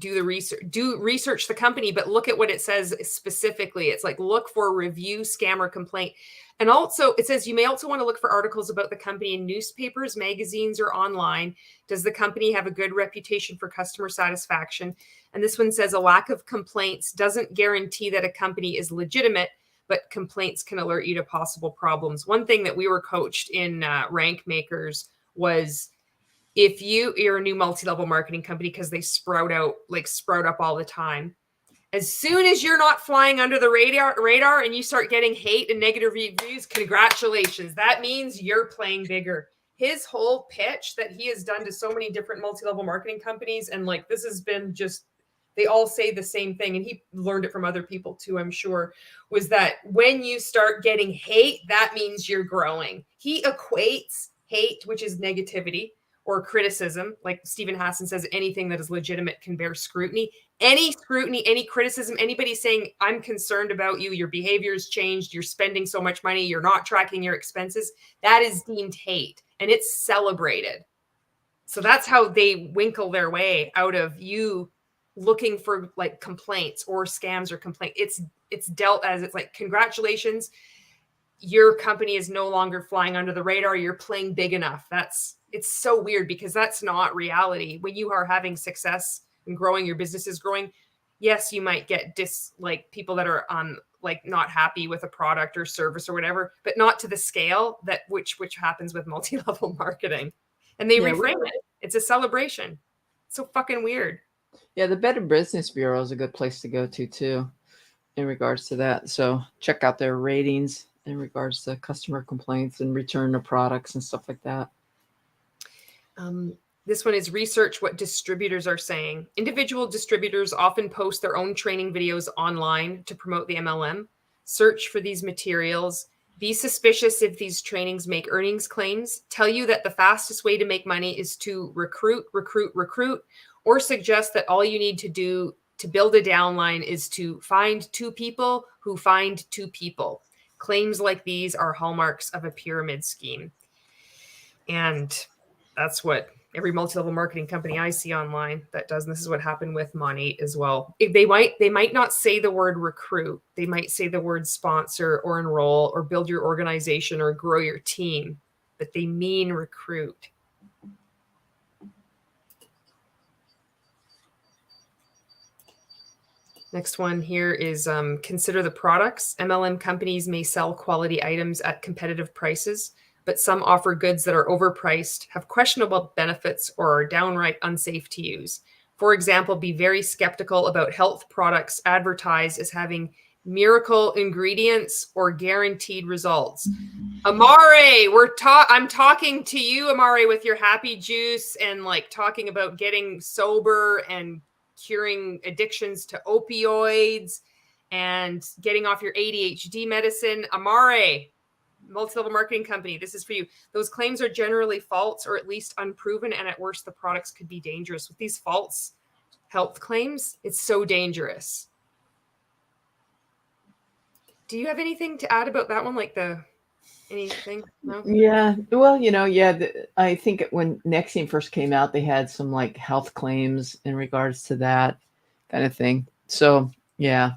S1: the research, research the company, but look at what it says specifically. It's like, look for review, scam, or complaint. And also it says you may also want to look for articles about the company in newspapers, magazines, or online. Does the company have a good reputation for customer satisfaction? And this one says a lack of complaints doesn't guarantee that a company is legitimate, but complaints can alert you to possible problems. One thing that we were coached in Rank Makers was, if you're a new multi-level marketing company, because they sprout up all the time, as soon as you're not flying under the radar and you start getting hate and negative reviews, congratulations. That means you're playing bigger. His whole pitch that he has done to so many different multi-level marketing companies, and like this has been just, they all say the same thing, and he learned it from other people too, I'm sure, was that when you start getting hate, that means you're growing. He equates hate, which is negativity, or criticism, like Stephen Hassan says, anything that is legitimate can bear scrutiny. Any scrutiny, any criticism, anybody saying, I'm concerned about you, your behavior's changed, you're spending so much money, you're not tracking your expenses, that is deemed hate, and it's celebrated. So that's how they winkle their way out of you looking for like complaints or scams or complaint. It's dealt as, it's like, congratulations, your company is no longer flying under the radar, you're playing big enough. It's so weird because that's not reality. When you are having success and growing, your business is growing, yes, you might get people that are like not happy with a product or service or whatever, but not to the scale that which happens with multi-level marketing. And they reframe it. It's a celebration. It's so fucking weird.
S2: Yeah, the Better Business Bureau is a good place to go to too, in regards to that. So check out their ratings in regards to customer complaints and return of products and stuff like that.
S1: This one is research what distributors are saying. Individual distributors often post their own training videos online to promote the MLM. Search for these materials. Be suspicious if these trainings make earnings claims. Tell you that the fastest way to make money is to recruit, or suggest that all you need to do to build a downline is to find two people who find two people. Claims like these are hallmarks of a pyramid scheme. And that's what every multi-level marketing company I see online that does. And this is what happened with Mon8 as well. They might not say the word recruit. They might say the word sponsor or enroll or build your organization or grow your team, but they mean recruit. Next one here is consider the products. MLM companies may sell quality items at competitive prices, but some offer goods that are overpriced, have questionable benefits, or are downright unsafe to use. For example, be very skeptical about health products advertised as having miracle ingredients or guaranteed results. Amare, I'm talking to you, Amare, with your happy juice and like talking about getting sober and curing addictions to opioids and getting off your ADHD medicine. Amare, multi-level marketing company, this is for you. Those claims are generally false or at least unproven, and at worst, the products could be dangerous. With these false health claims, it's so dangerous. Do you have anything to add about that one? Like anything? No?
S2: Yeah. Well, I think when NXIVM first came out, they had some like health claims in regards to that kind of thing. So yeah,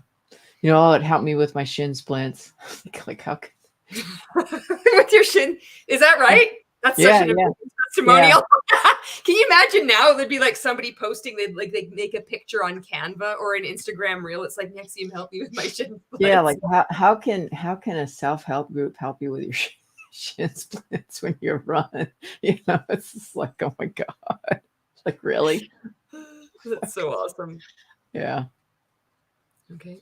S2: it helped me with my shin splints. Like how could...
S1: with your shin? Is that right? That's such an testimonial. Yeah. Can you imagine now? There'd be like somebody posting, they'd make a picture on Canva or an Instagram reel. It's like, NXIVM help me with my shin splints.
S2: Yeah, like how can a self-help group help you with your shin splints when you run? It's just like, oh my God. Like, really?
S1: That's so awesome.
S2: Yeah.
S1: Okay.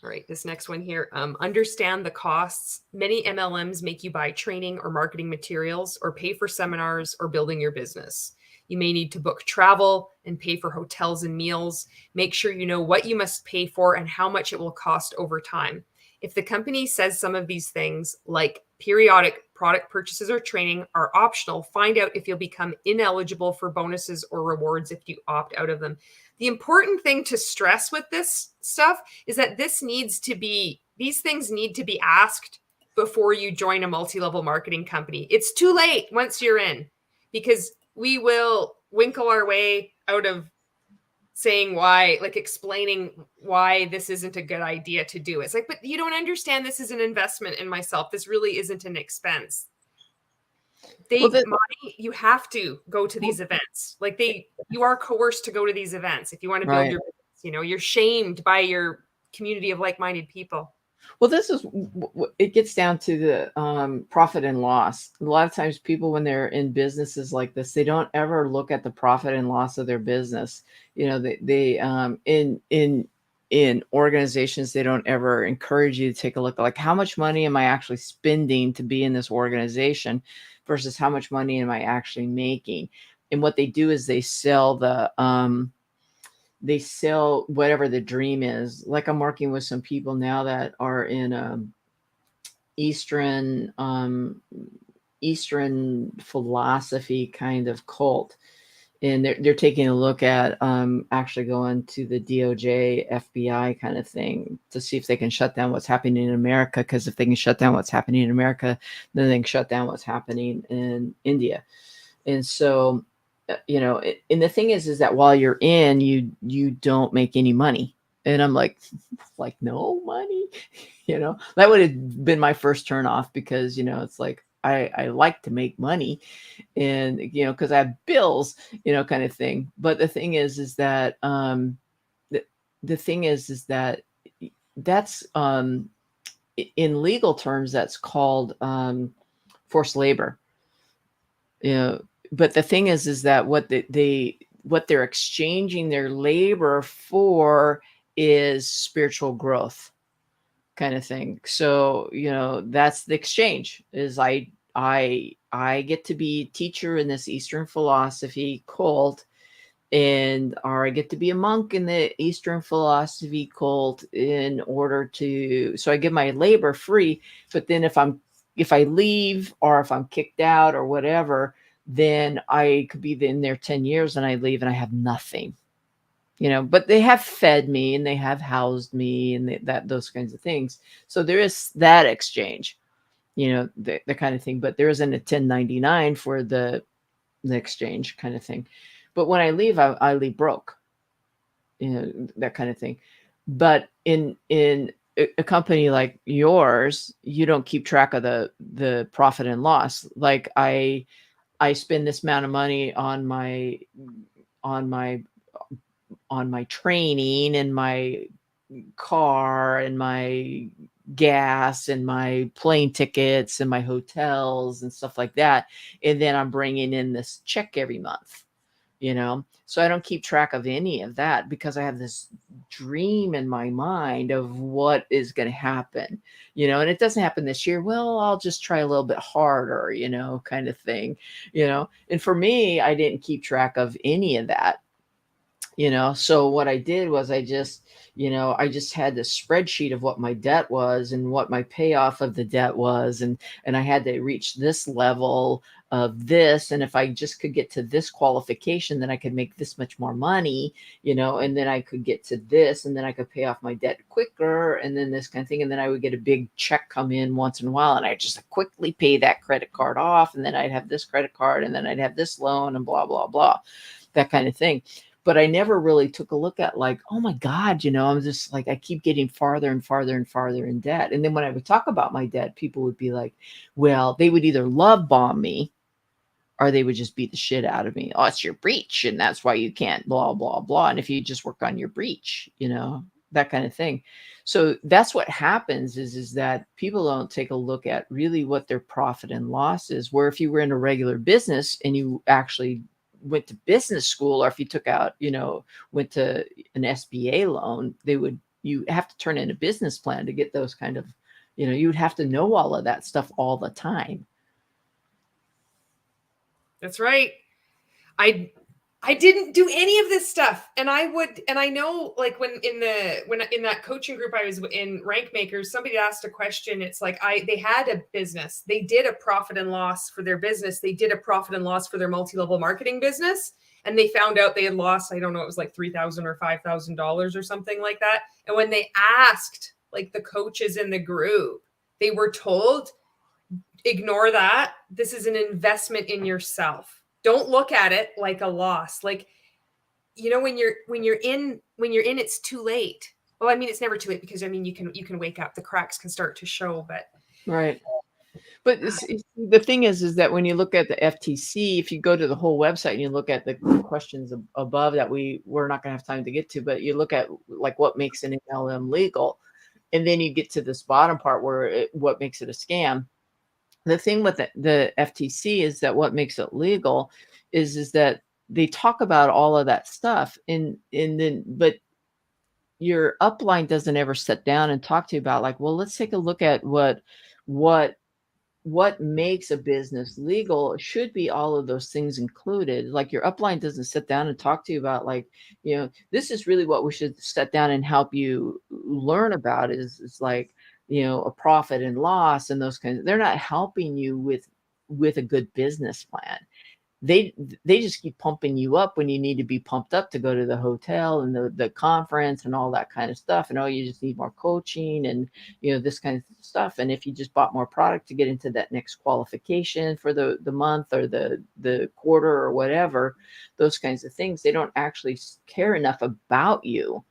S1: All right, this next one here. Understand the costs. Many MLMs make you buy training or marketing materials or pay for seminars or building your business. You may need to book travel and pay for hotels and meals. Make sure you know what you must pay for and how much it will cost over time. If the company says some of these things, like periodic product purchases or training, are optional, find out if you'll become ineligible for bonuses or rewards if you opt out of them. The important thing to stress with this stuff is that these things need to be asked before you join a multi-level marketing company. It's too late once you're in, because we will winkle our way out of saying why, like explaining why this isn't a good idea to do. It's like, but you don't understand, this is an investment in myself. This really isn't an expense. You have to go to these events. Like you are coerced to go to these events if you want to build your business. You're shamed by your community of like-minded people.
S2: Well, it gets down to the profit and loss. A lot of times people, when they're in businesses like this, they don't ever look at the profit and loss of their business. In organizations, they don't ever encourage you to take a look at like, how much money am I actually spending to be in this organization versus how much money am I actually making? And what they do is they sell whatever the dream is. Like, I'm working with some people now that are in Eastern philosophy kind of cult. And they're taking a look at actually going to the DOJ, FBI kind of thing to see if they can shut down what's happening in America. Because if they can shut down what's happening in America, then they can shut down what's happening in India. And so, and the thing is that while you're in, you don't make any money. And I'm like no money, that would have been my first turn off, because, it's like, I like to make money and, because I have bills, kind of thing. But the thing is that, the thing is that that's in legal terms, that's called forced labor. But the thing is that what what they're exchanging their labor for is spiritual growth, kind of thing. So that's the exchange. Is I get to be a teacher in this Eastern philosophy cult, or I get to be a monk in the Eastern philosophy cult in order to, so I give my labor free. But then if I leave, or if I'm kicked out or whatever, then I could be in there 10 years and I leave and I have nothing, but they have fed me and they have housed me and those kinds of things. So there is that exchange, the kind of thing, but there isn't a 1099 for the exchange kind of thing. But when I leave, I leave broke, that kind of thing. But in a company like yours, you don't keep track of the profit and loss. Like I spend this amount of money on my training and my car and my gas and my plane tickets and my hotels and stuff like that. And then I'm bringing in this check every month, so I don't keep track of any of that because I have this dream in my mind of what is going to happen, and it doesn't happen this year. Well, I'll just try a little bit harder, kind of thing, and for me, I didn't keep track of any of that. So what I did was I just had this spreadsheet of what my debt was and what my payoff of the debt was. And I had to reach this level of this. And if I just could get to this qualification, then I could make this much more money, and then I could get to this, and then I could pay off my debt quicker, and then this kind of thing. And then I would get a big check come in once in a while, and I just quickly pay that credit card off. And then I'd have this credit card, and then I'd have this loan, and blah, blah, blah, that kind of thing. But I never really took a look at like, oh my God, I'm just like, I keep getting farther and farther and farther in debt. And then when I would talk about my debt, people would be like, well, they would either love bomb me or they would just beat the shit out of me. Oh, it's your breach. And that's why you can't blah, blah, blah. And if you just work on your breach, that kind of thing. So that's what happens is that people don't take a look at really what their profit and loss is. Where if you were in a regular business and you actually went to business school, or if you took out, went to an SBA loan, you have to turn in a business plan to get those kind of, you would have to know all of that stuff all the time.
S1: That's right. I didn't do any of this stuff. And I know like when in that coaching group I was in, Rank Makers, somebody asked a question. It's like, they had a business. They did a profit and loss for their business. They did a profit and loss for their multi-level marketing business. And they found out they had lost, I don't know, it was like $3,000 or $5,000 or something like that. And when they asked like the coaches in the group, they were told, ignore that. This is an investment in yourself. Don't look at it like a loss. Like, when you're in, it's too late. Well, I mean, it's never too late because I mean, you can wake up, the cracks can start to show, but.
S2: Right. But the thing is that when you look at the FTC, if you go to the whole website and you look at the questions above that we're not going to have time to get to, but you look at like what makes an MLM legal, and then you get to this bottom part where what makes it a scam. The thing with the FTC is that what makes it legal is that they talk about all of that stuff, but your upline doesn't ever sit down and talk to you about like, well, let's take a look at what makes a business legal. It should be all of those things included. Like your upline doesn't sit down and talk to you about like, this is really what we should sit down and help you learn about is like, a profit and loss and those kinds of, they're not helping you with a good business plan. They just keep pumping you up when you need to be pumped up to go to the hotel and the conference and all that kind of stuff. And you just need more coaching and this kind of stuff. And if you just bought more product to get into that next qualification for the month or the quarter or whatever, those kinds of things, they don't actually care enough about you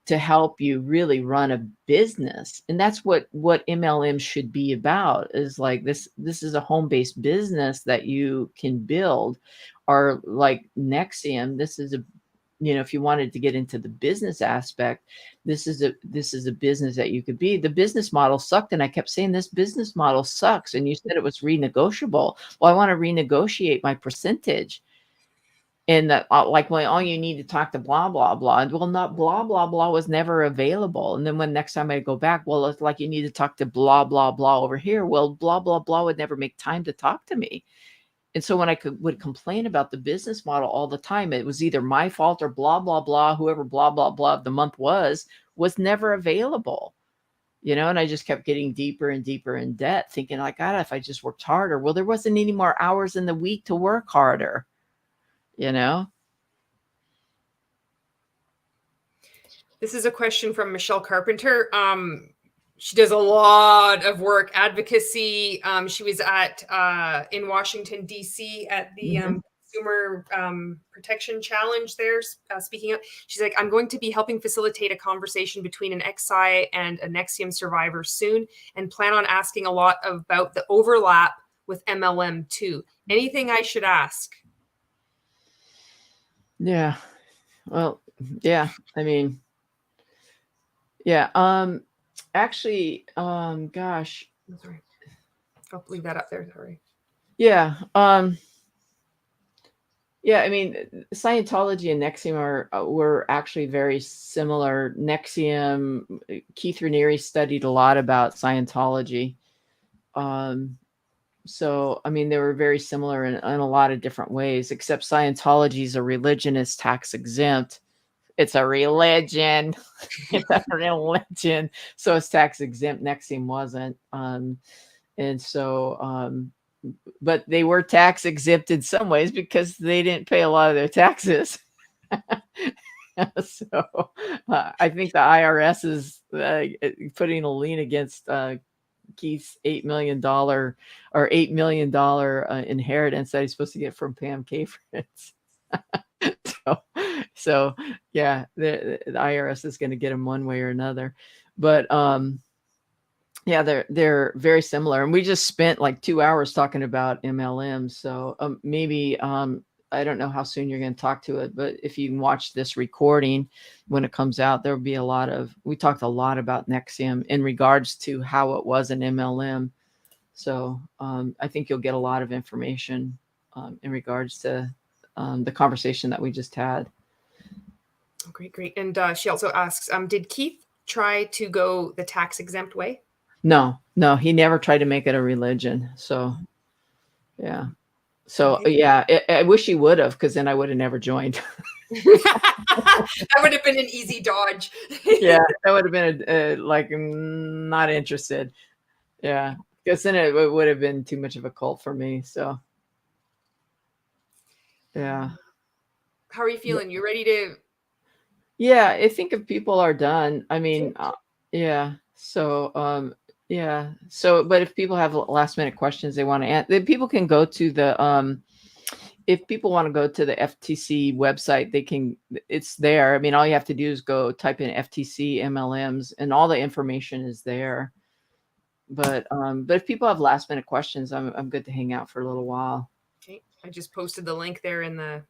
S2: to help you really run a business. And that's what MLM should be about, is like this is a home-based business that you can build. Or like NXIVM, this is if you wanted to get into the business aspect, this is a business that you could be. The business model sucked, and I kept saying this business model sucks, and you said it was renegotiable. Well, I want to renegotiate my percentage. And that, like, well, all you need to talk to blah, blah, blah. Well, not blah, blah, blah was never available. And then when next time I go back, well, it's like you need to talk to blah, blah, blah over here. Well, blah, blah, blah would never make time to talk to me. And so when I would complain about the business model all the time, it was either my fault or blah, blah, blah, whoever blah, blah, blah of the month was never available. And I just kept getting deeper and deeper in debt, thinking like, God, if I just worked harder. Well, there wasn't any more hours in the week to work harder.
S1: This is a question from Michelle Carpenter. She does a lot of work advocacy. She was in Washington, D.C. at the Consumer Protection Challenge there, speaking up. She's like, I'm going to be helping facilitate a conversation between an XI and a NXIVM survivor soon, and plan on asking a lot about the overlap with MLM too. Anything I should ask?
S2: Yeah. Well, yeah. I mean, yeah. Actually, gosh.
S1: Sorry. I'll leave that up there. Sorry.
S2: Yeah. Yeah. I mean, Scientology and NXIVM were actually very similar. NXIVM, Keith Raniere studied a lot about Scientology. So, I mean, they were very similar in a lot of different ways, except Scientology is a religion, is tax exempt. It's a religion. It's a religion. So it's tax exempt. NXIVM wasn't. And so, but they were tax exempt in some ways because they didn't pay a lot of their taxes. So I think the IRS is putting a lien against Keith's $8 million inheritance that he's supposed to get from Pam Kafritz. So yeah, the IRS is going to get him one way or another. But yeah, they're very similar, and we just spent like 2 hours talking about MLMs. So maybe I don't know how soon you're going to talk to it, but if you can watch this recording when it comes out, there'll be we talked a lot about NXIVM in regards to how it was an MLM. So I think you'll get a lot of information in regards to the conversation that we just had.
S1: Oh, great. And she also asks, did Keith try to go the tax exempt way?
S2: No, he never tried to make it a religion. So yeah. So yeah, I wish he would have, because then I would have never joined.
S1: That would have been an easy dodge.
S2: Yeah, that would have been like not interested. Yeah, because then it would have been too much of a cult for me. So yeah.
S1: How are you feeling? You ready to?
S2: Yeah, I think if people are done, I mean, yeah. So yeah. So, but if people have last minute questions they want to answer, then people can go to the if people want to go to the FTC website, they can. It's there. I mean, all you have to do is go type in FTC MLMs, and all the information is there. But if people have last minute questions, I'm good to hang out for a little while.
S1: Okay, I just posted the link there in the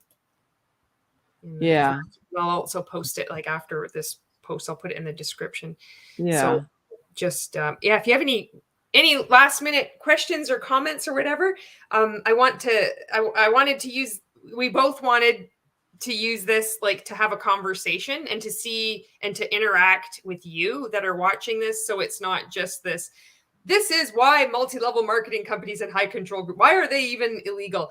S2: yeah.
S1: I'll also post it like after this post. I'll put it in the description.
S2: Yeah.
S1: So just yeah, if you have any last minute questions or comments or whatever, I wanted to use. We both wanted to use this like to have a conversation and to see and to interact with you that are watching this. So it's not just this. This is why multi-level marketing companies and high control group, why are they even illegal?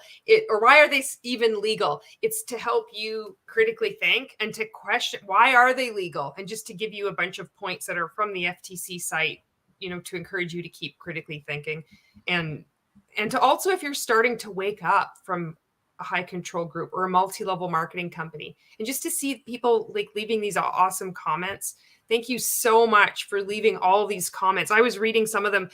S1: Or why are they even legal? It's to help you critically think and to question, why are they legal? And just to give you a bunch of points that are from the FTC site, to encourage you to keep critically thinking. And to also, if you're starting to wake up from a high control group or a multi-level marketing company, and just to see people like leaving these awesome comments. Thank you so much for leaving all these comments. I was reading some of them.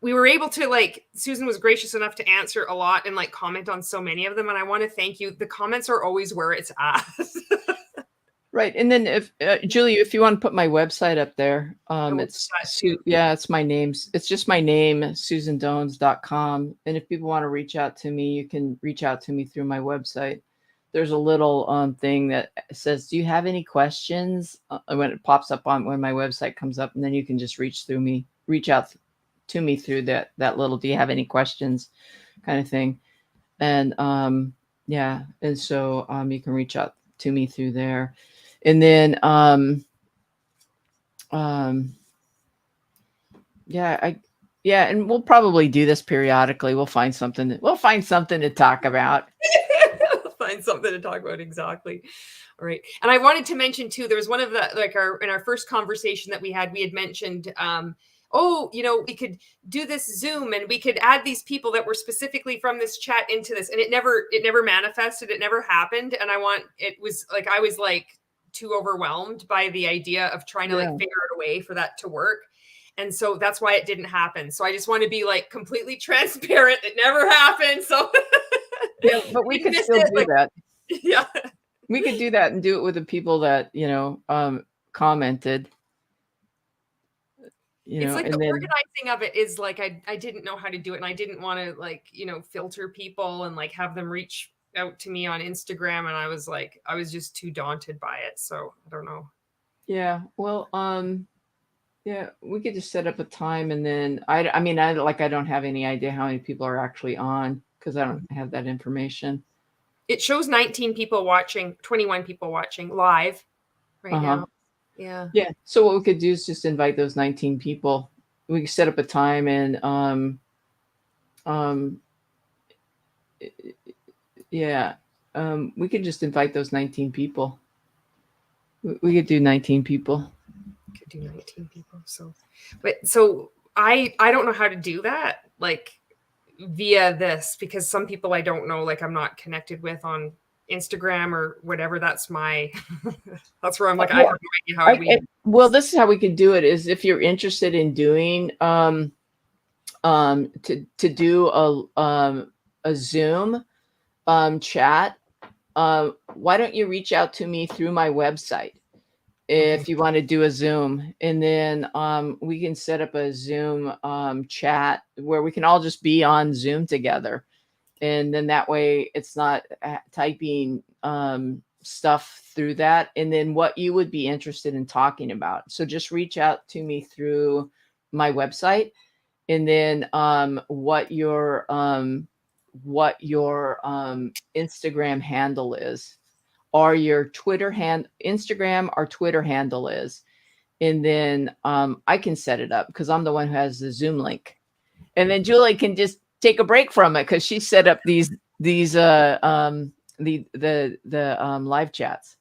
S1: We were able to Susan was gracious enough to answer a lot and comment on so many of them. And I want to thank you. The comments are always where it's at.
S2: Right. And then if Julie, if you want to put my website up there, it's my name. It's just my name, susandones.com. And if people want to reach out to me, you can reach out to me through my website. there's a little thing that says, do you have any questions? When it pops up on when my website comes up, and then you can just reach out to me through that little, do you have any questions kind of thing. And yeah, and so you can reach out to me through there. And then yeah, and we'll probably do this periodically. We'll find something to talk about.
S1: Find something to talk about, exactly. All right. And I wanted to mention too, there was one of the in our first conversation that we had mentioned oh, we could do this Zoom and we could add these people that were specifically from this chat into this. And it never manifested. It never happened. And I was like too overwhelmed by the idea of trying to like figure out a way for that to work. And so that's why it didn't happen. So I just want to be like completely transparent. It never happened. So
S2: yeah, but we could still do that.
S1: Yeah.
S2: We could do that and do it with the people that, commented.
S1: It's like the organizing of it is like, I didn't know how to do it. And I didn't want to like, filter people and like have them reach out to me on Instagram. And I was just too daunted by it. So I don't know.
S2: Yeah. Well, yeah, we could just set up a time, and then I don't have any idea how many people are actually on because I don't have that information.
S1: It shows 19 people watching, 21 people watching live right now. Yeah.
S2: Yeah. So what we could do is just invite those 19 people. We could set up a time, and we could just invite those 19 people. We could do 19 people.
S1: Could do 19 people. So I don't know how to do that, like via this, because some people I don't know, like I'm not connected with on Instagram or whatever. That's where I'm like, I have no idea how
S2: well, this is how we could do it, is if you're interested in doing to do a Zoom chat, why don't you reach out to me through my website if you want to do a Zoom, and then we can set up a Zoom chat where we can all just be on Zoom together. And then that way it's not typing stuff through that. And then what you would be interested in talking about. So just reach out to me through my website, and then what your Instagram handle is, or your Instagram or Twitter handle is. And then I can set it up because I'm the one who has the Zoom link. And then Julie can just take a break from it because she set up these live chats.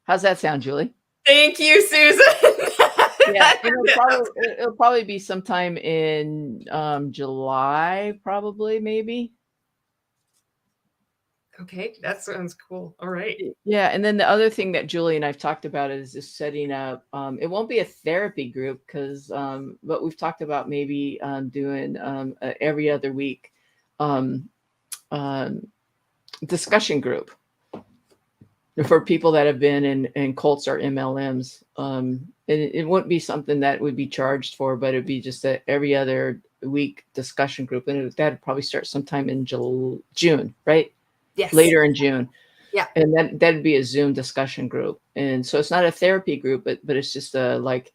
S2: How's that sound, Julie?
S1: Thank you, Susan.
S2: Yeah, it'll probably be sometime in July, probably, maybe.
S1: Okay, that sounds cool. All right.
S2: Yeah, and then the other thing that Julie and I've talked about is just setting up. It won't be a therapy group but we've talked about maybe doing every other week discussion group for people that have been in cults or MLMs. It wouldn't be something that would be charged for, but it'd be just a every other week discussion group, and that'd probably start sometime in June, right?
S1: Yes.
S2: Later in June.
S1: Yeah.
S2: And that'd be a Zoom discussion group. And so it's not a therapy group, but it's just like,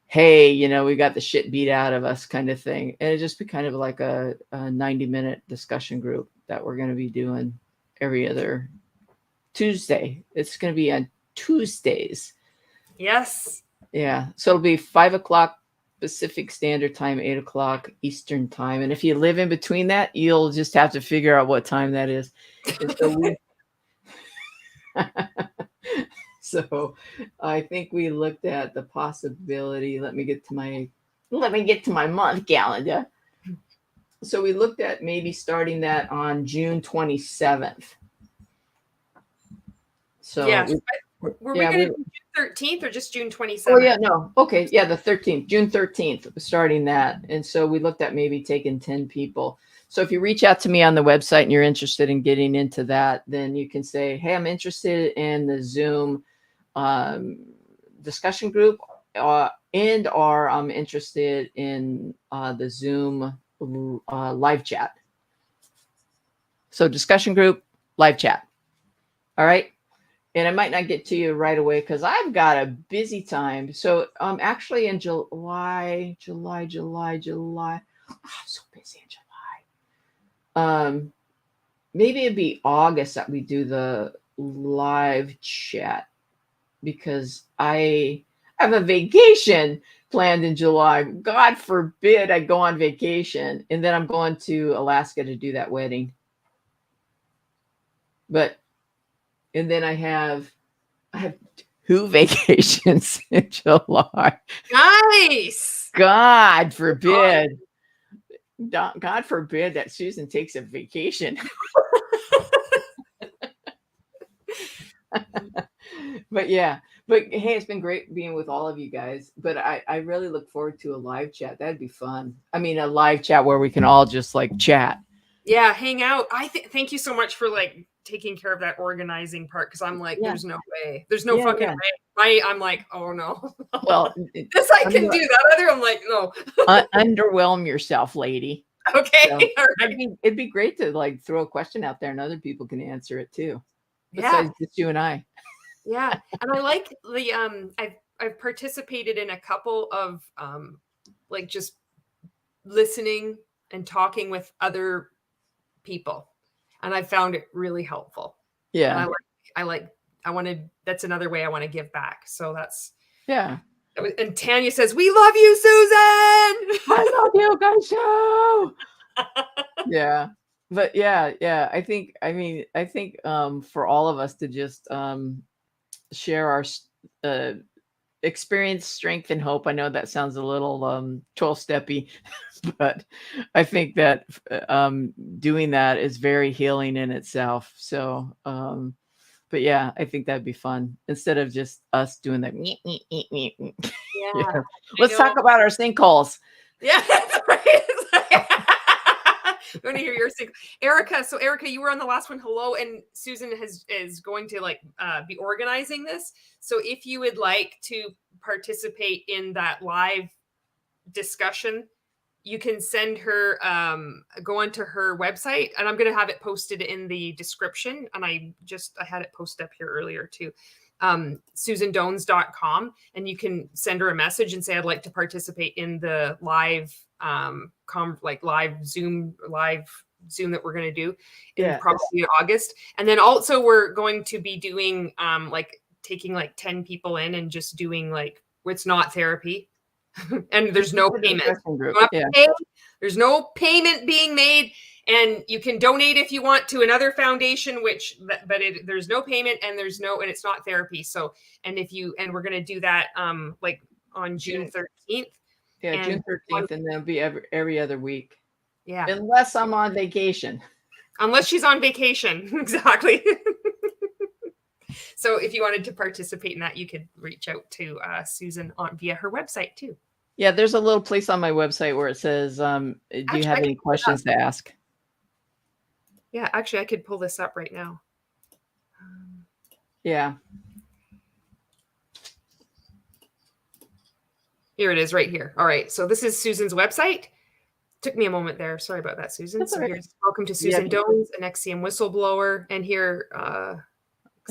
S2: hey, we got the shit beat out of us kind of thing. And it'd just be kind of like a 90-minute discussion group that we're going to be doing every other Tuesday. It's going to be on Tuesdays.
S1: Yes.
S2: Yeah. So it'll be 5:00 Pacific Standard Time, 8:00 Eastern Time. And if you live in between that, you'll just have to figure out what time that is. So I think we looked at the possibility. Let me get to my month calendar. So we looked at maybe starting that on June 27th. So
S1: yes. Were we going to do June 13th or just June 27th?
S2: Oh, yeah, no. Okay. Yeah, the 13th, June 13th, starting that. And so we looked at maybe taking 10 people. So if you reach out to me on the website and you're interested in getting into that, then you can say, hey, I'm interested in the Zoom discussion group or I'm interested in the Zoom live chat. So discussion group, live chat. All right. And I might not get to you right away because I've got a busy time. So actually in July. Oh, I'm so busy in July. Maybe it'd be August that we do the live chat because I have a vacation planned in July. God forbid I go on vacation and then I'm going to Alaska to do that wedding. And then I have 2 vacations in July.
S1: Nice.
S2: God forbid. God forbid that Susan takes a vacation. But yeah. But hey, it's been great being with all of you guys. But I really look forward to a live chat. That'd be fun. I mean, a live chat where we can all just like chat.
S1: Yeah, hang out. Thank you so much for like taking care of that organizing part because I'm like, there's no way. There's no fucking way. I'm like, oh no.
S2: Well,
S1: this I can do. That other, I'm like, no.
S2: Underwhelm yourself, lady.
S1: Okay.
S2: So, it'd be great to like throw a question out there and other people can answer it too. Besides just you and I.
S1: Yeah. And I like the I've participated in a couple of like just listening and talking with other people. And I found it really helpful.
S2: Yeah.
S1: And I wanted, that's another way I want to give back. So that's,
S2: yeah.
S1: And Tanya says, we love you, Susan.
S2: I love you guys. Show. Yeah. But yeah. I think for all of us to just share our experience, strength, and hope. I know that sounds a little 12-steppy, but I think that doing that is very healing in itself. So but yeah, I think that'd be fun instead of just us doing that. Yeah. Let's talk about our sinkholes.
S1: Yeah, that's right. I want to hear your single. Erica. So Erica, you were on the last one. Hello. And Susan is going to like be organizing this. So if you would like to participate in that live discussion, you can send her, go onto her website, and I'm going to have it posted in the description. And I had it posted up here earlier too. SusanDones.com, and you can send her a message and say, I'd like to participate in the live, live Zoom that we're going to do in probably August. And then also we're going to be doing, like taking like 10 people in and just doing like, it's not therapy. And there's no payment. There's no payment being made, and you can donate if you want to another foundation, there's no payment and and it's not therapy. So, and we're going to do that like on June 13th.
S2: Yeah, June 13th, and then it'll be every other week.
S1: Yeah.
S2: Unless I'm on vacation.
S1: Unless she's on vacation. Exactly. So if you wanted to participate in that, you could reach out to Susan via her website too.
S2: Yeah, there's a little place on my website where it says, do you have any questions to ask?
S1: Yeah, actually, I could pull this up right now.
S2: Yeah.
S1: Here it is right here. All right. So this is Susan's website. Took me a moment there. Sorry about that, Susan.
S2: That's
S1: so
S2: right.
S1: Here's welcome to Susan Dones, an NXIVM whistleblower. And here,
S2: I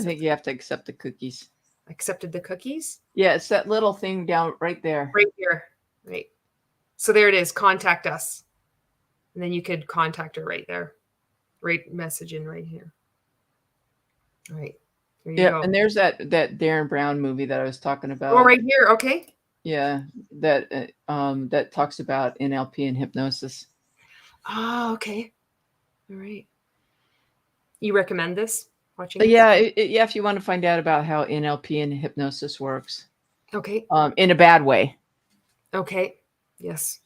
S2: think you have to accept the cookies.
S1: Accepted the cookies?
S2: Yeah, it's that little thing down right there.
S1: Right here. Right. So there it is. Contact us. And then you could contact her right there. Right message in right here. All right. There you go.
S2: And there's that Darren Brown movie that I was talking about.
S1: Oh, right here. Okay.
S2: Yeah, that talks about NLP and hypnosis.
S1: Oh, okay. All right. You recommend this? Watching?
S2: Yeah, if you want to find out about how NLP and hypnosis works.
S1: Okay.
S2: In a bad way.
S1: Okay. Yes.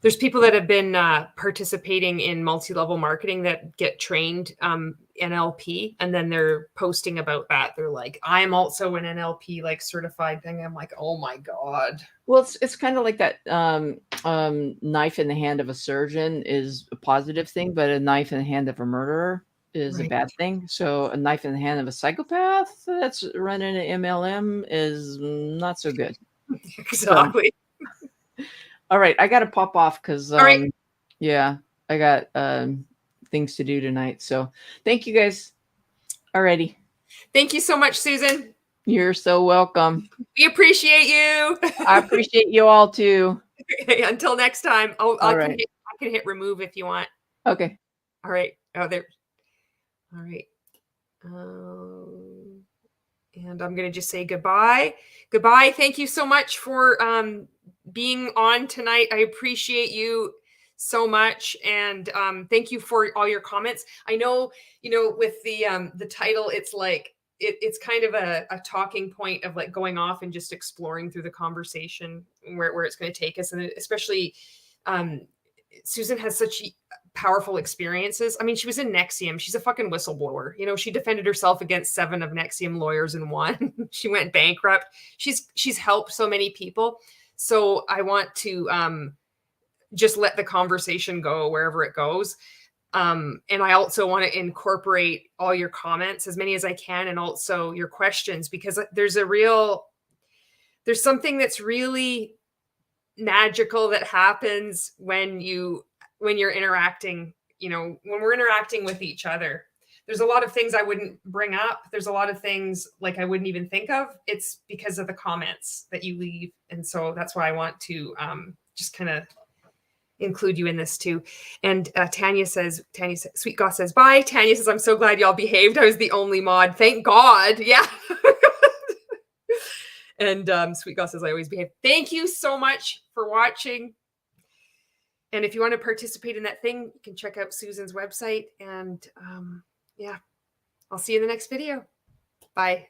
S1: There's people that have been participating in multi-level marketing that get trained NLP, and then they're posting about that. They're like, I'm also an NLP like certified thing. I'm like, oh my God.
S2: Well, it's kind of like that knife in the hand of a surgeon is a positive thing, but a knife in the hand of a murderer is a bad thing. So a knife in the hand of a psychopath that's running an MLM is not so good.
S1: Exactly.
S2: So, all right, I got to pop off because yeah, I got things to do tonight. So thank you guys. Alrighty.
S1: Thank you so much, Susan.
S2: You're so welcome.
S1: We appreciate you.
S2: I appreciate you all too.
S1: Until next time. Oh,
S2: All
S1: I
S2: right.
S1: can hit remove if you want.
S2: Okay.
S1: All right. Oh, there. All right. And I'm going to just say goodbye. Goodbye. Thank you so much for being on tonight. I appreciate you so much. And thank you for all your comments. I know, with the title, it's like, it's kind of a talking point of like going off and just exploring through the conversation where it's going to take us. And especially Susan has such powerful experiences. I mean, she was in NXIVM. She's a fucking whistleblower. She defended herself against 7 of NXIVM lawyers and won. She went bankrupt. She's helped so many people. So I want to just let the conversation go wherever it goes. And I also want to incorporate all your comments, as many as I can, and also your questions, because there's something that's really magical that happens when you're interacting, when we're interacting with each other. There's a lot of things I wouldn't bring up. There's a lot of things like I wouldn't even think of. It's because of the comments that you leave. And so that's why I want to just kind of include you in this too. And Tanya says, Sweet Goth says, bye. Tanya says, I'm so glad y'all behaved. I was the only mod. Thank God. Yeah. And Sweet Goth says, I always behave. Thank you so much for watching. And if you want to participate in that thing, you can check out Susan's website. And yeah, I'll see you in the next video. Bye.